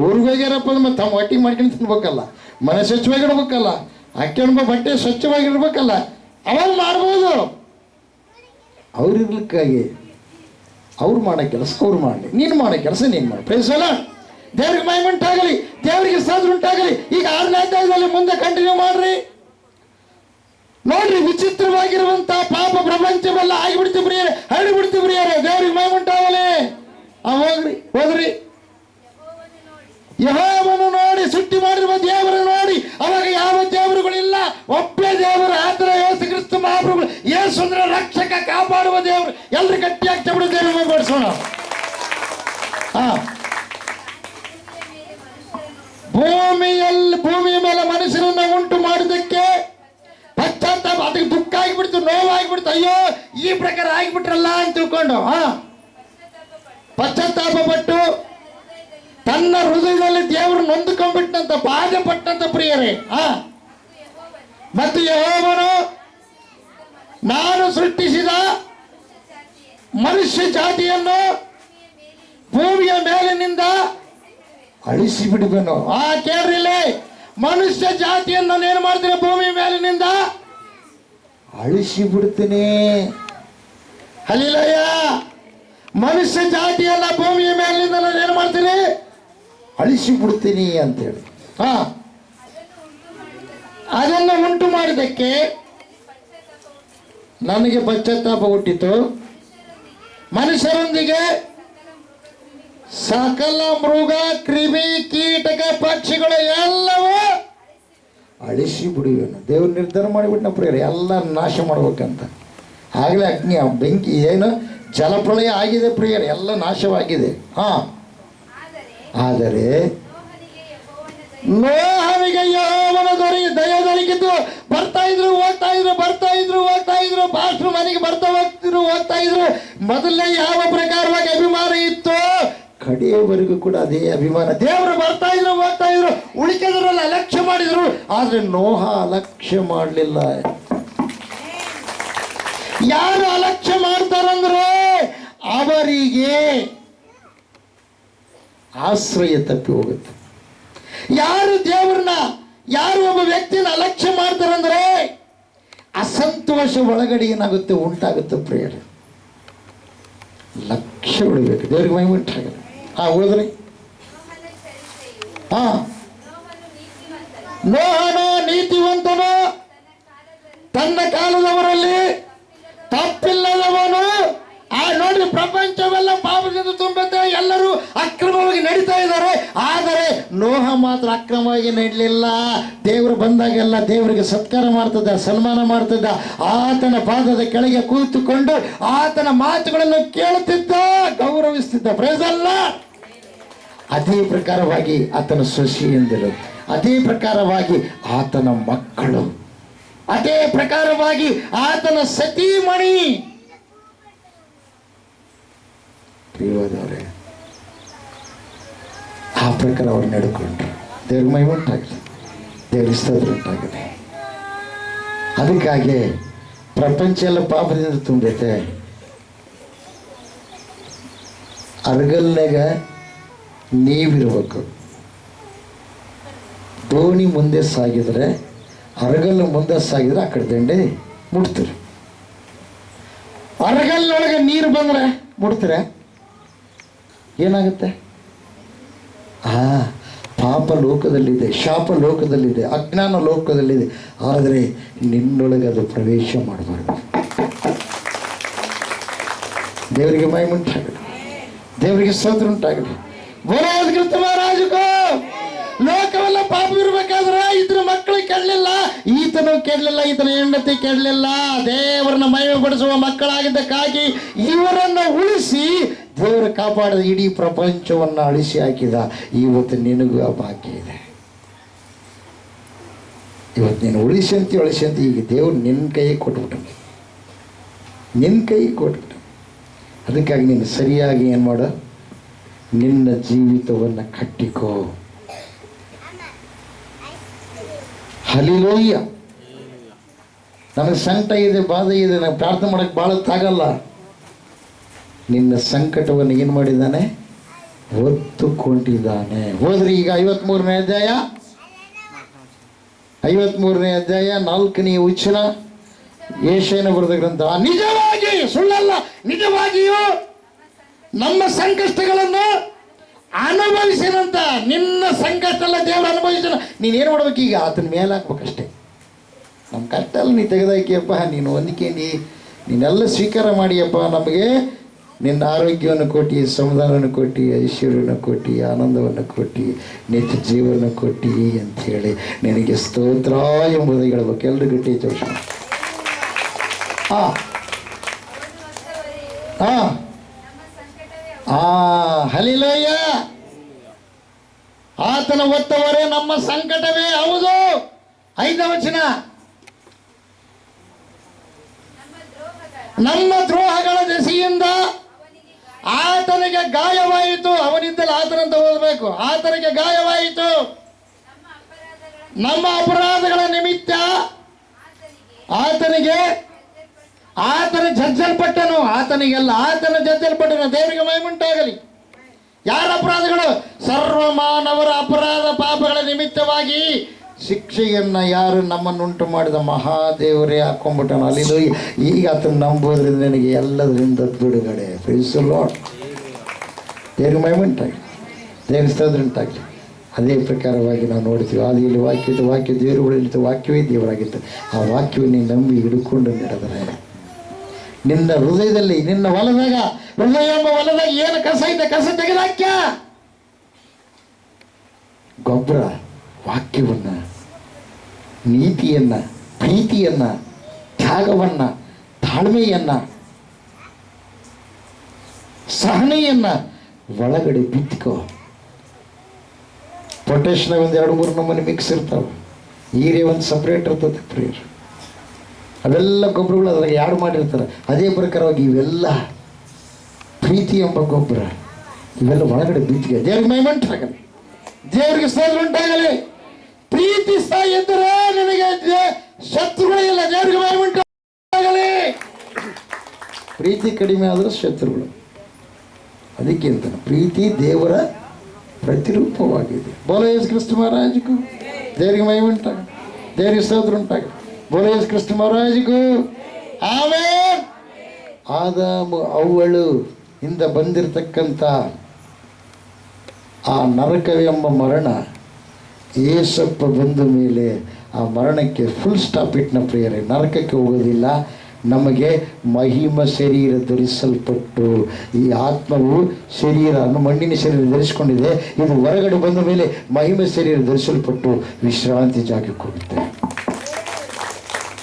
ಊರಿಗೆ ಹೋಗ್ಯಾರಪ್ಪ ಮತ್ತೆ ತಮ್ಮ ಒಟ್ಟಿಗೆ ಮಾಡ್ಕೊಂಡು ತಿನ್ಬೇಕಲ್ಲ, ಮನೆ ಸ್ವಚ್ಛವಾಗಿಡ್ಬೇಕಲ್ಲ, ಹಾಕ್ಯೊಂಬ ಬಟ್ಟೆ ಸ್ವಚ್ಛವಾಗಿರ್ಬೇಕಲ್ಲ, ಅವಾಗ ಮಾಡ್ಬೋದು. ಅವ್ರು ಇರ್ಲಿಕ್ಕಾಗಿ ಅವ್ರು ಮಾಡೋ ಕೆಲಸ ಅವ್ರು ಮಾಡಲಿ, ನೀನು ಮಾಡೋ ಕೆಲಸ ನೀನು ಮಾಡಿ. ಪ್ರೈಸಲ್ಲ. ದೇವ್ರಿಗೆ ಮಹಿಮೆ ಉಂಟಾಗಲಿ, ದೇವರಿಗೆ ಸ್ತೋತ್ರ ಉಂಟಾಗಲಿ. ಈಗ 6ನೇ ಅಧ್ಯಾಯದಲ್ಲಿ ಮುಂದೆ ಕಂಟಿನ್ಯೂ ಮಾಡ್ರಿ. ನೋಡ್ರಿ, ವಿಚಿತ್ರವಾಗಿರುವಂತ ಪಾಪ ಪ್ರಪಂಚವೆಲ್ಲ ಆಗಿಬಿಡ್ತೀವಿ ಪ್ರಿಯರೇ, ಹರಡಿಬಿಡ್ತೀವಿ ಪ್ರಿಯರೇ. ದೇವ್ರಿಗೆ ಮಹಿಮೆ ಉಂಟಾಗಲಿ. ಹೋದ್ರಿ ಯೆಹೋವನು ನೋಡಿ ಸೃಷ್ಟಿ ಮಾಡಿರುವ ದೇವರು ನೋಡಿ. ಅವಾಗ ಯಾವ ದೇವರುಗಳಿಲ್ಲ, ಒಬ್ಬೇ ದೇವರು. ಆತರ ಯೇಸು ಕ್ರಿಸ್ತ ಮಹಾಪ್ರಭು, ಯೇಸು ಅಂದ್ರೆ ರಕ್ಷಕ, ಕಾಪಾಡುವ ದೇವರು. ಎಲ್ರು ಗಟ್ಟಿಯಾಗಿ ಚಬಿಡು ದೇವರು ಬಡಿಸೋಣ. ಭೂಮಿಯ ಮೇಲೆ ಮನುಷ್ಯರನ್ನ ಉಂಟು ಮಾಡಿದ್ದಕ್ಕೆ ಪಶ್ಚಾತ್ತಾಪ, ಅದಕ್ಕೆ ದುಃಖ ಆಗಿಬಿಡ್ತು, ನೋವಾಗಿಬಿಡ್ತು. ಅಯ್ಯೋ ಈ ಪ್ರಕಾರ ಆಗಿಬಿಟ್ರಲ್ಲ ಅಂತ ತಿಳ್ಕೊಂಡು ಪಶ್ಚಾತ್ತಾಪ ಪಟ್ಟು ತನ್ನ ಹೃದಯದಲ್ಲಿ ದೇವರು ನೊಂದುಕೊಂಡ್ಬಿಟ್ಟಂತ, ಬಾಧೆ ಪಟ್ಟಂತ ಪ್ರಿಯರೇ. ಮತ್ತು ಯೆಹೋವನು ನಾನು ಸೃಷ್ಟಿಸಿದ ಮನುಷ್ಯ ಜಾತಿಯನ್ನು ಭೂಮಿಯ ಮೇಲಿನಿಂದ ಅಳಿಸಿ ಬಿಡುವೆನು. ಕೇಳ್ರಿಲ್ಲೇ, ಮನುಷ್ಯ ಜಾತಿಯನ್ನು ನಾನು ಮಾಡ್ತೀನಿ, ಭೂಮಿಯ ಮೇಲಿನಿಂದ ಅಳಿಸಿ ಬಿಡ್ತೀನಿ. ಹಲ್ಲೆಲೂಯ್ಯ. ಮನುಷ್ಯ ಜಾತಿಯೆಲ್ಲ ಭೂಮಿಯ ಮೇಲಿಂದ ನಾನು ಏನು ಮಾಡ್ತೀನಿ, ಅಳಿಸಿ ಬಿಡ್ತೀನಿ ಅಂತೇಳಿ. ಹಾ, ಅದನ್ನು ಉಂಟು ಮಾಡಿದ್ದಕ್ಕೆ ನನಗೆ ಪಶ್ಚಾತ್ತಾಪ ಹುಟ್ಟಿತು. ಮನುಷ್ಯರೊಂದಿಗೆ ಸಕಲ ಮೃಗ, ಕ್ರಿಮಿ, ಕೀಟಕ, ಪಕ್ಷಿಗಳು ಎಲ್ಲವೂ ಅಳಿಸಿ ಬಿಡುವೆನು. ದೇವ್ರು ನಿರ್ಧಾರ ಮಾಡಿಬಿಟ್ಟು ಪ್ರಿಯರು ಎಲ್ಲ ನಾಶ ಮಾಡ್ಬೇಕಂತ. ಆಗಲೇ ಅಗ್ನಿ, ಬೆಂಕಿ, ಏನು ಜಲಪ್ರಳಯ ಆಗಿದೆ ಪ್ರಿಯರು, ಎಲ್ಲ ನಾಶವಾಗಿದೆ. ಹಾ, ಆದರೆ ನೋಹನಿಗೆ ಯೆಹೋವನ ದಯೆ ದೊರಕಿತು. ಬರ್ತಾ ಇದ್ರು ಹೋಗ್ತಾ ಇದ್ರು, ಪಾಸ್ಟ್ರು ಮನೆಗೆ ಹೋಗ್ತಾ ಇದ್ರು. ಮೊದಲನೇ ಯಾವ ಪ್ರಕಾರವಾಗಿ ಅಭಿಮಾನ ಇತ್ತು, ಕಡೆಯವರೆಗೂ ಕೂಡ ಅದೇ ಅಭಿಮಾನ. ದೇವರು ಬರ್ತಾ ಇದ್ರು ಹೋಗ್ತಾ ಇದ್ರು, ಉಳಿಕೆದರೆಲ್ಲ ಅಲಕ್ಷ್ಯ ಮಾಡಿದ್ರು. ಆದ್ರೆ ನೋಹ ಅಲಕ್ಷ್ಯ ಮಾಡಲಿಲ್ಲ. ಯಾರು ಅಲಕ್ಷ್ಯ ಮಾಡ್ತಾರಂದ್ರೆ ಅವರಿಗೆ ಆಶ್ರಯ ತಪ್ಪಿ ಹೋಗುತ್ತೆ. ಯಾರು ದೇವ್ರನ್ನ, ಯಾರು ಒಬ್ಬ ವ್ಯಕ್ತಿನ ಅಲಕ್ಷ್ಯ ಮಾಡ್ತಾರಂದ್ರೆ ಅಸಂತೋಷ ಒಳಗಡೆ ಏನಾಗುತ್ತೆ, ಉಂಟಾಗುತ್ತೆ ಪ್ರೇಯರ್. ಲಕ್ಷ್ಯ ಉಳಿಬೇಕು, ದೇವ್ರಿಗೆ ಮಹಿಮೆ ಉಂಟಾಗಲ್ಲ. ಹಾ, ಹೋದ್ರಿ. ಹಾ, ನೋಹನು ನೀತಿವಂತನು, ತನ್ನ ಕಾಲದವರಲ್ಲಿ ತಪ್ಪಿಲ್ಲದವನು. ನೋಡ್ರಿ, ಪ್ರಪಂಚವೆಲ್ಲ ಪಾಪದಿಂದ ತುಂಬಿದೆ, ಎಲ್ಲರೂ ಅಕ್ರಮವಾಗಿ ನಡೀತಾ ಇದ್ದಾರೆ. ಆದರೆ ನೋಹ ಮಾತ್ರ ಅಕ್ರಮವಾಗಿ ನಡಲಿಲ್ಲ. ದೇವರು ಬಂದಾಗೆಲ್ಲ ದೇವರಿಗೆ ಸತ್ಕಾರ ಮಾಡ್ತಿದ್ದ, ಸನ್ಮಾನ ಮಾಡ್ತಿದ್ದ, ಆತನ ಪಾದದ ಕೆಳಗೆ ಕೂತುಕೊಂಡು ಆತನ ಮಾತುಗಳನ್ನು ಕೇಳುತ್ತಿದ್ದ, ಗೌರವಿಸ್ತಿದ್ದ. ಪ್ರೈಸ್ ಅಲ್ಲಾ. ಅದೇ ಪ್ರಕಾರವಾಗಿ ಆತನ ಸೊಸೆಯಂದಿರು, ಅದೇ ಪ್ರಕಾರವಾಗಿ ಆತನ ಮಕ್ಕಳು, ಅದೇ ಪ್ರಕಾರವಾಗಿ ಆತನ ಸತೀಮಣಿ. ಪ್ರಿಯವಾದವರೇ, ಆ ಪ್ರಕಾರ ಅವ್ರು ನಡ್ಕೊಂಡ್ರು. ದೇವ್ರ ಮಹಿಮೆ ಉಂಟಾಗಲಿ, ದೇವ್ರ ಸ್ತೋತ್ರ ಉಂಟಾಗಲಿ. ಅದಕ್ಕಾಗಿ ಪ್ರಪಂಚ ಎಲ್ಲ ಪಾಪದಿಂದ ತುಂಬೈತೆ. ಅರಗಲ್ನಾಗ ನೀವಿರ್ಬೇಕು. ದೋಣಿ ಮುಂದೆ ಸಾಗಿದ್ರೆ, ಅರಗಲ್ಲು ಮುಂದೆ ಸಾಗಿದ್ರೆ ಆ ಕಡೆ ದಂಡೆ ಮುಟ್ತೀರಿ. ಅರಗಲ್ಲೊಳಗೆ ನೀರು ಬಂದರೆ ಮುಟ್ತೀರ, ಏನಾಗುತ್ತೆ? ಪಾಪ ಲೋಕದಲ್ಲಿದೆ, ಶಾಪ ಲೋಕದಲ್ಲಿದೆ, ಅಜ್ಞಾನ ಲೋಕದಲ್ಲಿದೆ. ಆದರೆ ನಿನ್ನೊಳಗೆ ಅದು ಪ್ರವೇಶ ಮಾಡಬಾರ್ದು. ದೇವರಿಗೆ ಮಹಿಮೆ ಉಂಟಾಗಲಿ, ದೇವರಿಗೆ ಸ್ತೋತ್ರ ಉಂಟಾಗಲಿ. ಬೋರಾಜ್ ಮಹಾರಾಜಕೋ, ಲೋಕವೆಲ್ಲ ಪಾಪ ಇರ್ಬೇಕಾದ್ರೆ ಇದ್ರ ಮಕ್ಕಳು ಕೆಡಲಿಲ್ಲ, ಈತನು ಕೆಡಲಿಲ್ಲ, ಈತನ ಹೆಂಡತಿ ಕೆಡಲಿಲ್ಲ. ದೇವರನ್ನ ಮಹಿಮೆ ಪಡಿಸುವ ಮಕ್ಕಳಾಗಿದ್ದಕ್ಕಾಗಿ ಇವರನ್ನು ಉಳಿಸಿ ದೇವರು ಕಾಪಾಡಿದ, ಇಡೀ ಪ್ರಪಂಚವನ್ನು ಅಳಿಸಿ ಹಾಕಿದ. ಇವತ್ತು ನಿನಗೂ ಆ ಭಾಗ್ಯ ಇದೆ. ಇವತ್ತು ನೀನು ಉಳಿಸಿ ಅಂತ ಈಗ ದೇವರು ನಿನ್ನ ಕೈಗೆ ಕೊಟ್ಬಿಟ್ಟ, ನಿನ್ನ ಕೈಗೆ ಕೊಟ್ಬಿಟ್ಟ. ಅದಕ್ಕಾಗಿ ನೀನು ಸರಿಯಾಗಿ ಏನು ಮಾಡು, ನಿನ್ನ ಜೀವಿತವನ್ನು ಕಟ್ಟಿಕೋ. ಹಲ್ಲೆಲೂಯಾ. ನನಗೆ ಸಂಕಟ ಇದೆ, ಬಾಧೆ ಇದೆ, ನನಗೆ ಪ್ರಾರ್ಥನೆ ಮಾಡೋಕ್ಕೆ ಭಾಳ ತಾಗಲ್ಲ. ನಿನ್ನ ಸಂಕಟವನ್ನು ಏನು ಮಾಡಿದ್ದಾನೆ, ಹೊತ್ತುಕೊಂಡಿದ್ದಾನೆ. ಹೋದ್ರಿ ಈಗ 53ನೇ ಅಧ್ಯಾಯ, 53ನೇ ಅಧ್ಯಾಯ 4ನೇ ವಚನ, ಯೆಶಾಯನ ಬರೆದ ಗ್ರಂಥ. ನಿಜವಾಗಿ, ಸುಳ್ಳಲ್ಲ, ನಿಜವಾಗಿಯೂ ನಮ್ಮ ಸಂಕಷ್ಟಗಳನ್ನು ಅನುಭವಿಸಿದಂತ. ನಿನ್ನ ಸಂಕಷ್ಟ ಎಲ್ಲ ದೇವರು ಅನುಭವಿಸಿದ. ನೀನೇನು ಮಾಡ್ಬೇಕು ಈಗ, ಆತನ ಮೇಲೆ ಹಾಕ್ಬೇಕಷ್ಟೇ. ನಮ್ಮ ಕಷ್ಟ ಎಲ್ಲ ನೀ ತೆಗೆದಾಕಿಯಪ್ಪ, ನೀನು ಹೊಂದಿಕೊಂಡು ನೀನೆಲ್ಲ ಸ್ವೀಕಾರ ಮಾಡಿಯಪ್ಪ. ನಮಗೆ ನಿನ್ನ ಆರೋಗ್ಯವನ್ನು ಕೊಟ್ಟು, ಸಮಾಧಾನವನ್ನು ಕೊಟ್ಟು, ಐಶ್ವರ್ಯವನ್ನು ಕೊಟ್ಟು, ಆನಂದವನ್ನು ಕೊಟ್ಟು, ನಿತ್ಯ ಜೀವನ ಕೊಟ್ಟು ಅಂಥೇಳಿ ನಿನಗೆ ಸ್ತೋತ್ರ ಎಂಬುದು ಹೇಳ್ಬೇಕು. ಎಲ್ಲರೂ ಗಟ್ಟಿ ಜೋಶ. ಹಾಂ ಹಾಂ ಹಲ್ಲೆಲೂಯಾ. ಆತನ ಹೊತ್ತವರೇ ನಮ್ಮ ಸಂಕಟವೇ ಹೌದು. 5ನೇ ವಚನ, ನಮ್ಮ ದ್ರೋಹಗಳ ದೆಸೆಯಿಂದ ಆತನಿಗೆ ಗಾಯವಾಯಿತು. ಅವನಿದ್ದಲ್ಲಿ ಆತನಂತ ಓದಬೇಕು. ಆತನಿಗೆ ಗಾಯವಾಯಿತು, ನಮ್ಮ ಅಪರಾಧಗಳ ನಿಮಿತ್ತ ಆತನಿಗೆ, ಆತನ ಜಜ್ಜಲ್ಪಟ್ಟನು. ಆತನಿಗೆಲ್ಲ ಆತನ ಜಜ್ಜಲ್ಪಟ್ಟನು. ದೇವರಿಗೆ ಮಹಿಮೆ ಉಂಟಾಗಲಿ. ಯಾರ ಅಪರಾಧಗಳು? ಸರ್ವ ಮಾನವರ ಅಪರಾಧ ಪಾಪಗಳ ನಿಮಿತ್ತವಾಗಿ ಶಿಕ್ಷೆಯನ್ನು ಯಾರು ನಮ್ಮನ್ನುಂಟು ಮಾಡಿದ ಮಹಾದೇವರೇ ಹಾಕೊಂಡ್ಬಿಟ್ಟನು. ಅಲ್ಲಿ ಈಗ ಆತನ ನಂಬೋದ್ರಿಂದ ನನಗೆ ಎಲ್ಲದರಿಂದ ಬಿಡುಗಡೆ. Praise the Lord. ದೇವ್ರಿಗೆ ಮಹಿಮೆ ಉಂಟಾಗಲಿ, ದೇವ್ರ ಸ್ತೋತ್ರ ಉಂಟಾಗಲಿ. ಅದೇ ಪ್ರಕಾರವಾಗಿ ನಾವು ನೋಡ್ತೀವಿ. ಆದಿಯಲ್ಲಿ ವಾಕ್ಯ ದೇವರುಗಳಿತ್ತು, ವಾಕ್ಯವೇ ದೇವರಾಗಿತ್ತು. ಆ ವಾಕ್ಯವನ್ನು ನಂಬಿ ಹಿಡ್ಕೊಂಡು ನಡೆದರೆ ನಿನ್ನ ಹೃದಯದಲ್ಲಿ, ನಿನ್ನ ಹೊಲದಾಗ, ಹೃದಯ ಎಂಬ ಹೊಲದಾಗ ಏನು ಕಸ ಇದೆ, ಕಸ ತೆಗೆದಾಕ್ಯ. ಗೊಬ್ಬರ ವಾಕ್ಯವನ್ನು, ನೀತಿಯನ್ನು, ಪ್ರೀತಿಯನ್ನು, ತ್ಯಾಗವನ್ನು, ತಾಳ್ಮೆಯನ್ನು, ಸಹನೆಯನ್ನು ಒಳಗಡೆ ಬಿತ್ಕೋ. ಪೊಟ್ಯಾಶ್ನಾಗ ಒಂದು 2-3 ನಮೂನೆ ಮಿಕ್ಸ್ ಇರ್ತಾವೆ. ಹೀರೆ ಒಂದು ಸಪ್ರೇಟ್ ಇರ್ತದೆ ಪ್ರಿಯರು. ಅವೆಲ್ಲ ಗೊಬ್ಬರಗಳು ಅದ್ರಾಗ ಯಾರು ಮಾಡಿರ್ತಾರೆ. ಅದೇ ಪ್ರಕಾರವಾಗಿ ಇವೆಲ್ಲ ಪ್ರೀತಿ ಎಂಬ ಗೊಬ್ಬರ ಇವೆಲ್ಲ ಒಳಗಡೆ ಬಿತ್ತಿಗೆ. ದೇವ್ರಿಗೆ ಮಹಿಮೆ ಉಂಟಾಗಲಿ, ದೇವರಿಗೆ ಸ್ತೋತ್ರ ಉಂಟಾಗಲಿ. ಪ್ರೀತಿಸ್ತಾ ಇದ್ದರೆ ನಿನಗೆ ಶತ್ರುಗಳಿಲ್ಲ. ದೇವರಿಗೆ ಮಹಿಮೆ ಉಂಟಾಗಲಿ. ಪ್ರೀತಿ ಕಡಿಮೆ ಆದರೂ ಶತ್ರುಗಳು. ಅದಕ್ಕೆ ಅಂತಾನೆ ಪ್ರೀತಿ ದೇವರ ಪ್ರತಿರೂಪವಾಗಿದೆ. ಬೋಲೋ ಯೇಸು ಕ್ರಿಸ್ತ ಮಹಾರಾಜಗೂ ದೇವರಿಗೆ ಮಹಿಮೆ ಉಂಟಾಗಲಿ, ದೇವರಿಗೆ ಸ್ತೋತ್ರ ಉಂಟಾಗಲಿ. ಬೋಲೋ ಯೇಸು ಕ್ರಿಸ್ತ ಮಹಾರಾಜಗೂ ಆಮೆನ್. ಆದಾಮ ಅವ್ವಳು ಇಂದ ಬಂದಿರತಕ್ಕಂಥ ಆ ನರಕವೆಂಬ ಮರಣ ಏಸಪ್ಪ ಬಂದ ಮೇಲೆ ಆ ಮರಣಕ್ಕೆ ಫುಲ್ ಸ್ಟಾಪ್ ಇಟ್ನ ಪ್ರಿಯರೇ. ನರಕಕ್ಕೆ ಹೋಗೋದಿಲ್ಲ. ನಮಗೆ ಮಹಿಮ ಶರೀರ ಧರಿಸಲ್ಪಟ್ಟು, ಈ ಆತ್ಮವು ಶರೀರ ಮಣ್ಣಿನ ಶರೀರ ಧರಿಸಿಕೊಂಡಿದೆ. ಇದು ಹೊರಗಡೆ ಬಂದ ಮೇಲೆ ಮಹಿಮ ಶರೀರ ಧರಿಸಲ್ಪಟ್ಟು ವಿಶ್ರಾಂತಿ ಜಾಗಕ್ಕೆ ಹೋಗುತ್ತೆ.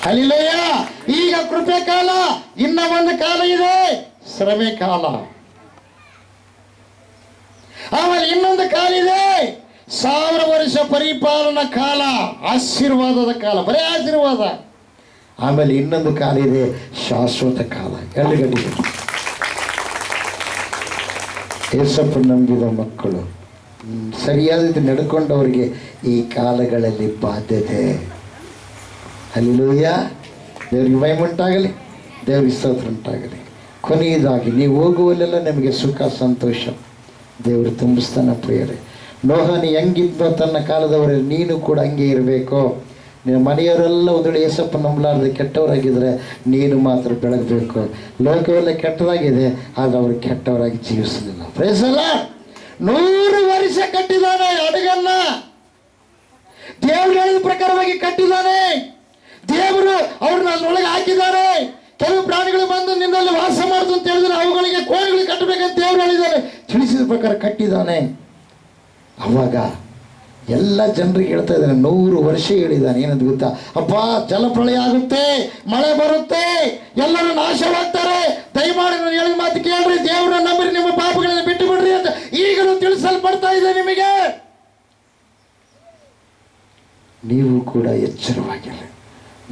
ಹಲ್ಲೆಲೂಯ. ಈಗ ಕೃಪೆ ಕಾಲ, ಇನ್ನ ಒಂದು ಕಾಲ ಇದೆ, ಶ್ರಮೆ ಕಾಲ. ಆಮೇಲೆ ಇನ್ನೊಂದು ಕಾಲ ಇದೆ, 1000 ವರ್ಷ ಪರಿಪಾಲನಾ ಕಾಲ, ಆಶೀರ್ವಾದದ ಕಾಲ, ಬರೀ ಆಶೀರ್ವಾದ. ಆಮೇಲೆ ಇನ್ನೊಂದು ಕಾಲ ಇದೆ, ಶಾಶ್ವತ ಕಾಲ. ಎಳ್ಳುಗಡ್ಡಿಗೆ ಯೇಸಪ್ಪ ನಂಬಿದ ಮಕ್ಕಳು ಸರಿಯಾದ ನಡ್ಕೊಂಡವರಿಗೆ ಈ ಕಾಲಗಳಲ್ಲಿ ಬಾಧ್ಯತೆ. ಹಲ್ಲೆಲೂಯಾ. ದೇವರಿಗೆ ಮಹಿಮೆ ಉಂಟಾಗಲಿ, ದೇವರಿಗೆ ಸ್ತೋತ್ರ ಉಂಟಾಗಲಿ. ಕೊನೆಯದಾಗಿ ನೀವು ಹೋಗುವಲ್ಲೆಲ್ಲ ನಿಮಗೆ ಸುಖ ಸಂತೋಷ ದೇವರು ತುಂಬಿಸ್ತಾನೆ ಪ್ರಿಯರೇ. ನೋಹನು ಹೆಂಗಿದ್ದ ತನ್ನ ಕಾಲದವರಲ್ಲಿ ನೀನು ಕೂಡ ಹಂಗೆ ಇರಬೇಕು. ನಿನ್ನ ಮನೆಯವರೆಲ್ಲ ಒಂದು ವೇಳೆ ಯೇಸಪ್ಪ ನಂಬಲಾರದೆ ಕೆಟ್ಟವರಾಗಿದ್ದರೆ ನೀನು ಮಾತ್ರ ಬೆಳಗಬೇಕು. ಲೋಕವೆಲ್ಲ ಕೆಟ್ಟದಾಗಿದೆ, ಆದರೆ ಅವರು ಕೆಟ್ಟವರಾಗಿ ಜೀವಿಸಲಿಲ್ಲ. Praise the Lord. 100 ವರ್ಷ ಕಟ್ಟಿದ್ದಾನೆ ಹಡಗನ್ನ. ದೇವರು ಹೇಳಿದ ಪ್ರಕಾರವಾಗಿ ಕಟ್ಟಿದ್ದಾನೆ. ದೇವರು ಅವ್ರನ್ನ ಅದ್ರೊಳಗೆ ಹಾಕಿದ್ದಾರೆ. ಕೆಲವು ಪ್ರಾಣಿಗಳು ಬಂದು ನಿನ್ನಲ್ಲಿ ವಾಸ ಮಾಡುದು ಅಂತ ಹೇಳಿದ್ರೆ ಅವುಗಳಿಗೆ ಕೋಣೆಗಳಿಗೆ ಕಟ್ಟಬೇಕಂತ ದೇವರು ಹೇಳಿದ್ದಾರೆ. ತಿಳಿಸಿದ ಪ್ರಕಾರ ಕಟ್ಟಿದ್ದಾನೆ. ಅವಾಗ ಎಲ್ಲ ಜನರಿಗೆ ಹೇಳ್ತಾ ಇದ್ದಾನೆ, 100 ವರ್ಷ ಹೇಳಿದ್ದಾನೆ. ಏನಂತ ಗೊತ್ತಾ? ಅಪ್ಪ, ಜಲಪ್ರಳಯ ಆಗುತ್ತೆ, ಮಳೆ ಬರುತ್ತೆ, ಎಲ್ಲರೂ ನಾಶವಾಗ್ತಾರೆ, ದಯಮಾಡಿ ನಾನು ಹೇಳಿದ ಮಾತು ಕೇಳ್ರಿ, ದೇವರನ್ನ ನಂಬ್ರಿ, ನಿಮ್ಮ ಪಾಪಗಳನ್ನು ಬಿಟ್ಟು ಬಿಡ್ರಿ ಅಂತ ಈಗಲೂ ತಿಳಿಸಲ್ಪಡ್ತಾ ಇದೆ ನಿಮಗೆ. ನೀವು ಕೂಡ ಎಚ್ಚರವಾಗಿಲ್ಲ.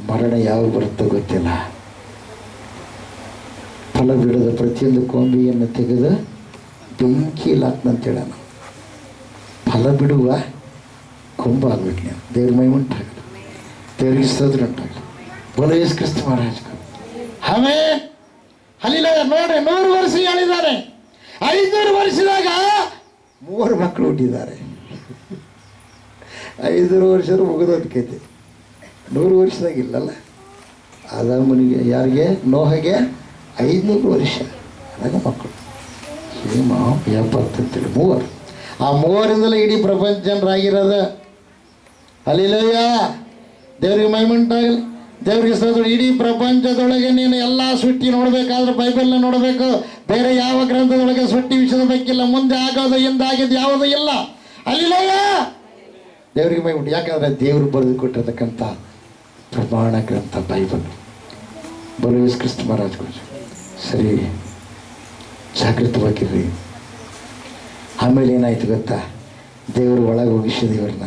ಮರಣ ಯಾವ ಬರುತ್ತೋ ಗೊತ್ತಿಲ್ಲ. ಫಲ ಬಿಡದ ಪ್ರತಿಯೊಂದು ಕೊಂಬೆಯನ್ನು ತೆಗೆದು ಬೆಂಕಿಯಲ್ಲಿ ಹಾಕ್ನಂತೇಳ. ಫಲ ಬಿಡುವ ಕೊಂಬ ಆಗ್ಬೇಕು ನೀವು. ದೇವ್ರ ಮಹಿಮೆ ಉಂಟಾಗಲಿ, ದೇವರಿಗೆ ಸ್ತೋತ್ರ ಉಂಟಾಗಲಿ. ಬೋಲೋ ಯೇಸು ಕ್ರಿಸ್ತ ಮಹಾರಾಜ. ಆಮೆನ್. ಹಲ್ಲೆಲೂಯಾ. ನೋಡ್ರಿ, 100 ವರ್ಷ ಹೇಳಿದ್ದಾರೆ. 500 ವರ್ಷದಾಗ 3 ಮಕ್ಕಳು ಹುಟ್ಟಿದ್ದಾರೆ. 500 ವರ್ಷ ಮುಗಿದೋದ್ಕೈತಿ. 100 ವರ್ಷದಾಗ ಇಲ್ಲಲ್ಲ. ಆದಾಮನಿಗೆ, ಯಾರಿಗೆ? ನೋಹಗೆ 500 ವರ್ಷ ಆದಾಗ ಮಕ್ಕಳು. ಸೇಮ 70 ಅಂತೇಳಿ 3. ಆ 3ರಿಂದಲೇ ಇಡೀ ಪ್ರಪಂಚ ಜನರಾಗಿರೋದು. ಹಲ್ಲೆಲೂಯಾ. ದೇವರಿಗೆ ಮಹಿಮೆ ಉಂಟಾಗಲಿ, ದೇವರಿಗೆ ಸ್ತೋತ್ರ. ಇಡೀ ಪ್ರಪಂಚದೊಳಗೆ ನೀನು ಎಲ್ಲ ಸೃಷ್ಟಿ ನೋಡಬೇಕಾದ್ರೆ ಬೈಬಲ್ನ ನೋಡಬೇಕು. ಬೇರೆ ಯಾವ ಗ್ರಂಥದೊಳಗೆ ಸೃಷ್ಟಿ ವಿಷಯದ ಬೇಕಿಲ್ಲ. ಮುಂದೆ ಆಗೋದು ಹಿಂದಾಗಿದ್ದು ಯಾವುದೂ ಇಲ್ಲ. ಹಲ್ಲೆಲೂಯಾ. ದೇವರಿಗೆ ಮಹಿಮೆ ಉಂಟು. ಯಾಕಂದರೆ ದೇವರು ಬರೆದು ಕೊಟ್ಟಿರ್ತಕ್ಕಂಥ ಪ್ರಮಾಣ ಗ್ರಂಥ ಬೈಬಲ್. ಬೋಲೋ ಯೇಸು ಕ್ರಿಸ್ತ ಮಹಾರಾಜ. ಸರಿ, ಜಾಗೃತವಾಗಿರ್ರಿ. ಆಮೇಲೆ ಏನಾಯ್ತು ಗೊತ್ತಾ? ದೇವರು ಒಳಗೆ ಹೋಗಿಸಿದ ಇವ್ರನ್ನ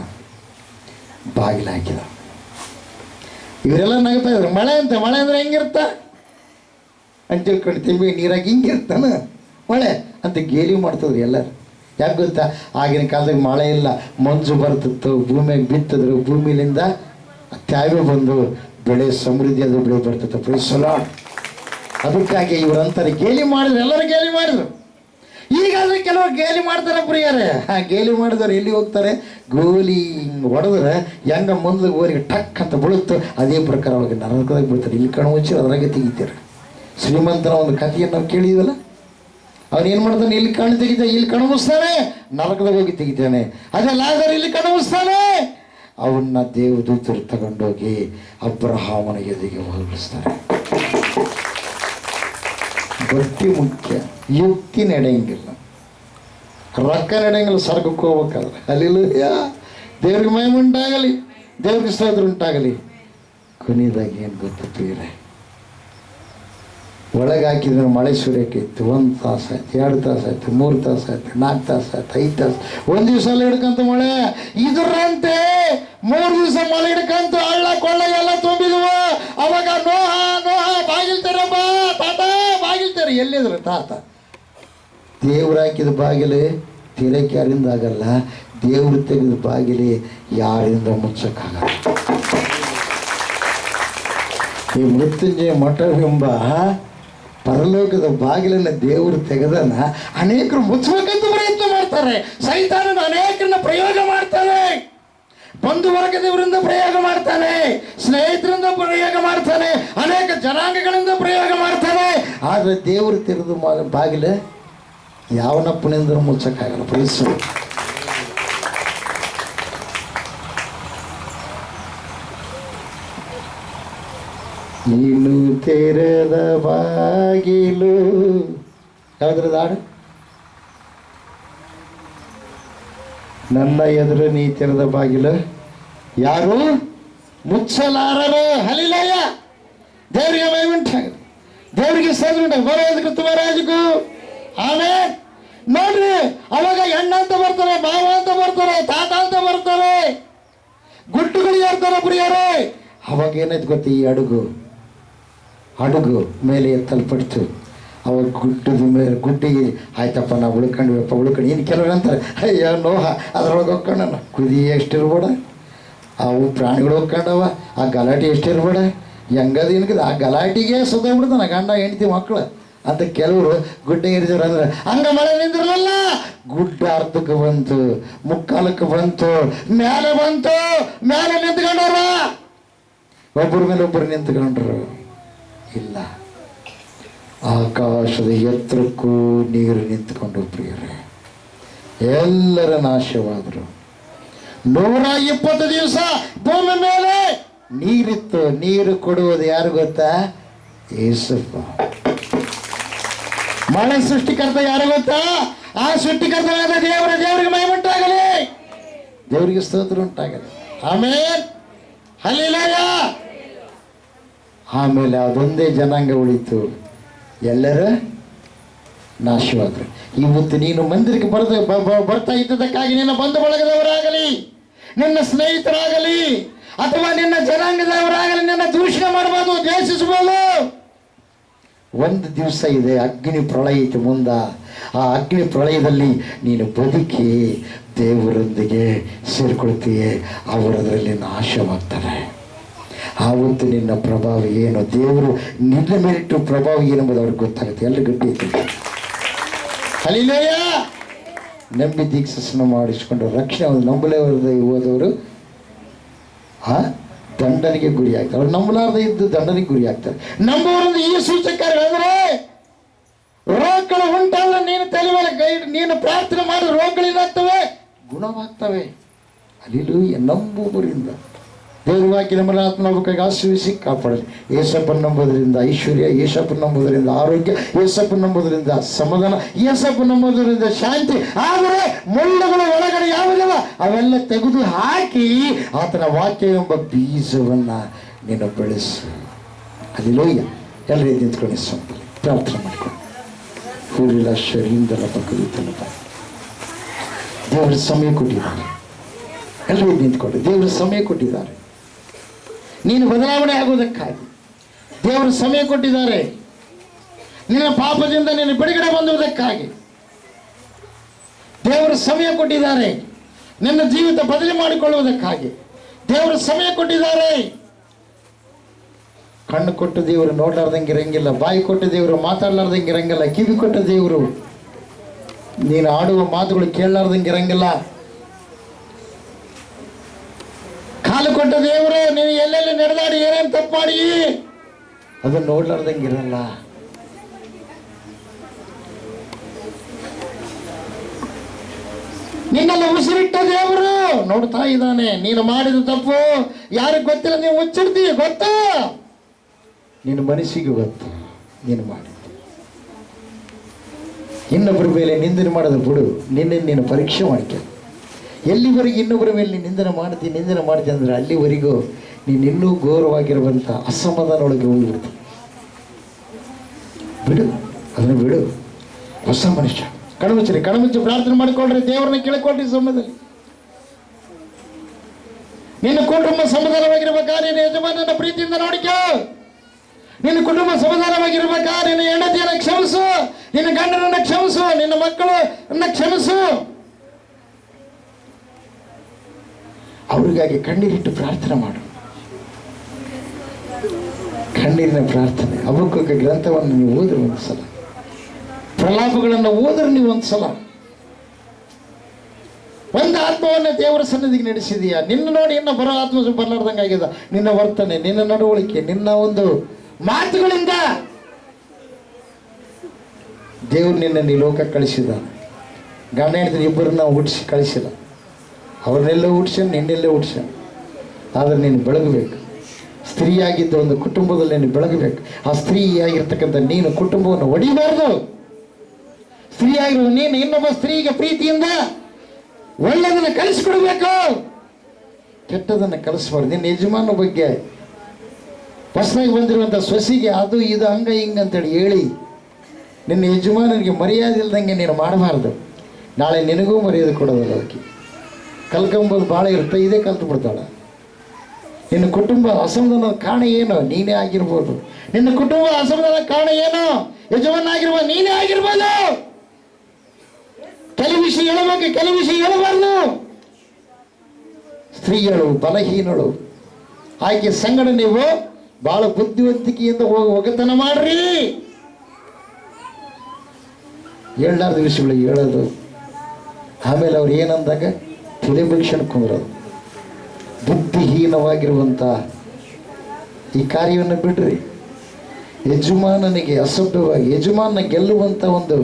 ಬಾಗಿಲು ಹಾಕಿದ. ಇವರೆಲ್ಲ ನಗ್ತಾ ಇದ್ರು. ಮಳೆ ಅಂತ, ಮಳೆ ಅಂದರೆ ಹೆಂಗಿರ್ತ ಅಂತ ತಿಳ್ಕೊಂಡು ತಿಂಬಿ ನೀರಾಗಿ ಹಿಂಗಿರ್ತಾನ ಮಳೆ ಅಂತ ಗೇಲಿ ಮಾಡ್ತಿದ್ರು ಎಲ್ಲರೂ. ಯಾಕೆ ಗೊತ್ತಾ? ಆಗಿನ ಕಾಲದಾಗ ಮಳೆ ಇಲ್ಲ, ಮಂಜು ಬರ್ತಿತ್ತು, ಭೂಮಿಯಾಗ ಬಿತ್ತಿದ್ರು, ಭೂಮಿಲಿಂದ ತ್ಯಾವೆ ಬಂದು ಬೆಳೆ ಸಮೃದ್ಧಿಯಾದ ಬೆಳೆ ಬರ್ತಿತ್ತು. Praise the Lord. ಅದಕ್ಕಾಗಿ ಇವರಂತಾರೆ ಗೇಲಿ ಮಾಡಿದ್ರು, ಎಲ್ಲರೂ ಗೇಲಿ ಮಾಡಿದ್ರು. ಈಗಾದ್ರೆ ಕೆಲವರು ಗೇಲಿ ಮಾಡ್ತಾರೆ ಪ್ರಿಯರೇ. ಗೇಲಿ ಮಾಡಿದವ್ರು ಎಲ್ಲಿ ಹೋಗ್ತಾರೆ? ಗೋಲಿ ಹಿಂಗೆ ಹೊಡೆದ್ರೆ ಹೆಂಗ ಮುಂದೆ ಗೋರಿಗೆ ಟಕ್ ಅಂತ ಬೀಳುತ್ತೋ ಅದೇ ಪ್ರಕಾರವಾಗಿ ನರಕದಾಗ ಬೀಳ್ತಾರೆ. ಇಲ್ಲಿ ಕಣ್ಣು ಮುಚ್ಚಿ ಅದ್ರಾಗೆ ತೆಗಿತಾರೆ. ಶ್ರೀಮಂತನ ಒಂದು ಕಥೆಯನ್ನು ನಾವು ಕೇಳಿದ್ವಲ್ಲ, ಅವನೇನು ಮಾಡ್ತಾನೆ? ಇಲ್ಲಿ ಕಣ್ಣು ತೆಗಿತಾನೆ, ಇಲ್ಲಿ ಕಣ್ಣು ಮುಚ್ತಾನೆ, ನರಕದಾಗ ಹೋಗಿ ತೆಗಿತಾನೆ. ಅದೇ ಲಾಜರ್ ಇಲ್ಲಿ ಕಣ್ಣು ಮುಚ್ತಾನೆ, ಅವನ್ನ ದೇವದೂತರು ತಗೊಂಡೋಗಿ ಅಬ್ರಹಾಮನ ಎದೆಗೆ ಹೋಲಿಸ್ತಾರೆ. ಭಕ್ತಿ ಮುಖ್ಯ, ಯುಕ್ತಿ ನಡೆಯಂಗಿಲ್ಲ, ರೊಕ್ಕ ನಡೆಯಂಗಿಲ್ಲ. ಸ್ವರ್ಗಕ್ಕೆ ಹೋಗ್ಬೇಕಾದ್ರೆ ಅಲ್ಲಿಲ್ಲ, ದೇವ್ರಿಗೆ ಮಹಿಮೆ ಉಂಟಾಗಲಿ, ದೇವ್ರಿಗೆ ಸ್ತೋತ್ರ ಉಂಟಾಗಲಿ. ಕೊನೆಯದಾಗಿ ಏನು ಗೊತ್ತಿದೆ? ಒಳಗೆ ಹಾಕಿದ್ರೆ ಮಳೆ ಸುರಿಯಕ್ಕೆ 1 ತಾಸು ಆಯ್ತು, 2 ತಾಸು ಆಯ್ತು, 3 ತಾಸು ಆಯ್ತು, 4 ತಾಸು ಆಯ್ತು, 5 ತಾಸು, ಒಂದು ದಿವಸ ಎಲ್ಲ ಹಿಡ್ಕಂತ ಮಳೆ. ಇದರಂತೆ 3 ದಿವಸ ಮಳೆ ಹಿಡ್ಕಂತ ಹಳ್ಳ ಕೊಳ್ಳ ಎಲ್ಲ ತುಂಬಿದ್ವು. ಅವಾಗ ನೋಹ ಬಾಗಿಲ್ತಾರೆ, ಬಾ ತಾತ ಬಾಗಿಲ್ತಾರೆ. ಎಲ್ಲಿದ್ರು ತಾತ? ದೇವ್ರು ಹಾಕಿದ ಬಾಗಿಲು ತೆರಕ್ಕೆ ಯಾರಿಂದ ಆಗಲ್ಲ, ದೇವ್ರು ತೆಗೆದ ಬಾಗಿಲು ಯಾರಿಂದ ಮುಚ್ಚಕ್ಕಾಗಲ್ಲ. ಈ ಮೃತ್ಯುಂಜಯ ಮಠವೆಂಬ ಪರಲೋಕದ ಬಾಗಿಲನ್ನು ದೇವರು ತೆಗೆದನ್ನ ಅನೇಕರು ಮುಚ್ಚಬೇಕಂತ ಪ್ರಯತ್ನ ಮಾಡ್ತಾರೆ. ಸೈತಾನನ ಅನೇಕರನ್ನ ಪ್ರಯೋಗ ಮಾಡ್ತಾನೆ, ಬಂಧು ವರ್ಗದವರಿಂದ ಪ್ರಯೋಗ ಮಾಡ್ತಾನೆ, ಸ್ನೇಹಿತರಿಂದ ಪ್ರಯೋಗ ಮಾಡ್ತಾನೆ, ಅನೇಕ ಜನಾಂಗಗಳಿಂದ ಪ್ರಯೋಗ ಮಾಡ್ತಾನೆ. ಆದರೆ ದೇವರು ತೆರೆದ ಬಾಗಿಲು ಯಾವನಪ್ಪನಿಂದ ಮುಚ್ಚಕ್ಕಾಗಲ್ಲ. ಪ್ರಯತ್ನ ನೀನು ತೆರೆದ ಬಾಗಿಲು, ಯಾವ್ದ್ರದ ಹಾಡು? ನನ್ನ ಎದುರು ನೀ ತೆರೆದ ಬಾಗಿಲು ಯಾರು ಮುಚ್ಚಲಾರರು. ಹಲಿಲಯ್ಯ, ದೇವರಿಗೆ ಮಹಿಮೆ ಉಂಟಾಗಲಿ, ದೇವರಿಗೆ ಸ್ತೋತ್ರ ಉಂಟಾಗಲಿ. ಬರೋದಕ್ಕೆ ತುಮರಾಜಕ್ಕೂ ಆಮೇಲೆ ನೋಡ್ರಿ, ಅವಾಗ ಹೆಣ್ಣ ಅಂತ ಬರ್ತಾರೆ, ಮಾವ ಅಂತ ಬರ್ತಾರೆ, ತಾತ ಅಂತ ಬರ್ತಾರೆ, ಗುಟ್ಟುಗಳು ಇರ್ತಾರೆ ಪ್ರಿಯರೇ. ಅವಾಗ ಏನಾಯ್ತು ಗೊತ್ತಿ? ಈ ಹಡಗು ಮೇಲೆ ಎತ್ತಲ್ಪಡ್ತು. ಅವಾಗ ಗುಡ್ಡದ ಮೇಲೆ ಗುಡ್ಡಿಗೆ ಆಯ್ತಪ್ಪ ನಾವು ಉಳ್ಕೊಂಡು ಇನ್ನು ಕೆಲವರು ಅಂತಾರೆ, ಅಯ್ಯೋ ನೋಹ ಅದ್ರೊಳಗೆ ಹೋಗ್ಕೊಂಡ ಕುದಿ ಎಷ್ಟಿರ್ಬೇಡ, ಅವು ಪ್ರಾಣಿಗಳು ಹೋಗ್ಕೊಂಡವ, ಆ ಗಲಾಟೆ ಎಷ್ಟಿರ್ಬೇಡ, ಹೆಂಗದು ಏನ್ಕದ ಆ ಗಲಾಟಿಗೆ ಸುತ್ತಬಿಡ್ತಾನೆ ಗಂಡ ಹೆಂಡತಿ ಮಕ್ಕಳು ಅಂತ ಕೆಲವರು ಗುಡ್ಡ ಏರಿದವ್ರು. ಅಂದ್ರೆ ಹಂಗ ಮಳೆ ನಿಂದಿರಲಿಲ್ಲ, ಗುಡ್ಡ ಅರ್ಧಕ್ಕೆ ಬಂತು, ಮುಕ್ಕಾಲಕ್ಕೆ ಬಂತು, ಮೇಲೆ ಬಂತು, ಮೇಲೆ ನಿಂತ್ಕೊಂಡವ್ರ, ಒಬ್ಬರ ಮೇಲೆ ಒಬ್ಬರು ನಿಂತ್ಕೊಂಡ್ರು. ಇಲ್ಲ, ಆಕಾಶದ ಎತ್ತರಕ್ಕೂ ನೀರು ನಿಂತ್ಕೊಂಡು ಪ್ರಿಯರೇ ಎಲ್ಲರ ನಾಶವಾದರು. 120 ದಿವಸ ಭೂಮಿ ಮೇಲೆ ನೀರಿತ್ತು. ನೀರು ಕೊಡುವುದು ಯಾರು ಗೊತ್ತಾ? ಯೇಸಪ್ಪ. ಮಳೆ ಸೃಷ್ಟಿಕರ್ತ ಯಾರು ಗೊತ್ತಾ? ಆ ಸೃಷ್ಟಿಕರ್ತನಾದ ದೇವರಿಗೆ ಮಹಿಮೆ ಉಂಟಾಗಲಿ, ದೇವರಿಗೆ ಸ್ತೋತ್ರ ಉಂಟಾಗಲಿ. ಆಮೇಲೆ ಹಲ್ಲೆಲೂಯ. ಆಮೇಲೆ ಅದೊಂದೇ ಜನಾಂಗ ಉಳಿತು, ಎಲ್ಲರ ನಾಶವಾದರು. ಇವತ್ತು ನೀನು ಮಂದಿರಕ್ಕೆ ಬರ್ತಾ ಇದ್ದದಕ್ಕಾಗಿ ನಿನ್ನ ಬಂಧು ಬಳಗದವರಾಗಲಿ, ನಿನ್ನ ಸ್ನೇಹಿತರಾಗಲಿ, ಅಥವಾ ನಿನ್ನ ಜನಾಂಗದವರಾಗಲಿ ನಿನ್ನ ದೂಷಣೆ ಮಾಡಬಹುದು, ದ್ವೇಷಿಸಬಹುದು. ಒಂದು ದಿವಸ ಇದೆ, ಅಗ್ನಿ ಪ್ರಳಯ ಐತೆ ಮುಂದ. ಆ ಅಗ್ನಿ ಪ್ರಳಯದಲ್ಲಿ ನೀನು ಬದುಕಿ ದೇವರೊಂದಿಗೆ ಸೇರ್ಕೊಳ್ತೀಯೇ, ಅವರದರಲ್ಲಿ ನಾಶವಾಗ್ತಾರೆ. ಆವತ್ತು ನಿನ್ನ ಪ್ರಭಾವ ಏನು, ದೇವರು ನಿನ್ನ ಮೇಲಿಟ್ಟು ಪ್ರಭಾವ ಏನೆಂಬುದು ಅವ್ರಿಗೆ ಗೊತ್ತಾಗುತ್ತೆ. ಎಲ್ಲ ಗಟ್ಟಿ ಐತೆ. ಹಲ್ಲೆಲೂಯ. ನಂಬಿ ದೀಕ್ಷಾಸ್ನಾನ ಮಾಡಿಸ್ಕೊಂಡು ರಕ್ಷಣೆ ನಂಬಲೇ ಹೋದವರು ದಂಡನೆಗೆ ಗುರಿ ಆಗ್ತಾರೆ. ಅವ್ರು ನಂಬಲಾರದೆ ಇದ್ದು ದಂಡನೆಗೆ ಗುರಿ ಆಗ್ತಾರೆ. ನಂಬುವರಿಂದ ಈ ಸೂಚಕಗಳಂದ್ರೆ ರೋಗಗಳು ಉಂಟಲ್ಲ, ನೀನು ತಲೆ ಮೇಲೆ ಕೈ ನೀನು ಪ್ರಾರ್ಥನೆ ಮಾಡಿ ರೋಗಗಳೇನಾಗ್ತವೆ, ಗುಣವಾಗ್ತವೆ. ಹಲ್ಲೆಲೂಯ. ನಂಬುವರಿಂದ ದೇವರು ವಾಕ್ಯ ನಮ್ಮನ್ನು ಆತ್ಮನಾಭಕ್ಕಾಗಿ ಆಶೀರ್ವಿಸಿ ಕಾಪಾಡಲಿ. ಯೇಸಪ್ಪನ ನಂಬೋದರಿಂದ ಐಶ್ವರ್ಯ, ಯೇಸಪ್ಪನ ನಂಬೋದರಿಂದ ಆರೋಗ್ಯ, ಯೇಸಪ್ಪನ ನಂಬೋದರಿಂದ ಸಮಾಧಾನ, ಯೇಸಪ್ಪನ ನಂಬೋದರಿಂದ ಶಾಂತಿ. ಆದರೆ ಮುಳ್ಳುಗಳು ಒಳಗಡೆ ಯಾವುದಿಲ್ಲ ಅವೆಲ್ಲ ತೆಗೆದು ಹಾಕಿ ಆತನ ವಾಕ್ಯ ಎಂಬ ಬೀಜವನ್ನು ನೀನು ಬೆಳೆಸು. ಹಲ್ಲೆಲೂಯ. ಎಲ್ಲರೂ ನಿಂತ್ಕೊಂಡು ಸ್ವಂತಲ್ಲಿ ಪ್ರಾರ್ಥನೆ ಮಾಡಿಕೊಂಡು ಹೂಲಿಲ್ಲ ಶರೀರದಲ್ಲ ಪಕ್ಕದಲ್ಲ. ದೇವರ ಸಮಯ ಕೊಟ್ಟಿದ್ದಾರೆ. ಎಲ್ಲರೂ ನಿಂತ್ಕೊಂಡು ದೇವರ ಸಮಯ ಕೊಟ್ಟಿದ್ದಾರೆ. ನೀನು ಬದಲಾವಣೆ ಆಗುವುದಕ್ಕಾಗಿ ದೇವರು ಸಮಯ ಕೊಟ್ಟಿದ್ದಾರೆ. ನಿನ್ನ ಪಾಪದಿಂದ ನೀನು ಬಿಡುಗಡೆ ಹೊಂದುವುದಕ್ಕಾಗಿ ದೇವರು ಸಮಯ ಕೊಟ್ಟಿದ್ದಾರೆ. ನಿನ್ನ ಜೀವಿತ ಬದಲಿ ಮಾಡಿಕೊಳ್ಳುವುದಕ್ಕಾಗಿ ದೇವರು ಸಮಯ ಕೊಟ್ಟಿದ್ದಾರೆ. ಕಣ್ಣು ಕೊಟ್ಟು ದೇವರು ನೋಡಲಾರ್ದಂಗೆ ಇರಂಗಿಲ್ಲ, ಬಾಯಿ ಕೊಟ್ಟ ದೇವರು ಮಾತಾಡಲಾರ್ದಂಗೆ ಇರಂಗಿಲ್ಲ, ಕಿವಿ ಕೊಟ್ಟ ದೇವರು ನೀನು ಆಡುವ ಮಾತುಗಳು ಕೇಳಲಾರ್ದಂಗೆ ಇರಂಗಿಲ್ಲ. ಕಾಲು ಕೊಟ್ಟ ದೇವರು ನೀನು ಎಲ್ಲೆಲ್ಲಿ ನಡೆದಾಡಿ ಏನೇನು ತಪ್ಪು ಮಾಡಿ ಅದನ್ನು ನೋಡ್ಲಾರ್ದಂಗೆ ಇರಲ್ಲ. ನಿನ್ನೆಲ್ಲ ಉಸಿರಿಟ್ಟ ದೇವರು ನೋಡ್ತಾ ಇದ್ದಾನೆ. ನೀನು ಮಾಡಿದ ತಪ್ಪು ಯಾರಿಗೆ ಗೊತ್ತಿಲ್ಲ, ನೀವು ಮುಚ್ಚಿಡ್ತೀವಿ ಗೊತ್ತಾ, ನಿನ್ನ ಮನಸ್ಸಿಗೆ ಗೊತ್ತು ನೀನು ಮಾಡಿದ್ದು. ಇನ್ನೊಬ್ಬರ ಮೇಲೆ ನಿಂದನೆ ಮಾಡೋದು ಬಿಡು, ನೀನು ಪರೀಕ್ಷೆ ಮಾಡ್ಕೊ. ಎಲ್ಲಿವರೆಗೆ ಇನ್ನೊಬ್ಬರ ಮೇಲೆ ನೀನು ನಿಂದನೆ ಮಾಡ್ತೀನಿ ಅಂದರೆ ಅಲ್ಲಿವರೆಗೂ ನೀನು ಇನ್ನೂ ಘೋರವಾಗಿರುವಂಥ ಅಸಮಾಧಾನೊಳಗೆ ಹೋಗಿಬಿಡ್ತೀನಿ. ಬಿಡು, ಅದನ್ನು ಬಿಡು. ಹೊಸ ಮನುಷ್ಯ ಕಣ್ಮುಚ್ಚಿ ಪ್ರಾರ್ಥನೆ ಮಾಡಿಕೊಳ್ಳ್ರಿ, ದೇವರನ್ನ ಕೇಳಿಕೊಳ್ಳ್ರಿ. ಸಮಯದಲ್ಲಿ ನಿನ್ನ ಕುಟುಂಬ ಸಮಾಧಾನವಾಗಿರ್ಬೇಕಾದ್ರೆ ನಿನ್ನ ಯಜಮಾನನ ಪ್ರೀತಿಯಿಂದ ನೋಡಿಕೋ. ನಿನ್ನ ಕುಟುಂಬ ಸಮಾಧಾನವಾಗಿರ್ಬೇಕಾದ್ರೆ ನಿನ್ನ ಹೆಂಡತಿಯನ್ನು ಕ್ಷಮಿಸು, ನಿನ್ನ ಗಂಡನನ್ನು ಕ್ಷಮಿಸು, ನಿನ್ನ ಮಕ್ಕಳನ್ನ ಕ್ಷಮಿಸು. ಅವ್ರಿಗಾಗಿ ಕಣ್ಣೀರಿಟ್ಟು ಪ್ರಾರ್ಥನೆ ಮಾಡು. ಕಣ್ಣೀರಿನ ಪ್ರಾರ್ಥನೆ. ಹಬಕ್ಕೂಕ ಗ್ರಂಥವನ್ನು ನೀವು ಓದ್ರಿ ಒಂದು ಸಲ, ಪ್ರಲಾಪಗಳನ್ನು ಓದ್ರಿ ನೀವು ಒಂದು ಸಲ. ಒಂದು ಆತ್ಮವನ್ನು ದೇವರ ಸನ್ನಿಧಿಗೆ ನಡೆಸಿದೀಯಾ? ನಿನ್ನ ನೋಡಿ ಇನ್ನು ಬರೋ ಆತ್ಮ ಬರ್ಲಾರ್ದಂಗೆ ಆಗಿದೆ. ನಿನ್ನ ವರ್ತನೆ, ನಿನ್ನ ನಡವಳಿಕೆ, ನಿನ್ನ ಒಂದು ಮಾತುಗಳಿಂದ ದೇವರು ನಿನ್ನ ಲೋಕಕ್ಕೆ ಕಳಿಸಿದ. ಗಂಡ ಹೆಂಡತಿ ಇಬ್ಬರನ್ನ ಹುಟ್ಟಿಸಿ ಕಳಿಸಿಲ್ಲ, ಅವ್ರನ್ನೆಲ್ಲ ಹುಟ್ಟಿಸ, ನಿನ್ನೆಲ್ಲೇ ಹುಟ್ಟಿಸ. ಆದರೆ ನೀನು ಬೆಳಗಬೇಕು. ಸ್ತ್ರೀಯಾಗಿದ್ದ ಒಂದು ಕುಟುಂಬದಲ್ಲಿ ನೀನು ಬೆಳಗಬೇಕು. ಆ ಸ್ತ್ರೀಯಾಗಿರ್ತಕ್ಕಂಥ ನೀನು ಕುಟುಂಬವನ್ನು ಒಡಿಬಾರ್ದು. ಸ್ತ್ರೀಯಾಗಿರುವ ನೀನು ಇನ್ನೊಬ್ಬ ಸ್ತ್ರೀಗೆ ಪ್ರೀತಿಯಿಂದ ಒಳ್ಳೆಯದನ್ನು ಕಲಿಸ್ಕೊಡ್ಬೇಕು, ಕೆಟ್ಟದನ್ನು ಕಲಿಸ್ಬಾರ್ದು. ನಿನ್ನ ಯಜಮಾನ ಬಗ್ಗೆ ಹೊಸದಾಗಿ ಬಂದಿರುವಂಥ ಸೊಸಿಗೆ ಅದು ಇದು ಹಂಗ ಹಿಂಗಂತೇಳಿ ಹೇಳಿ ನಿನ್ನ ಯಜಮಾನನಿಗೆ ಮರ್ಯಾದೆ ಇಲ್ದಂಗೆ ನೀನು ಮಾಡಬಾರ್ದು. ನಾಳೆ ನಿನಗೂ ಮರ್ಯಾದೆ ಕೊಡೋದಲ್ಲ. ಅದಕ್ಕೆ ಕಲ್ಕೊಂಬೋದು ಭಾಳ ಇರುತ್ತೆ, ಇದೇ ಕಲ್ತು ಬಿಡ್ತಾಳೆ. ನಿನ್ನ ಕುಟುಂಬ ಅಸಮಾಧಾನದ ಕಾರಣ ಏನು? ನೀನೇ ಆಗಿರ್ಬೋದು. ನಿನ್ನ ಕುಟುಂಬ ಅಸಮಾಧಾನದ ಕಾರಣ ಏನು? ಯಜಮಾನ ಆಗಿರ್ಬೋದು, ನೀನೇ ಆಗಿರ್ಬೋದು. ಕೆಲವು ವಿಷಯ ಹೇಳಬೇಕು, ಕೆಲವು ವಿಷಯ ಹೇಳಬಾರ್ದು. ಸ್ತ್ರೀಗಳು ಬಲಹೀನಳು, ಆಕೆ ಸಂಗಡ ನೀವು ಬಹಳ ಬುದ್ಧಿವಂತಿಕೆಯಿಂದ ಒಗತನ ಮಾಡ್ರಿ. ಹೇಳಲಾರ್ದ ವಿಷಯಗಳು ಹೇಳೋದು, ಆಮೇಲೆ ಅವ್ರು ಏನಂದಾಗ ತಿಳಿಬಿಕ್ಷಣ ಕುಂದ್ರೋದು. ಬುದ್ಧಿಹೀನವಾಗಿರುವಂಥ ಈ ಕಾರ್ಯವನ್ನು ಬಿಡ್ರಿ. ಯಜಮಾನನಿಗೆ ಅಸಭ್ಯವಾಗಿ ಯಜಮಾನ ಗೆಲ್ಲುವಂಥ ಒಂದು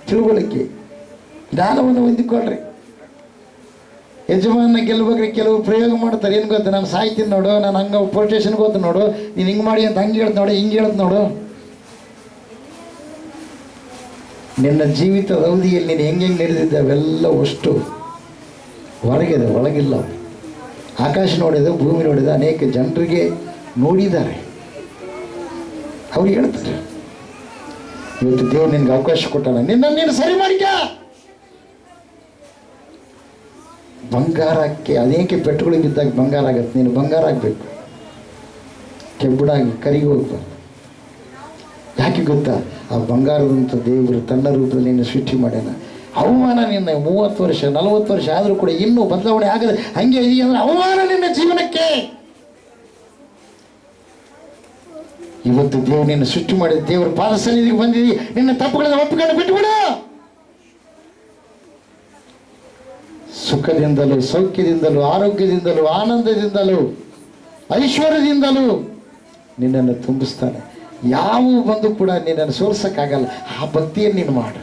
ತಿಳುವಳಿಕೆ, ಜ್ಞಾನವನ್ನು ಹೊಂದಿಕೊಳ್ಳ್ರಿ. ಯಜಮಾನ ಗೆಲ್ಲಬೇಕ್ರಿ. ಕೆಲವು ಪ್ರಯೋಗ ಮಾಡ್ತಾರೆ. ಏನು ಗೊತ್ತು? ನಾನು ಸಾಯ್ತೀನಿ ನೋಡು, ನಾನು ಹಂಗೆ ಪೊಲೀಸ್ ಸ್ಟೇಷನ್ಗೆ ಹೋಗ್ತೀನಿ ನೋಡು, ನೀನು ಹಿಂಗೆ ಮಾಡಿ ಅಂತ ಹಂಗೆ ಹೇಳ್ತು ನೋಡು, ಹಿಂಗೆ ಹೇಳ್ತು ನೋಡು. ನಿನ್ನ ಜೀವಿತದ ಅವಧಿಯಲ್ಲಿ ನೀನು ಹೆಂಗೆ ನಡೆದಿದ್ದೆ ಅವೆಲ್ಲ ಅಷ್ಟು ಹೊರಗಿದೆ, ಒಳಗಿಲ್ಲ. ಆಕಾಶ ನೋಡಿದ, ಭೂಮಿ ನೋಡಿದ, ಅನೇಕ ಜನರಿಗೆ ನೋಡಿದ್ದಾರೆ. ಅವ್ರು ಹೇಳ್ತಾರೆ, ಇವತ್ತು ದೇವ್ರು ನಿನ್ಗೆ ಅವಕಾಶ ಕೊಟ್ಟಾನ, ನೀನು ಸರಿ ಮಾಡಿಕ. ಬಂಗಾರಕ್ಕೆ ಅನೇಕ ಪೆಟ್ಟುಗಳಿಗೆ ಬಿದ್ದಾಗ ಬಂಗಾರ ಆಗತ್ತೆ. ನೀನು ಬಂಗಾರ ಆಗಬೇಕು, ಕೆಬ್ಬುಡಾಗಿ ಕರಿಗೆ ಹೋಗ್ಬಾರ್ದು. ಯಾಕೆ ಗೊತ್ತಾ? ಆ ಬಂಗಾರದಂಥ ದೇವರು ತನ್ನ ರೂಪದಲ್ಲಿ ನಿನ್ನ ಸೃಷ್ಟಿ ಮಾಡ್ಯಾನ. ಅವಮಾನ ನಿನ್ನ 30 ವರ್ಷ 40 ವರ್ಷ ಆದರೂ ಕೂಡ ಇನ್ನೂ ಬದಲಾವಣೆ ಆಗದೆ ಹಂಗೆ ಇದೆಯಾ ಅಂದರೆ ಅವಮಾನ ನಿನ್ನ ಜೀವನಕ್ಕೆ. ಇವತ್ತು ದೇವರು ನಿನ್ನ ಸೃಷ್ಟಿ ಮಾಡಿದ ದೇವರ ಪಾದ ಸನ್ನಿಧಿಗೆ ಬಂದಿದ್ದೀ. ನಿನ್ನ ತಪ್ಪುಗಳನ್ನು ಒಪ್ಪಿಕೊಂಡು ಬಿಟ್ಟುಬಿಡು. ಸುಖದಿಂದಲೂ, ಸೌಖ್ಯದಿಂದಲೂ, ಆರೋಗ್ಯದಿಂದಲೂ, ಆನಂದದಿಂದಲೂ, ಐಶ್ವರ್ಯದಿಂದಲೂ ನಿನ್ನನ್ನು ತುಂಬಿಸ್ತಾನೆ. ಯಾವ ಬಂದು ಕೂಡ ನಿನ್ನನ್ನು ಸೋಲ್ಸಕ್ಕಾಗಲ್ಲ. ಆ ಭಕ್ತಿಯನ್ನು ನೀನು ಮಾಡು.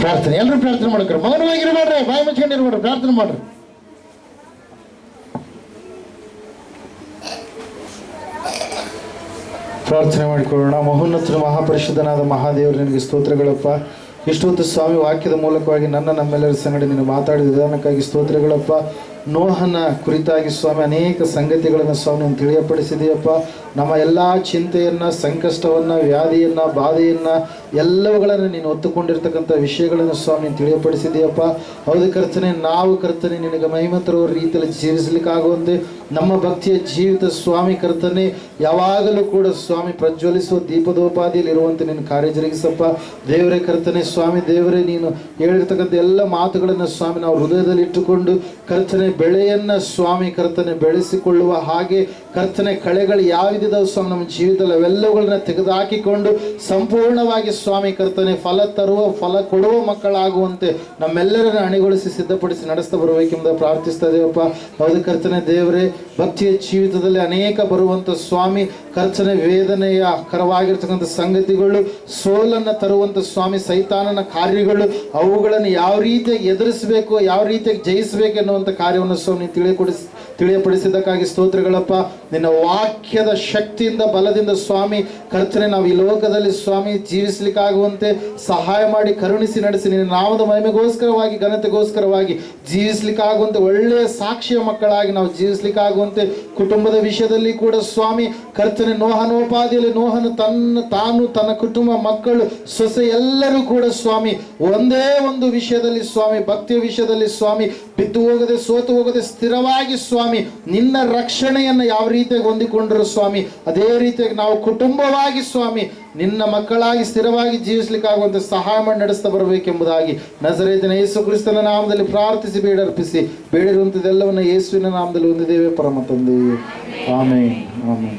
ಪ್ರಾರ್ಥನೆ, ಎಲ್ಲರೂ ಪ್ರಾರ್ಥನೆ ಮಾಡ್ತಾರೆ. ಮೌನವಾಗಿರ್ಬೇಡ್ರಿ, ಬಾಯಿ ಮುಚ್ಕೊಂಡಿರ್ಬೇಡ್ರಿ, ಪ್ರಾರ್ಥನೆ ಮಾಡ್ರಿ. ಪ್ರಾರ್ಥನೆ ಮಾಡಿಕೊಳ್ಳೋಣ. ಮಹೋನ್ನತ ಮಹಾಪರಿಶುದ್ಧನಾದ ಮಹಾದೇವರು, ನಿನಗೆ ಸ್ತೋತ್ರಗಳಪ್ಪ. ಇಷ್ಟೊತ್ತು ಸ್ವಾಮಿ ವಾಕ್ಯದ ಮೂಲಕವಾಗಿ ನಮ್ಮೆಲ್ಲರ ಸಂಗಡ ನೀನು ಮಾತಾಡಿದ ವಿಧಾನಕ್ಕಾಗಿ ಸ್ತೋತ್ರಗಳಪ್ಪ. ನೋಹನ ಕುರಿತಾಗಿ ಸ್ವಾಮಿ ಅನೇಕ ಸಂಗತಿಗಳನ್ನು ಸ್ವಾಮಿ ನೀನು ತಿಳಿಯಪಡಿಸಿದೆಯಪ್ಪ. ನಮ್ಮ ಎಲ್ಲ ಚಿಂತೆಯನ್ನು, ಸಂಕಷ್ಟವನ್ನು, ವ್ಯಾಧಿಯನ್ನು, ಬಾಧೆಯನ್ನು ಎಲ್ಲವುಗಳನ್ನು ನೀನು ಹೊತ್ತುಕೊಂಡಿರ್ತಕ್ಕಂಥ ವಿಷಯಗಳನ್ನು ಸ್ವಾಮಿ ನೀನು ತಿಳಿಯಪಡಿಸಿದೆಯಪ್ಪ. ಹೌದು ಕರ್ತನೆ, ನಾವು ಕರ್ತನೆ ನಿನಗೆ ಮಹಿಮೆ ತರುವ ರೀತಿಯಲ್ಲಿ ಜೀವಿಸಲಿಕ್ಕಾಗುವಂತೆ ನಮ್ಮ ಭಕ್ತಿಯ ಜೀವಿತ ಸ್ವಾಮಿ ಕರ್ತನೆ ಯಾವಾಗಲೂ ಕೂಡ ಸ್ವಾಮಿ ಪ್ರಜ್ವಲಿಸುವ ದೀಪದೋಪಾದಿಯಲ್ಲಿ ಇರುವಂತೆ ನೀನು ಕಾರ್ಯ ಜರುಗಿಸಪ್ಪ. ದೇವರೇ ಕರ್ತನೆ, ಸ್ವಾಮಿ ದೇವರೇ, ನೀನು ಹೇಳಿರ್ತಕ್ಕಂಥ ಎಲ್ಲ ಮಾತುಗಳನ್ನು ಸ್ವಾಮಿ ನಾವು ಹೃದಯದಲ್ಲಿ ಇಟ್ಟುಕೊಂಡು ಕರ್ತನೆ ಬೆಳೆಯನ್ನು ಸ್ವಾಮಿ ಕರ್ತನೆ ಬೆಳೆಸಿಕೊಳ್ಳುವ ಹಾಗೆ ಕರ್ತನೆ ಕಳೆಗಳು ಯಾವ ಆಗದಿದ್ದಾವೆ ಸ್ವಾಮಿ ನಮ್ಮ ಜೀವಿತದಲ್ಲಿ ಅವೆಲ್ಲವುಗಳನ್ನ ತೆಗೆದುಹಾಕಿಕೊಂಡು ಸಂಪೂರ್ಣವಾಗಿ ಸ್ವಾಮಿ ಕರ್ತನೆ ಫಲ ಕೊಡುವ ಮಕ್ಕಳಾಗುವಂತೆ ನಮ್ಮೆಲ್ಲರನ್ನ ಅಣಿಗೊಳಿಸಿ ಸಿದ್ಧಪಡಿಸಿ ನಡೆಸ್ತಾ ಬರಬೇಕೆಂಬುದಾಗಿ ಪ್ರಾರ್ಥಿಸ್ತಾ ಇದ್ದೇವಪ್ಪ. ಹೌದು ಕರ್ತನೆ ದೇವರೇ, ಭಕ್ತಿಯ ಜೀವಿತದಲ್ಲಿ ಅನೇಕ ಬರುವಂಥ ಸ್ವಾಮಿ ಕರ್ತನೆ ವೇದನೆಯ ಕರವಾಗಿರ್ತಕ್ಕಂಥ ಸಂಗತಿಗಳು, ಸೋಲನ್ನು ತರುವಂಥ ಸ್ವಾಮಿ ಸೈತಾನನ ಕಾರ್ಯಗಳು, ಅವುಗಳನ್ನು ಯಾವ ರೀತಿಯಾಗಿ ಎದುರಿಸಬೇಕು, ಯಾವ ರೀತಿಯಾಗಿ ಜಯಿಸಬೇಕು ಎನ್ನುವಂಥ ಕಾರ್ಯವನ್ನು ಸ್ವಾಮಿ ತಿಳಿಯಪಡಿಸಿದ್ದಕ್ಕಾಗಿ ಸ್ತೋತ್ರಗಳಪ್ಪ. ನಿನ್ನ ವಾಕ್ಯದ ಶಕ್ತಿಯಿಂದ ಬಲದಿಂದ ಸ್ವಾಮಿ ಕರ್ತನೆ ನಾವು ಈ ಲೋಕದಲ್ಲಿ ಸ್ವಾಮಿ ಜೀವಿಸಲಿಕ್ಕಾಗುವಂತೆ ಸಹಾಯ ಮಾಡಿ ಕರುಣಿಸಿ ನಡೆಸಿ ನಿನ್ನ ನಾಮದ ಮಹಿಮೆಗೋಸ್ಕರವಾಗಿ ಘನತೆಗೋಸ್ಕರವಾಗಿ ಜೀವಿಸಲಿಕ್ಕಾಗುವಂತೆ ಒಳ್ಳೆಯ ಸಾಕ್ಷಿಯ ಮಕ್ಕಳಾಗಿ ನಾವು ಜೀವಿಸಲಿಕ್ಕಾಗುವಂತೆ ಕುಟುಂಬದ ವಿಷಯದಲ್ಲಿ ಕೂಡ ಸ್ವಾಮಿ ಕರ್ತನೆ ನೋಹನೋಪಾದಿಯಲ್ಲಿ ನೋಹನು ತಾನು ತನ್ನ ಕುಟುಂಬ ಮಕ್ಕಳು ಸೊಸೆ ಎಲ್ಲರೂ ಕೂಡ ಸ್ವಾಮಿ ಒಂದೇ ಒಂದು ವಿಷಯದಲ್ಲಿ ಸ್ವಾಮಿ ಭಕ್ತಿಯ ವಿಷಯದಲ್ಲಿ ಸ್ವಾಮಿ ಬಿದ್ದು ಹೋಗದೆ ಸೋತು ಹೋಗದೆ ಸ್ಥಿರವಾಗಿ ಸ್ವಾಮಿ ನಿನ್ನ ರಕ್ಷಣೆಯನ್ನು ಯಾವ ರೀತಿಯಾಗಿ ಹೊಂದಿಕೊಂಡರು ಸ್ವಾಮಿ ಅದೇ ರೀತಿಯಾಗಿ ನಾವು ಕುಟುಂಬವಾಗಿ ಸ್ವಾಮಿ ನಿನ್ನ ಮಕ್ಕಳಾಗಿ ಸ್ಥಿರವಾಗಿ ಜೀವಿಸಲಿಕ್ಕಾಗುವಂತೆ ಸಹಾಯ ಮಾಡಿ ನಡೆಸ್ತಾ ಬರಬೇಕೆಂಬುದಾಗಿ ನಜರೇತಿನ ಯೇಸು ಕ್ರಿಸ್ತನ ನಾಮದಲ್ಲಿ ಪ್ರಾರ್ಥಿಸಿ ಬೇಡರ್ಪಿಸಿ ಬೇಡಿರುವಂಥದ್ದೆಲ್ಲವನ್ನ ಯೇಸುವಿನ ನಾಮದಲ್ಲಿ ಹೊಂದಿದ್ದೇವೆ ಪರಮ ತಂದೆಯೇ. Amen amen.